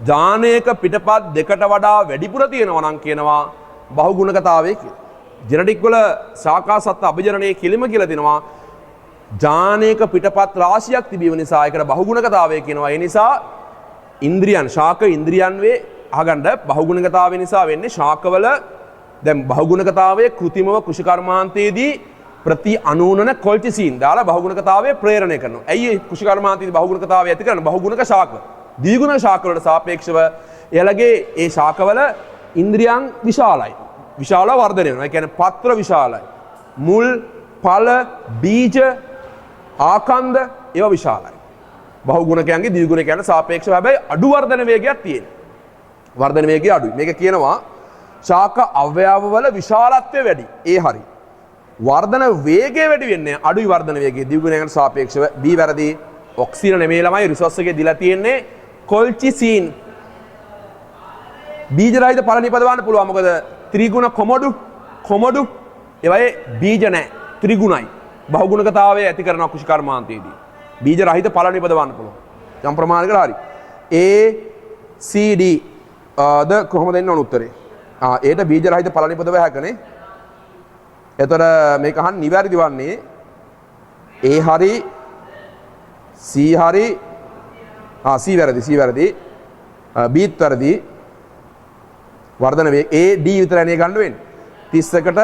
ජානයක පිටපත් දෙකට වඩා වැඩිපුර තියෙනවා නම් කියනවා බහුගුණකතාවය කියලා. ජෙනටික් වල ශාකා සත්ත්ව අභිජනනයේ කිලිම කියලා දෙනවා. ජානයක පිටපත් රාශියක් තිබීම නිසා ඒකට බහුගුණකතාවය කියනවා. ඒ නිසා ඉන්ද්‍රියන් ශාක ඉන්ද්‍රියන් වේ අහගන්න බහුගුණකතාවය නිසා වෙන්නේ ශාකවල දැන් බහුගුණකතාවයේ කෘතිමව කුෂිකර්මාන්තයේදී ප්‍රති අනූනන කොල්චිසින් දාලා බහුගුණකතාවය ප්‍රේරණය කරනවා. ඇයි කුෂිකර්මාන්තයේදී බහුගුණකතාවය ඇති කරන්නේ? බහුගුණක ශාක. ද්විගුණ ශාක වලට සාපේක්ෂව එයාලගේ ඒ ශාකවල ඉන්ද්‍රියන් විශාලයි. විශාල වර්ධනය වෙනවා. ඒ කියන්නේ පත්‍ර විශාලයි. මුල්, ඵල, බීජ, ආකන්ද ඒවා විශාලයි. බහුගුණකයන්ගේ ද්විගුණකයන්ට සාපේක්ෂව හැබැයි අඩු වර්ධන වේගයක් තියෙනවා. වර්ධන වේගය අඩුයි. මේක කියනවා ශාක අවයව වල විශාලත්වය වැඩි. ඒ හරි. වර්ධන වේගය වැඩි වෙන්නේ අඩුයි වර්ධන වේගය ද්විගුණයකට සාපේක්ෂව. B වැරදි. ඔක්සිජන් නෙමෙයි ළමයි රිසෝස් එකේ දීලා තියෙන්නේ කොල්චිසින්. බීජ රහිත ඵල නිපදවන්න පුළුවන්. මොකද ත්‍රිගුණ කොමඩු ඒවයේ බීජ නැහැ. ත්‍රිගුණයි. බහුගුණකතාවය ඇති කරන කුෂි කර්මාන්තයේදී. බීජ රහිත පළ නිපදවන්න පුළුවන්. යම් ප්‍රමාණයකට හරි. A C D ද කොහොමද එන්න ඕන උත්තරේ? ඒට බීජ රහිත පළ නිපදව හැකනේ. එතකොට මේක අහන්න නිවැරදි වන්නේ A හරි C හරි C වැරදි B වැරදි වර්ධන වේ A D විතරනේ ගන්න වෙන්නේ 31ට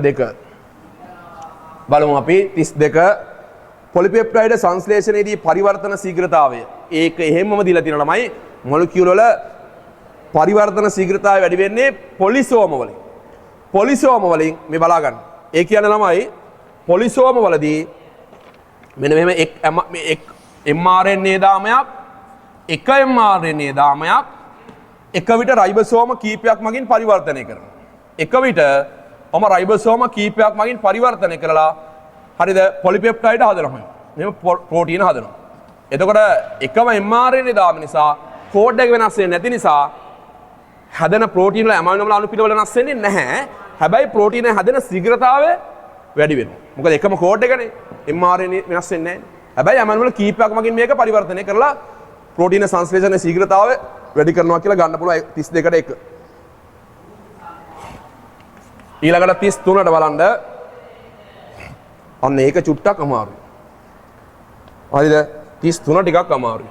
2 බලමු අපි 32 පොලිපෙප්ටයිඩ් සංශ්ලේෂණයේදී පරිවර්තන ශීඝ්‍රතාවය ඒක එහෙමම දීලා තියෙනවා ළමයි මොලිකියුල් වල පරිවර්තන ශීඝ්‍රතාවය වැඩි වෙන්නේ පොලිසෝම වලින් මේ බලා ගන්න. ඒ කියන්නේ ළමයි පොලිසෝම වලදී මෙන්න මෙහෙම එක් mRNA දාමයක් එක mRNA දාමයක් එක විට රයිබෝසෝම කීපයක් මගින් පරිවර්තනය කරනවා. එක විට රයිබෝසෝම කීපයක් මගින් පරිවර්තනය කරලා හරිද පොලිපෙප්ටයිඩ් හදනවා. මෙහෙම ප්‍රෝටීන හදනවා. එතකොට එකම mRNA දාම නිසා කෝඩ් එක වෙනස් වෙන්නේ නැති නිසා හැදෙන ප්‍රෝටීන් වල ඇමයිනෝ අම්ල අණු පිටවල වෙනස් වෙන්නේ නැහැ. හැබැයි ප්‍රෝටීන හැදෙන ශීඝ්‍රතාවය වැඩි වෙනවා. මොකද එකම කෝඩ් එකනේ mRNA වෙනස් වෙන්නේ නැහැ. හැබැයි ඇමයිනෝ වල කීපයක් මගින් මේක පරිවර්තනය කරලා ප්‍රෝටීන සංශ්ලේෂණයේ ශීඝ්‍රතාවය වැඩි කරනවා කියලා ගන්න පුළුවන් 32ට 1. ඊළඟට 33ට බලන්න. අන්න ඒක චුට්ටක් අමාරුයි. හරිද? 33 ටිකක් අමාරුයි.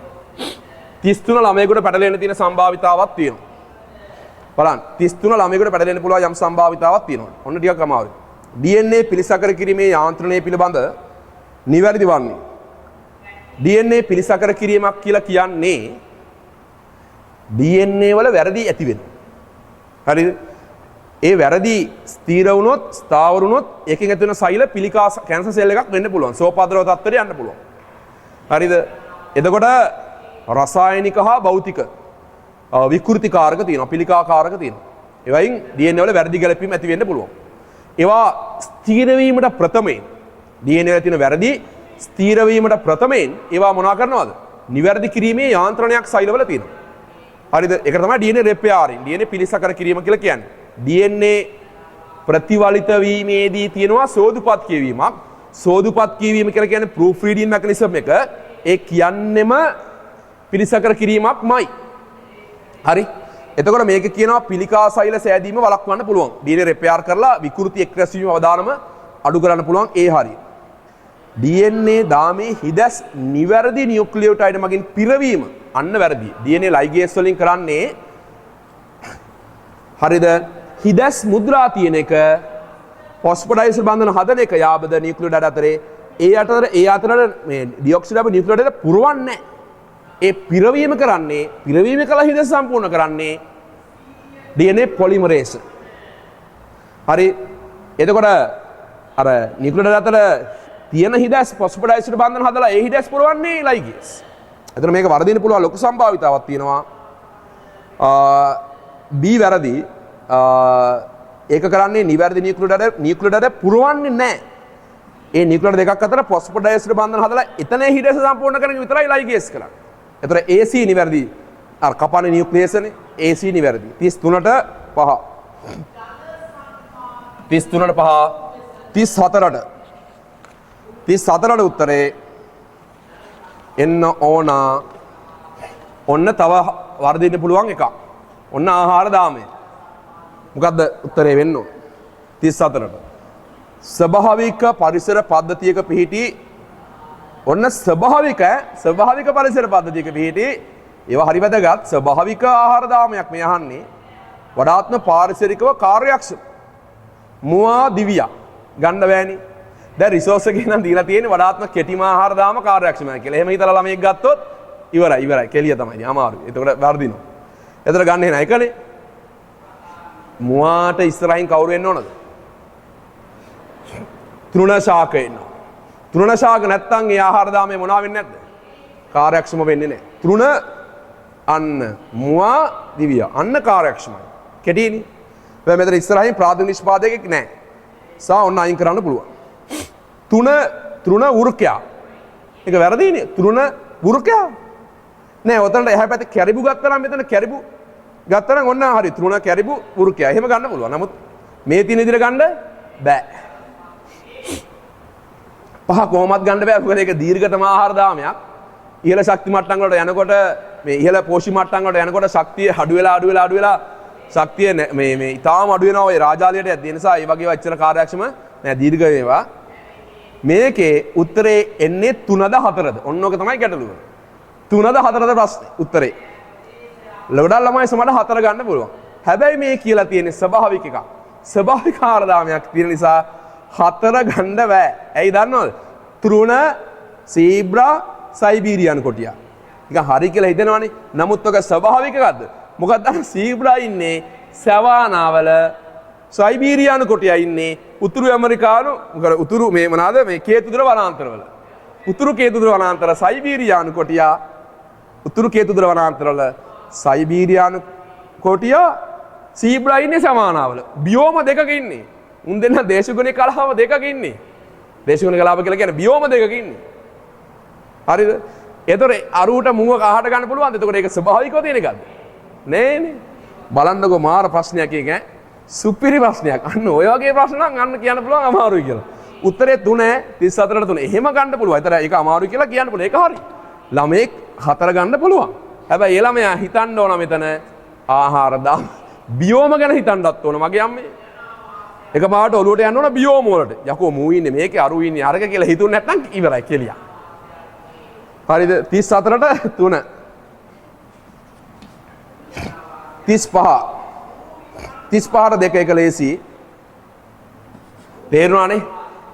33 ළමයෙකුට පැටලෙන්න තියෙන සම්භාවිතාවක් තියෙනවා. බලන්න 33 ළමයෙකුට පැටලෙන්න පුළුවන් යම් සම්භාවිතාවක් තියෙනවා. ඔන්න ටිකක් අමාරුයි. DNA පිළිසකර කිරීමේ යාන්ත්‍රණය පිළිබඳ නිවැරදි වන්නේ. DNA පිළිසකර කිරීමක් කියලා කියන්නේ DNA වල වැරදි ඇති වෙනවා. හරිද? ඒ වැරදි ස්ථීර වුණොත්, ස්ථාවර වුණොත් ඒකෙන් ඇති වෙන සෛල පිළිකා කැන්සර් සෙල් එකක් වෙන්න පුළුවන්. සෝපාද්‍රව තත්ත්වයට යන්න පුළුවන්. හරිද? එතකොට රසායනික හා භෞතික විකෘතිකාරක තියෙනවා, පිළිකාකාරක තියෙනවා. ඒවයින් DNA වල වැරදි ගැලපීම ඇති වෙන්න පුළුවන්. ඒවා ස්ථීර වීමට ප්‍රථමයෙන් DNA වල තියෙන වැරදි ස්ථීර වීමට ප්‍රථමයෙන් ඒවා මොනවා කරනවද? නිවැරදි කිරීමේ යාන්ත්‍රණයක් සෛලවල තියෙනවා. හරිද? ඒක තමයි DNA repair, DNA පිළිසකර කිරීම කියලා කියන්නේ. DNA ප්‍රතිවලිත වීමේදී තියෙනවා සෝදුපත් කියවීමක්. සෝදුපත් කියවීම කියලා කියන්නේ proof reading mechanism එක. ඒ කියන්නෙම පිළිසකර කිරීමක්මයි. හරි? එතකොට මේක කියනවා පිළිකා සෛල සෑදීම වළක්වන්න පුළුවන්. DNA repair කරලා විකෘති එක් රැස්වීම අවදානම අඩු කරන්න පුළුවන්. ඒ හරිය. DNA දාමේ හිදස් නිවැරදි නියුක්ලියෝටයිඩ් මගින් පිරවීම අන්න වැරදි. DNA ligase වලින් කරන්නේ හරිද? හිදස් මුද්‍රා තියෙන එක ෆොස්ෆොඩයිස් බන්ධන හදන එක යාබද නියුක්ලියෝටයිඩ් අතරේ ඒ අතර මේ ඩියොක්සිරයිබ් නියුක්ලියෝටයිඩ් පුරවන්නේ නැහැ. ඒ පිරවීම කරන්නේ පිරවීම කළ හිදස් සම්පූර්ණ කරන්නේ DNA polymerase. හරි? එතකොට අර නියුක්ලියෝටයිඩ් අතර තියෙන හිදස් ෆොස්ෆොඩයිස්ඩ් බන්ධන හදලා ඒ හිදස් පුරවන්නේ ලයිගේස්. එතන මේක වර්ධින්න පුළුවන් ලොකු සම්භාවිතාවක් තියෙනවා. B වැරදි. ඒක කරන්නේ නිවැරදි නියුක්ලියෝටයිඩ් පුරවන්නේ නැහැ. ඒ නියුක්ලියෝටයිඩ් දෙකක් අතර ෆොස්ෆොඩයිස්ඩ් බන්ධන හදලා එතන හිදස් සම්පූර්ණ කරගෙන විතරයි ලයිගේස් කරන්නේ. එතකොට AC නිවැරදි. අර කපන්නේ නියුක්ලියස්නේ. AC නිවැරදි. 33ට 5. 33ට 5 34ට උත්තරේ එන්න ඕන. ඔන්න තව වර්ධින්න පුළුවන් එකක්. ඔන්න ආහාර දාමය. මොකද්ද උත්තරේ වෙන්න ඕන? 34ට. ස්වභාවික පරිසර පද්ධතියක පිහිටි ඔන්න ස්වභාවික පරිසර පද්ධතියක පිහිටි ඒවා හරි වැදගත් ස්වභාවික ආහාර දාමයක් මේ අහන්නේ. වඩාත්ම පාරිසරිකව කාර්යක්ෂම. මුවා දිවියා ගන්න බෑනේ. දැන් රිසෝස් එකේ නම් දීලා තියෙන්නේ වඩාත්ම කෙටිම ආහාර දාම කාර්යක්ෂමයි කියලා. එහෙම හිතලා ළමයෙක් ගත්තොත් ඉවරයි. කෙලිය තමයි. අමාරුයි. එතකොට වර්ධිනවා. එතකොට ගන්න එන එකනේ. මුවාට ඉස්සරහින් කවුරු එන්න ඕනද? තෘණශාක එන්න. තෘණශාක නැත්තම් ඒ ආහාර දාමේ මොනවා වෙන්නේ නැද්ද? කාර්යක්ෂම වෙන්නේ නැහැ. තෘණ අන්න මුවා දිවියා අන්න කාර්යක්ෂමයි. කෙටිනේ. දැන් මෙතන ඉස්සරහින් ප්‍රාථමික නිෂ්පාදකයෙක් නැහැ. සා ඔන්න අයින් කරන්න පුළුවන්. තෘණ වෘකයා. ඒක වැරදිනේ. තෘණ වෘකයා. නෑ ඔතනට එහා පැත්තේ කැරිබු ගත්තා නම් මෙතන කැරිබු ගත්තා නම් ඔන්න හරි. තෘණ කැරිබු වෘකයා. එහෙම ගන්න පුළුවන්. නමුත් මේ තියෙන විදිහට ගන්න බෑ. පහ කොහොමත් ගන්න බෑ. මොකද ඒක දීර්ඝතම ආහාර දාමයක්. ඉහළ ශක්ති මට්ටම් වලට යනකොට මේ ඉහළ පෝෂි මට්ටම් වලට යනකොට ශක්තිය අඩු වෙලා ශක්තිය මේ ඊටාම අඩු වෙනවා. ඔය රාජාලියට යද්දී. ඒ නිසා මේ වගේ වච්චර කාර්යක්ෂම නෑ දීර්ඝ වේවා. මේකේ උත්තරේ එන්නේ 3ද 4ද? ඔන්න ඕක තමයි ගැටලුව. 3ද 4ද ප්‍රශ්නේ උත්තරේ. ලොඩල් ළමයි සමහර 4 ගන්න පුළුවන්. හැබැයි මේ කියලා තියෙන්නේ ස්වභාවික එකක්. ස්වභාවික ආරදාමයක් තියෙන නිසා 4 ගන්න බෑ. ඇයි දන්නවද? තෘණ, සීබ්‍රා, සයිබීරියානු කොටියා. නිකන් හරි කියලා හිතනවනේ. නමුත් ඔක ස්වභාවික එකක්ද? මොකද අර සීබ්‍රා ඉන්නේ සවානාවල, සයිබීරියානු කොටියා ඉන්නේ උතුරු ඇමරිකානු මොකද උතුරු මේ මොනවාද මේ කේතුදුර වනාන්තරවල. උතුරු කේතුදුර වනාන්තර සයිබීරියානු කොටියා, උතුරු කේතුදුර වනාන්තරවල සයිබීරියානු කොටියා, සීබ්‍රා ඉන්නේ සමානාවල. බියෝම දෙකක ඉන්නේ. උන් දෙන්න දේශගුණික කලාව දෙකක ඉන්නේ. දේශගුණික කලාව කියලා කියන්නේ බියෝම දෙකක ඉන්නේ. හරිද? ඒතර අරුවට මුව කහට ගන්න පුළුවන්ද? එතකොට ඒක ස්වභාවිකව තියෙන එකක්ද? නෑනේ. බලන්නකෝ මාර ප්‍රශ්නයක් එක ඈ. සුපිරි ප්‍රශ්නයක්. අන්න ඔය වගේ ප්‍රශ්න නම් අන්න කියන්න පුළුවන් අමාරුයි කියලා. උත්තරේ 3 34ට 3. එහෙම ගන්න පුළුවන්. ඒතර ඒක අමාරුයි කියලා කියන්න පුළුවන්. ඒක හරි. ළමෙක් 4 ගන්න පුළුවන්. හැබැයි ඒ ළමයා හිතන්න ඕන මෙතන ආහාර දාම බියෝම ගැන හිතන්නත් ඕන මගේ අම්මේ. එකපාරට ඔලුවට යන්න ඕන බියෝම වලට. යකෝ මූ ඉන්නේ මේකේ අරු ඉන්නේ අරක කියලා හිතුන්නේ නැත්නම් ඉවරයි කෙලියා. හරිද? 34ට 3. 35ට 2 එක ලේසි. තේරුණානේ?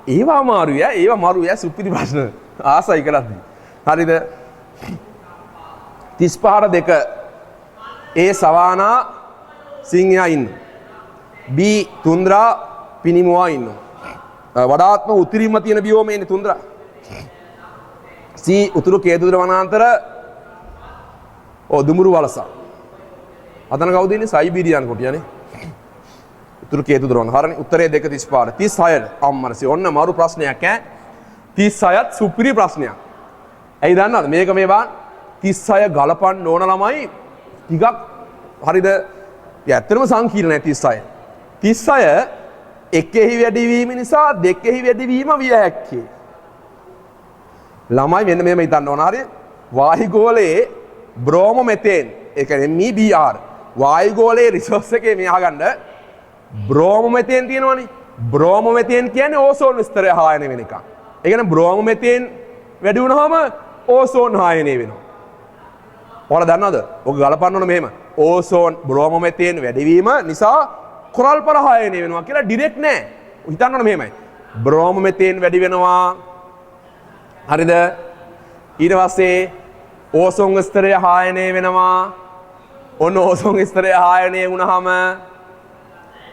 ඒවා අමාරුයි ඈ. ඒවා මරු ඈ සුපිරි ප්‍රශ්න. ආසයි කරද්දි. හරිද? 35ට 2 A සවානා සිංහයා ඉන්න. B තුන්ද්‍රා පිනිමුවා ඉන්න. වඩාත්ම උතුරින්ම තියෙන බියෝමේනේ තුන්ද්‍රා. C උතුරු කේතුදුර වනාන්තර දුමුරු වලසා. අතන කවුද ඉන්නේ? සයිබීරියානු කොටියානේ. උතුරු කේතුදුර වනාන්තර. හරිනේ. උත්තරේ 2 35ට 36ට අම්මරසි. ඔන්න මරු ප්‍රශ්නයක් ඈ. 36ත් සුපිරි ප්‍රශ්නයක්. ඇයි දන්නවද? මේක මේ බාන 36 ගලපන්න ඕන ළමයි ටිකක් හරිද? ඇත්තටම සංකීර්ණයි 36. 36 එකෙහි වැඩිවීම නිසා දෙකෙහි වැඩිවීම විය හැක්කේ. ළමයි මෙන්න මෙහෙම හිතන්න ඕන හරිය. වායුගෝලයේ බ්‍රෝමොමෙතේන් ඒ කියන්නේ MEBR වායුගෝලයේ රිසෝස් එකේ මේ අහගන්න බ්‍රෝමොමෙතේන් තියෙනවනේ. බ්‍රෝමොමෙතේන් කියන්නේ ඕසෝන් ස්තරය හායනය වෙන එකක්. ඒ කියන්නේ බ්‍රෝමොමෙතේන් වැඩි වුණාම ඕසෝන් හායනය වෙනවා. ඔයාලා දන්නවද? ඔක ගලපන්න ඕන මෙහෙම. ඕසෝන් බ්‍රෝමොමෙතේන් වැඩිවීම නිසා කොරල් පර හායනය වෙනවා කියලා ඩිරෙක්ට් නෑ. හිතන්න ඕන මෙහෙමයි. බ්‍රෝමොමෙතේන් වැඩි වෙනවා. හරිද? ඊට පස්සේ ඕසෝන් ස්තරය හායනය වෙනවා. ඔන්න ඕසෝන් ස්තරය හායනය වුණාම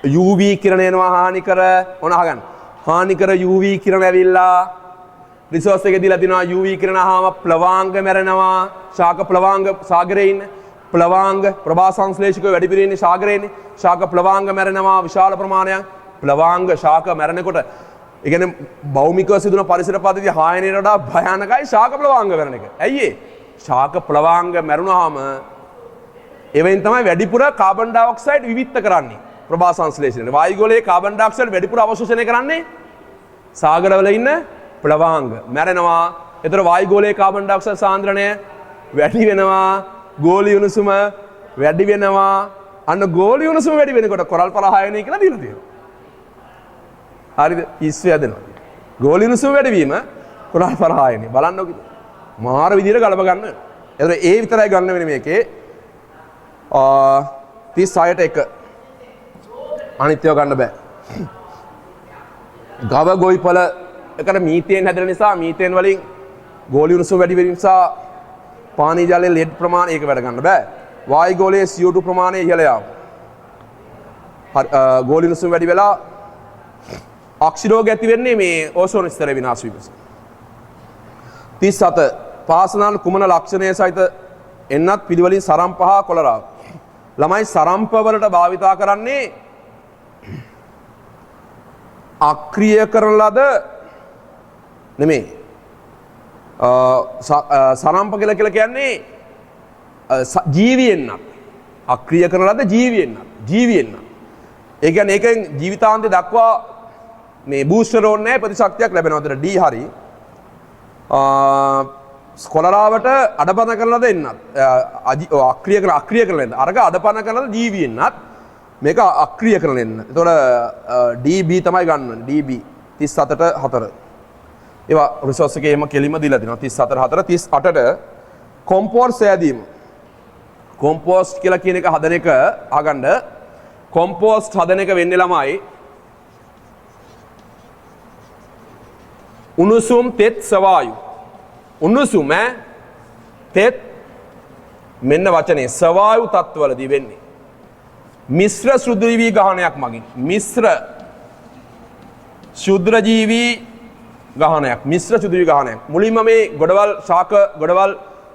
UV කිරණ එනවා හානිකර. ඔන්න අහගන්න. හානිකර UV කිරණ ඇවිල්ලා රිසෝස් එකේ දීලා තිනවා UV කිරණ ආවම ප්ලවාංග මැරෙනවා. ශාක ප්ලවාංග සාගරේ ඉන්න ප්ලවාංග ප්‍රභා සංශ්ලේෂකයෝ වැඩි පිරින්නේ සාගරේනේ. ශාක ප්ලවාංග මැරෙනවා විශාල ප්‍රමාණයක්. ප්ලවාංග ශාක මැරෙනකොට ඒ කියන්නේ භෞමිකව සිදුවන පරිසර පද්ධතිය හායනයට වඩා භයානකයි ශාක ප්ලවාංග මැරෙන එක. ඇයි ඒ? ශාක ප්ලවාංග මැරුණාම එවෙන් තමයි වැඩිපුර කාබන් ඩයොක්සයිඩ් විවික්ත කරන්නේ. ප්‍රභා සංශ්ලේෂණය. වායුගෝලයේ කාබන් ඩයොක්සයිඩ් වැඩිපුර අවශෝෂණය කරන්නේ සාගරවල ඉන්න ප්ලවාංග මැරෙනවා. ඒතර වායුගෝලයේ කාබන් ඩයොක්සයිඩ් සාන්ද්‍රණය වැඩි වෙනවා. ගෝලීය උණුසුම වැඩි වෙනවා. අන්න ගෝලීය උණුසුම වැඩි වෙනකොට කොරල් පරහායනය කියලා දීලා තියෙනවා. හරිද? පිස්සු යදෙනවා. ගෝලීය උණුසුම වැඩි වීම කොරල් පරහායනය. බලන්නකො ඉතින්. මාර විදියට ගලප ගන්න. ඒතර ඒ විතරයි ගන්න වෙන්නේ මේකේ. 36ට 1. අනිත්‍යව ගන්න බෑ. ගව ගොවිපළ එකට මීතේන් හැදෙන නිසා මීතේන් වලින් ගෝලීය උණුසුම වැඩි වෙන නිසා පානීය ජලයේ ලෙඩ් ප්‍රමාණය ඒක වැඩ ගන්න බෑ. වායුගෝලයේ CO2 ප්‍රමාණය ඉහළ යාම. ගෝලීය උණුසුම වැඩි වෙලා අක්ෂිරෝග ඇති වෙන්නේ මේ ඕසෝන ස්තරය විනාශ වීම නිසා. 37 පාසනල් කුමන ලක්ෂණය සහිත එන්නත් පිළිවෙලින් සරම්ප හා කොලරාව. ළමයි සරම්ප වලට භාවිතා කරන්නේ අක්‍රිය කරන ලද නෙමෙයි. සරම්ප කියලා කියන්නේ ජීවියෙන්නක්. අක්‍රිය කරන ලද ජීවියෙන්නක්. ඒ කියන්නේ ඒකෙන් ජීවිතාන්තය දක්වා මේ බූස්ටර් ඕනේ නැහැ ප්‍රතිශක්තියක් ලැබෙනවා. අතට D හරි කොලරාවට අඩපන කරලා දෙන්නත් අක්‍රිය කරලා දෙන්න. අරක අඩපන කරලා DB එන්නත් මේක අක්‍රිය කරලා දෙන්න. එතකොට DB තමයි ගන්න ඕනේ. DB 37ට 4. ඒවා රිසෝස් එකේ එහෙම කෙලිම දීලා දෙනවා. 34 4 38ට කොම්පෝස්ට් සෑදීම. කොම්පෝස්ට් කියලා කියන එක හදන එක අහගන්න. කොම්පෝස්ට් හදන එක වෙන්නේ ළමයි උණුසුම් තෙත් සවායු. උණුසුම තෙත් මෙන්න වචනේ සවායු තත්ත්වවලදී වෙන්නේ මිශ්‍ර ශුද්ධජීවී ගහනයක් මගින්. මිශ්‍ර ශුද්ධජීවී ගහනයක්. මිශ්‍ර ශුද්ධජීවී ගහනයක්. මුලින්ම මේ ගොඩවල් ශාක ගොඩවල්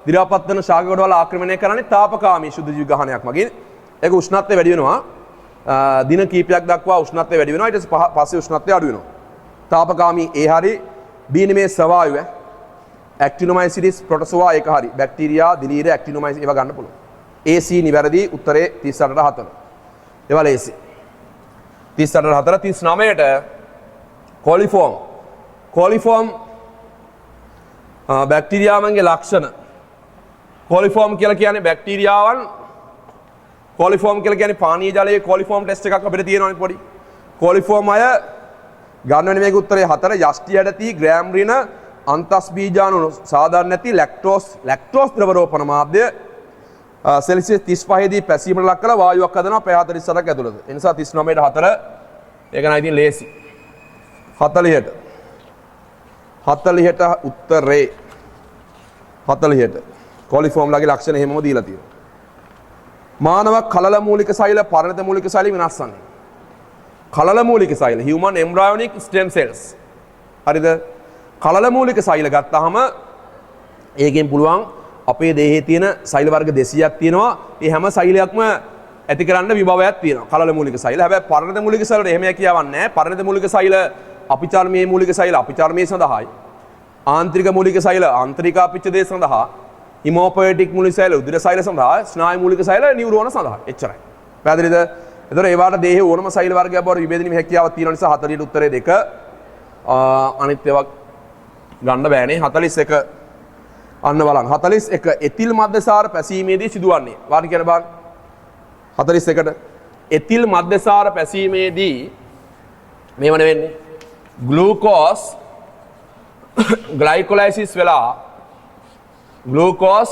දිරාපත් වෙන ශාක ගොඩවල් ආක්‍රමණය කරන්නේ තාපකාමී ශුද්ධජීවී ගහනයක් මගින්. ඒක උෂ්ණත්වය වැඩි වෙනවා. දින කීපයක් දක්වා උෂ්ණත්වය වැඩි වෙනවා. ඊට පස්සේ උෂ්ණත්වය අඩු වෙනවා. තාපකාමී ඒ හරි B නෙමේ සවායුව ඇක්ටිනොමයිසිටිස් ප්‍රොටෝසෝවා ඒක හරි. බැක්ටීරියා දිලීර ඇක්ටිනොමයිසිස් ඒවා ගන්න පුළුවන්. AC නිවැරදි උත්තරේ 38ට 4. ඒවා ලේසි. 38ට 4 39ට කොලිෆෝම්. කොලිෆෝම් බැක්ටීරියාවන්ගේ ලක්ෂණ. කොලිෆෝම් කියලා කියන්නේ බැක්ටීරියාවන් කොලිෆෝම් කියලා කියන්නේ පානීය ජලයේ කොලිෆෝම් ටෙස්ට් එකක් අපිට තියෙනවානේ පොඩි. කොලිෆෝම් අය ගන්න වෙන මේක උත්තරේ 4 යෂ්ටි ඇඩති ග්‍රෑම් රින අන්තස් බීජාණු සාධාරණ නැති ලැක්ටෝස් ද්‍රව රෝපණ මාධ්‍ය සෙල්සියස් 35 දී පැසීමට ලක් කරලා වායුවක් හදනවා පැය 48ක් ඇතුළත. ඒ නිසා 39ට 4 ඒක නම් ඉතින් ලේසි. 40ට උත්තරේ 40ට කොලිෆෝම් ලගේ ලක්ෂණ එහෙමම දීලා තියෙනවා. මානව කලල මූලික සෛල පරිණත මූලික සෛල වෙනස් වන්නේ. කලල මූලික සෛල human embryonic stem cells. හරිද? කලල මූලික සෛල ගත්තාම ඒකෙන් පුළුවන් අපේ දේහයේ තියෙන සෛල වර්ග 200ක් තියෙනවා. ඒ හැම සෛලයක්ම ඇති කරන්න විභවයක් තියෙනවා. කලල මූලික සෛල. හැබැයි පරිණත මූලික සෛල වල එහෙම කියාවක් නැහැ. පරිණත මූලික සෛල අපිචර්මීය මූලික සෛල අපිචර්මීය සඳහායි. ආන්තරික මූලික සෛල ආන්තරික අපිච්ච දේ සඳහා. හිමෝපොයටික් මූලික සෛල උදර සෛල සඳහා. ස්නායු මූලික සෛල නියුරෝන සඳහා. එච්චරයි. පැහැදිලිද? එතකොට ඒවට දේහයේ ඕනම සෛල වර්ගයක් බව විභේදනීය හැකියාවක් තියෙන නිසා 40ට උත්තරේ 2. අනිත් ඒවා ගන්න බෑනේ. 41 අන්න බලන්න. 41 එතිල් මද්දසාර පැසීමේදී සිදුවන්නේ. වාරි කියන බලන්න. 41ට එතිල් මද්දසාර පැසීමේදී මේවන වෙන්නේ. ග්ලූකෝස් ග්ලයිකොලයිසිස් වෙලා ග්ලූකෝස්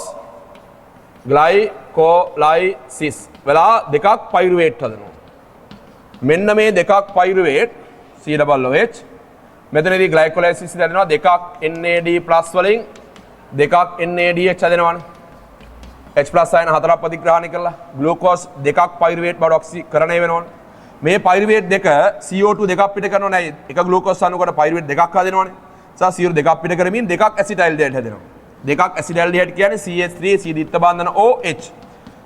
ග්ලයිකොලයිසිස් වෙලා දෙකක් පයිරුවේට් හදනවා. මෙන්න මේ දෙකක් පයිරුවේට් COOH මෙතනදී ග්ලයිකොලයිසිස් හදනවා දෙකක් NAD+ වලින් දෙකක් NADH හදනවානේ. H+ අයන හතරක් ප්‍රතිග්‍රහණය කරලා ග්ලූකෝස් දෙකක් පයිරුවේට් බවට ඔක්සිකරණය වෙනවනේ. මේ පයිරුවේට් දෙක CO2 දෙකක් පිට කරනව නෑ. එක ග්ලූකෝස් අණුවකට පයිරුවේට් දෙකක් හදනවනේ. CO2 දෙකක් පිට කරමින් දෙකක් ඇසිටල්ඩිහයිඩ් හදනවා. දෙකක් ඇසිටල්ඩිහයිඩ් කියන්නේ CH3 C දිත්ත බන්ධන OH.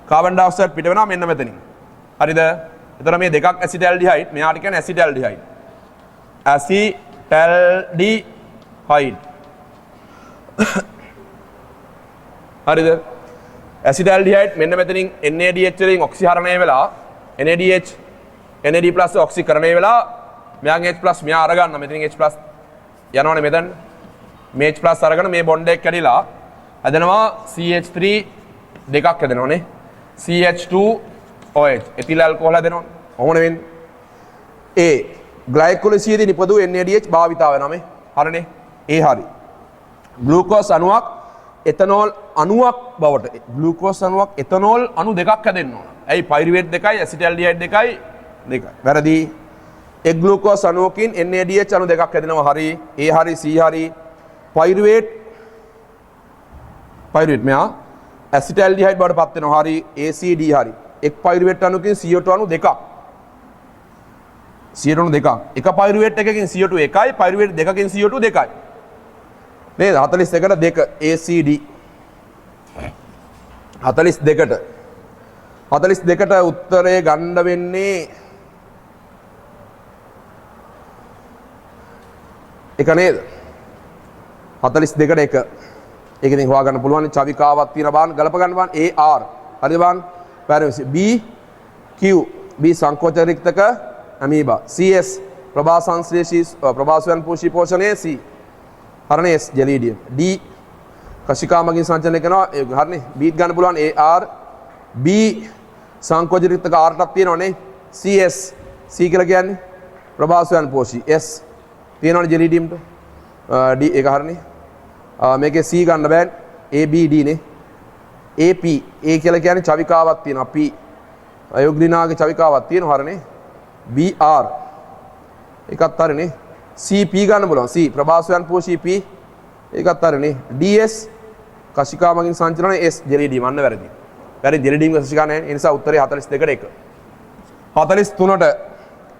Carbon dioxide පිට වෙනවා මෙන්න මෙතනින්. හරිද? එතන මේ දෙකක් ඇසිටල්ඩිහයිඩ් මෙයාට කියන්නේ ඇසිටල්ඩිහයිඩ්. ඇසිටල්ඩිහයිඩ්. හරිද? ඇසිටල්ඩිහයිඩ් මෙන්න මෙතනින් NADH වලින් ඔක්සිහරණය වෙලා NAD+ ඔක්සිකරණය වෙලා මෙයාගේ H+ මෙයා අරගන්න මෙතනින් H+ යනවනේ මෙතන. මේ H+ අරගෙන මේ බොන්ඩ් එක කැඩිලා හදනවා CH3 දෙකක් හදනවනේ. CH2OH එතිල් ඇල්කොහොල් හදනවා. කොහොමද වෙන්නේ? A ග්ලයිකොලිසියේදී නිපදවූ NADH භාවිතා වෙනවා මේ. හරිනේ? ඒ හරි. ග්ලූකෝස් අණුවක් එතනෝල් අණුවක් බවට ග්ලූකෝස් අණුවක් එතනෝල් අණු දෙකක් හැදෙන්න ඕන. ඇයි පයිරුවේට් දෙකයි ඇසිටල්ඩිහයිඩ් දෙකයි. වැරදි. එක් ග්ලූකෝස් අණුවකින් NADH අණු දෙකක් හැදෙනවා. හරි. A හරි C හරි. පයිරුවේට් මෙයා ඇසිටල්ඩිහයිඩ් බවට පත් වෙනවා. හරි. ACD හරි. එක් පයිරුවේට් අණුවකින් CO2 අණු දෙකක්. CO2 අණු දෙකක්. එක පයිරුවේට් එකකින් CO2 එකයි පයිරුවේට් දෙකකින් CO2 දෙකයි. නේද? 41ට 2 ACD 42ට 42ට උත්තරේ ගන්න වෙන්නේ එක නේද? 42ට 1. ඒක ඉතින් හොයාගන්න පුළුවන්. චවිකාවක් තියෙන බාන ගලප ගන්න බාන AR. හරිද බාන? පැරමිසි B Q B සංකෝචන රික්තක අමීබා CS ප්‍රභා සංශ්ලේෂී ප්‍රභාස්වයන් පෝෂී පෝෂණයේ C හරනේ S ජෙලීඩියම්. D කශිකාමගින් සංචලනය කරනවා හරනේ. B ගන්න පුළුවන් AR B සංකෝචරිතක R ටක් තියෙනවනේ. CS C කියලා කියන්නේ ප්‍රභාස්වයන් පෝෂී. S තියෙනවනේ ජෙලීඩියම්ට. D ඒක හරනේ. මේකේ C ගන්න බෑනේ. A B D නේ. AP A කියලා කියන්නේ චවිකාවක් තියෙනවා. P අයෝග්ලිනාගේ චවිකාවක් තියෙනවා හරනේ. BR එකත් හරනේ. CP ගන්න බලන්න. C ප්‍රභාස්වයන් පෝෂී P ඒකත් හරනේ. DS කශිකාමගින් සංචලන S ජෙලීඩියම් අන්න වැරදි. වැරදි ජෙලීඩියම් කශිකා නැහැ. ඒ නිසා උත්තරේ 42ට 1. 43ට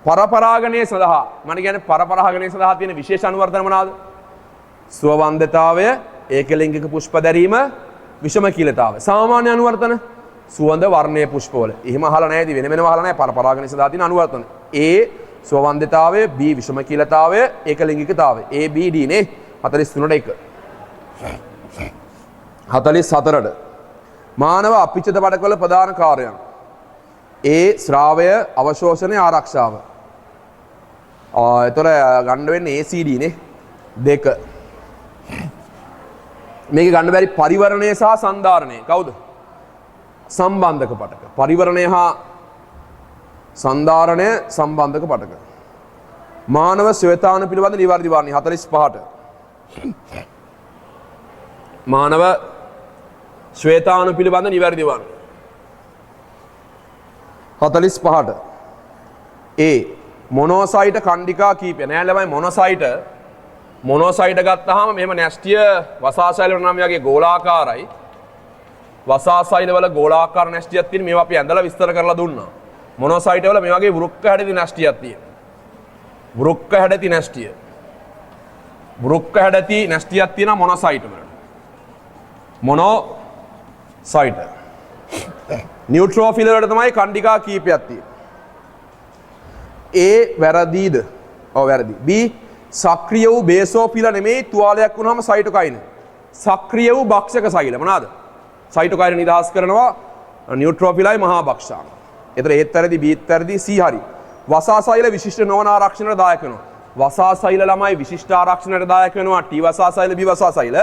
පරපරාගණය සඳහා මම කියන්නේ පරපරාගණය සඳහා තියෙන විශේෂ අනුවර්තන මොනවාද? ස්වවන්දතාවය, ඒකලිංගික පුෂ්ප දැරීම, විෂමකීලතාවය. සාමාන්‍ය අනුවර්තන සුවඳ වර්ණයේ පුෂ්පවල. එහෙම අහලා නැහැ. වෙන වෙනම අහලා නැහැ. පරපරාගණය සඳහා තියෙන අනුවර්තන. A ස්වවන්දතාවය, B විෂමකීලතාවය, ඒකලිංගිකතාවය. A B D නේ. 43ට 1. 44ට මානව අපිච්චිත පටකවල ප්‍රධාන කාර්යයන්. A ශ්‍රාවය, අවශෝෂණය, ආරක්ෂාව. එතකොට ගන්න වෙන්නේ ACD නේ. 2. මේක ගන්න බැරි පරිවරණය සහ සන්ධාරණය. කවුද? සම්බන්ධක පටක. පරිවරණය හා සන්ධාරණය සම්බන්ධක පටක. මානව ශ්වේතාණු පිළිබඳ නිවැරදි වර්ණය 45ට. මානව ශ්වේතාණු පිළිබඳ නිවැරදි වර්ණය 45ට. A මොනෝසයිට කණ්ඩිකා කීපය. නෑ ළමයි මොනෝසයිට ගත්තාම මෙහෙම නැස්ටිය වසාසෛල වල නම් යගේ ගෝලාකාරයි. වසාසෛල වල ගෝලාකාර නැස්ටියක් තියෙන මේවා අපි ඇඳලා විස්තර කරලා දුන්නා. මොනෝසයිට වල මේ වගේ වෘක්ක හැඩති නැස්ටියක් තියෙනවා. වෘක්ක හැඩති නැස්ටිය. වෘක්ක හැඩති නැස්ටියක් තියෙනවා මොනෝසයිට වල. මොනෝසයිට. නියුට්‍රෝෆිල වලට තමයි කණ්ඩිකා කීපයක් තියෙන්නේ. A වැරදිද? ඔව් වැරදි. B සක්‍රිය වූ බේසෝෆිල නෙමෙයි තුවාලයක් වුණාම සයිටෝකයින. සක්‍රිය වූ භක්ෂක සෛල මොනවාද? සයිටෝකයින නිදහස් කරනවා නියුට්‍රෝෆිලයි මහා භක්ෂාණ. ඒතර ඒත් වැරදි Bත් වැරදි C හරි. වසා සෛල විශිෂ්ට නොවන ආරක්ෂණයට දායක වෙනවා. වසා සෛල ළමයි විශිෂ්ට ආරක්ෂණයට දායක වෙනවා. T වසා සෛල B වසා සෛල.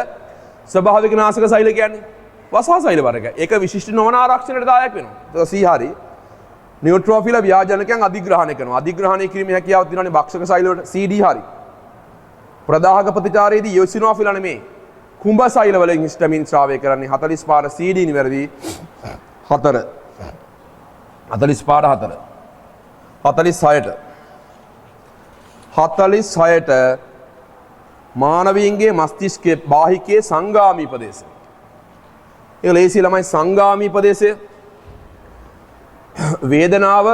ස්වභාවික නාශක සෛල කියන්නේ වසා සෛල වර්ග. ඒක විශිෂ්ට නොවන ආරක්ෂණයට දායක වෙනවා. ඒක C හරි. නියුට්‍රෝෆිල ව්‍යාජනකයන් අධිග්‍රහණය කරනවා. අධිග්‍රහණය කිරීමේ හැකියාවක් තියෙනවානේ භක්ෂක සෛල වලට. CD හරි. ප්‍රදාහක ප්‍රතිචාරයේදී යොසිනෝෆිල නෙමේ. කුඹ සෛල වලින් හිස්ටමින් ශ්‍රාවය කරන්නේ 45 CD නිවැරදි 4. 45 4. 46ට මානවීන්ගේ මස්තිෂ්කයේ බාහිකයේ සංගාමී ප්‍රදේශය. ඒක ලේසි ළමයි සංගාමී ප්‍රදේශය. වේදනාව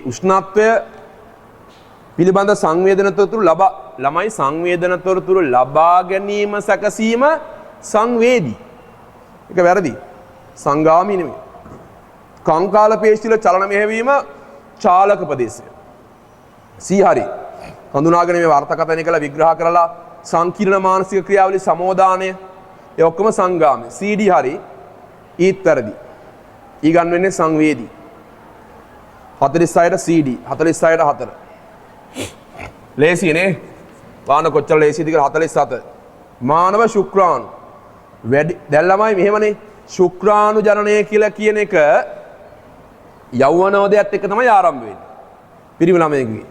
උෂ්ණත්වය පිළිබඳ සංවේදන තොරතුරු ළමයි සංවේදන තොරතුරු ලබා ගැනීම සැකසීම සංවේදී. ඒක වැරදි. සංගාමී නෙමෙයි. කංකාල පේශිවල චලන මෙහෙවීම චාලක ප්‍රදේශය. C හරි. හඳුනාගෙන මේ වර්තකතනය කළ විග්‍රහ කරලා සංකීර්ණ මානසික ක්‍රියාවලිය සමෝදානය ඒ ඔක්කොම සංගාමී. CD හරි. ඊත් වැරදි. ඊ ගන්න වෙන්නේ සංවේදී. 46ට CD 46ට 4. ලේසියනේ. වාන කොච්චර ලේසියද කියලා 47. මානව ශුක්‍රාණු වැඩි දැන් ළමයි මෙහෙමනේ ශුක්‍රාණු ජනනය කියලා කියන එක යෞවනෝදයත් එක්ක තමයි ආරම්භ වෙන්නේ. පිරිමි ළමයෙකුගේ.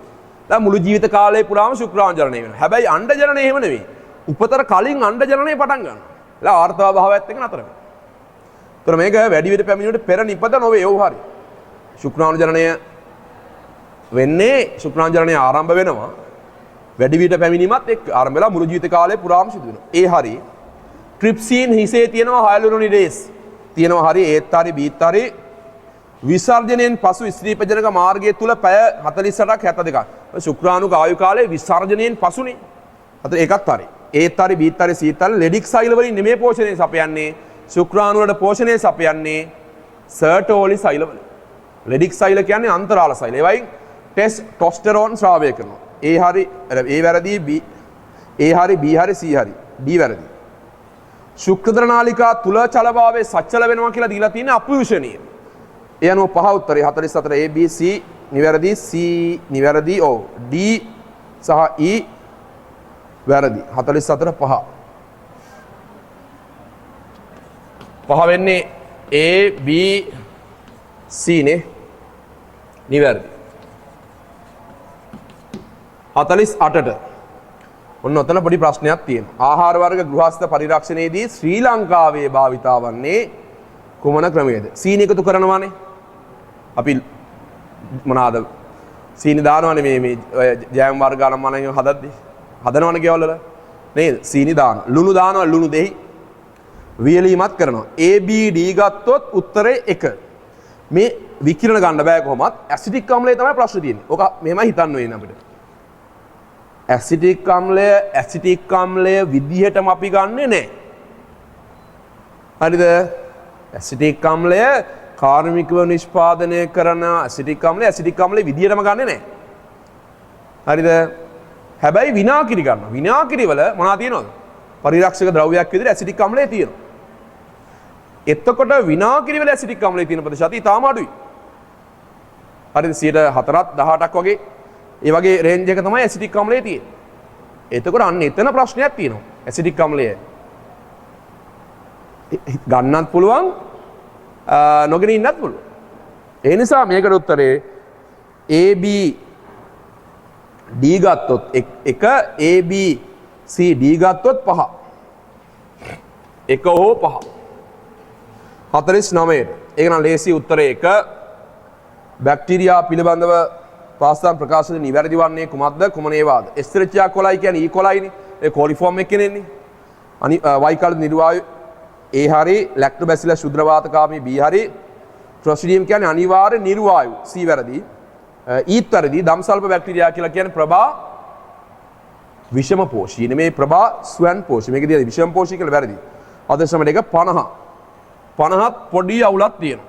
දැන් මුළු ජීවිත කාලය පුරාම ශුක්‍රාණු ජනනය වෙනවා. හැබැයි අණ්ඩ ජනනය එහෙම නෙවෙයි. උපතර කලින් අණ්ඩ ජනනය පටන් ගන්නවා. එලා ආර්ථව භාවයත් එක්ක නතර වෙනවා. ඒතර මේක වැඩි විට පැමිණීමට පෙර නිපද නොවේ. ඒව හරි. ශුක්‍රාණු ජනනය වෙන්නේ ශුක්‍රාණු ජනනය ආරම්භ වෙනවා. වැඩි විට පැමිණීමත් එක්ක ආරම්භ වෙලා මුළු ජීවිත කාලය පුරාම සිදු වෙනවා. ඒ හරි. ට්‍රිප්සින් හිසේ තියෙනවා හයලුරොනිඩේස් තියෙනවා හරි. ඒත් හරි බීත් හරි. විසර්ජනයෙන් පසු ස්ත්‍රී ප්‍රජනක මාර්ගය තුල පැය 48ක් 72ක්. ශුක්‍රාණුක ආයු කාලය විසර්ජනයෙන් පසුනේ. අතන ඒකත් හරි. ඒත් හරි බීත් හරි සීත් හරි ලෙඩික් සෛල වලින් නෙමෙයි පෝෂණය සපයන්නේ. ශුක්‍රාණු වලට පෝෂණය සපයන්නේ සර්ටෝලි සෛල වලින්. ලෙඩික් සෛල කියන්නේ අන්තරාල සෛල. ඒවයින් ටෙස්ටොස්ටෙරෝන් ශ්‍රාවය කරනවා. A හරි A වැරදි B A හරි B හරි C හරි D වැරදි. ශුක්‍රදර නාලිකා තුල චලභාවයේ සච්චල වෙනවා කියලා දීලා තියෙන අපවිෂණීය. ඒ අනුව පහ උත්තරේ 44 A B C නිවැරදි C නිවැරදි O D සහ E වැරදි. 44 5. පහ වෙන්නේ A B C නේ. නිවැරදි. 48ට ඔන්න ඔතන පොඩි ප්‍රශ්නයක් තියෙනවා. ආහාර වර්ග ගෘහස්ත පරිරක්ෂණයේදී ශ්‍රී ලංකාවේ භාවිතා වන්නේ කුමන ක්‍රමයේද? සීනි එකතු කරනවානේ. අපි මොනවාද? සීනි දානවානේ මේ ජෑම් වර්ග අනම් මනන් හදද්දී. හදනවනේ ගෙවල් වල. නේද? සීනි දානවා. ලුණු දානවා ලුණු දෙහි. වියලීමත් කරනවා. A B D ගත්තොත් උත්තරේ 1. මේ විකිරණ ගන්න බෑ කොහොමත්. ඇසිටික් අම්ලය තමයි ප්‍රශ්නේ තියෙන්නේ. ඕක මෙහෙමයි හිතන්න වෙන්නේ අපිට. ඇසිටික් අම්ලය විදිහටම අපි ගන්නෙ නෑ. හරිද? ඇසිටික් අම්ලය කාර්මිකව නිෂ්පාදනය කරන ඇසිටික් අම්ලය විදිහටම ගන්නෙ නෑ. හරිද? හැබැයි විනාකිරි ගන්නවා. විනාකිරි වල මොනවද තියෙනවද? පරිරක්ෂක ද්‍රව්‍යයක් විදිහට ඇසිටික් අම්ලය තියෙනවා. එතකොට විනාකිරි වල ඇසිටික් අම්ලය තියෙන ප්‍රතිශතය ඉතාම අඩුයි. හරිද? 4ක් 18ක් වගේ ඒ වගේ රේන්ජ් එක තමයි ඇසිටික් අම්ලය තියෙන්නේ. එතකොට අන්න එතන ප්‍රශ්නයක් තියෙනවා. ඇසිටික් අම්ලය ගන්නත් පුළුවන් නොගෙන ඉන්නත් පුළුවන්. ඒ නිසා මේකට උත්තරේ A B D ගත්තොත් 1 A B C D ගත්තොත් 5. 1 හෝ 5. 49ට. ඒක නම් ලේසි උත්තරේ 1. බැක්ටීරියා පිළිබඳව පාස්තාන් ප්‍රකාශන නිවැරදි වන්නේ කුමක්ද? කුමන ඒවාද? එස්චෙරිචියා කොලයි කියන්නේ E කොලයිනේ. ඒ කොලිෆෝම් එකේ නෙන්නේ. වයිකල් නිර්වායු A හරි, ලැක්ටෝබැසිලස් ශුද්ධවාතකාමී B හරි, ක්ලොස්ට්‍රීඩියම් කියන්නේ අනිවාර්ය නිර්වායු C වැරදි. ඊත් වැරදි. දම්සල්ප බැක්ටීරියා කියලා කියන්නේ ප්‍රභා විෂම පෝෂී. නෙමේ ප්‍රභා ස්වයන් පෝෂී. මේකදී විෂම පෝෂී කියලා වැරදි. අදර්ශම දෙක 50. 50ත් පොඩි අවුලක් තියෙනවා.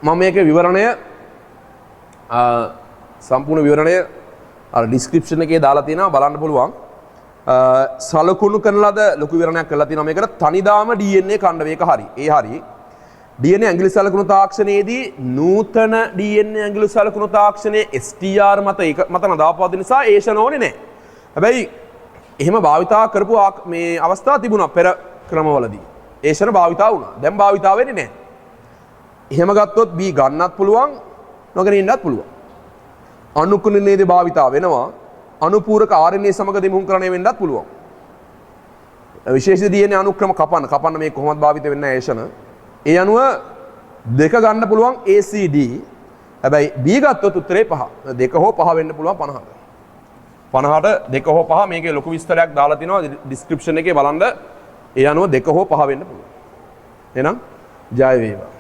මම මේකේ විවරණය සම්පූර්ණ විවරණය අර ඩිස්ක්‍රිප්ෂන් එකේ දාලා තියෙනවා බලන්න පුළුවන්. සලකුණු කරන ලද ලොකු විවරණයක් කරලා තියෙනවා මේකට තනිදාම DNA ඛණ්ඩ මේක හරි. ඒ හරි. DNA ඇඟිලි සලකුණු තාක්ෂණයේදී නූතන DNA ඇඟිලි සලකුණු තාක්ෂණයේ STR මත නදාපවතින නිසා ඒෂණ ඕනේ නැහැ. හැබැයි එහෙම භාවිතා කරපු මේ අවස්ථා තිබුණා පෙර ක්‍රමවලදී. ඒෂණ භාවිතා වුණා. දැන් භාවිතා වෙන්නේ නැහැ. එහෙම ගත්තොත් B ගන්නත් පුළුවන් නොගෙන ඉන්නත් පුළුවන්. අනුකුණනේදී භාවිතා වෙනවා. අනුපූරක RNA සමග දෙමුහුම් කරණය වෙන්නත් පුළුවන්. විශේෂ DNA අනුක්‍රම කපන්න මේ කොහොමද භාවිත වෙන්නේ ඒෂණ. ඒ අනුව දෙක ගන්න පුළුවන් ACD. හැබැයි B ගත්තොත් උත්තරේ 5. දෙක හෝ 5 වෙන්න පුළුවන් 50ට. 50ට දෙක හෝ 5 මේකේ ලොකු විස්තරයක් දාලා තිනවා ඩිස්ක්‍රිප්ෂන් එකේ බලන්න. ඒ අනුව දෙක හෝ 5 වෙන්න පුළුවන්. එහෙනම් ජය වේවා.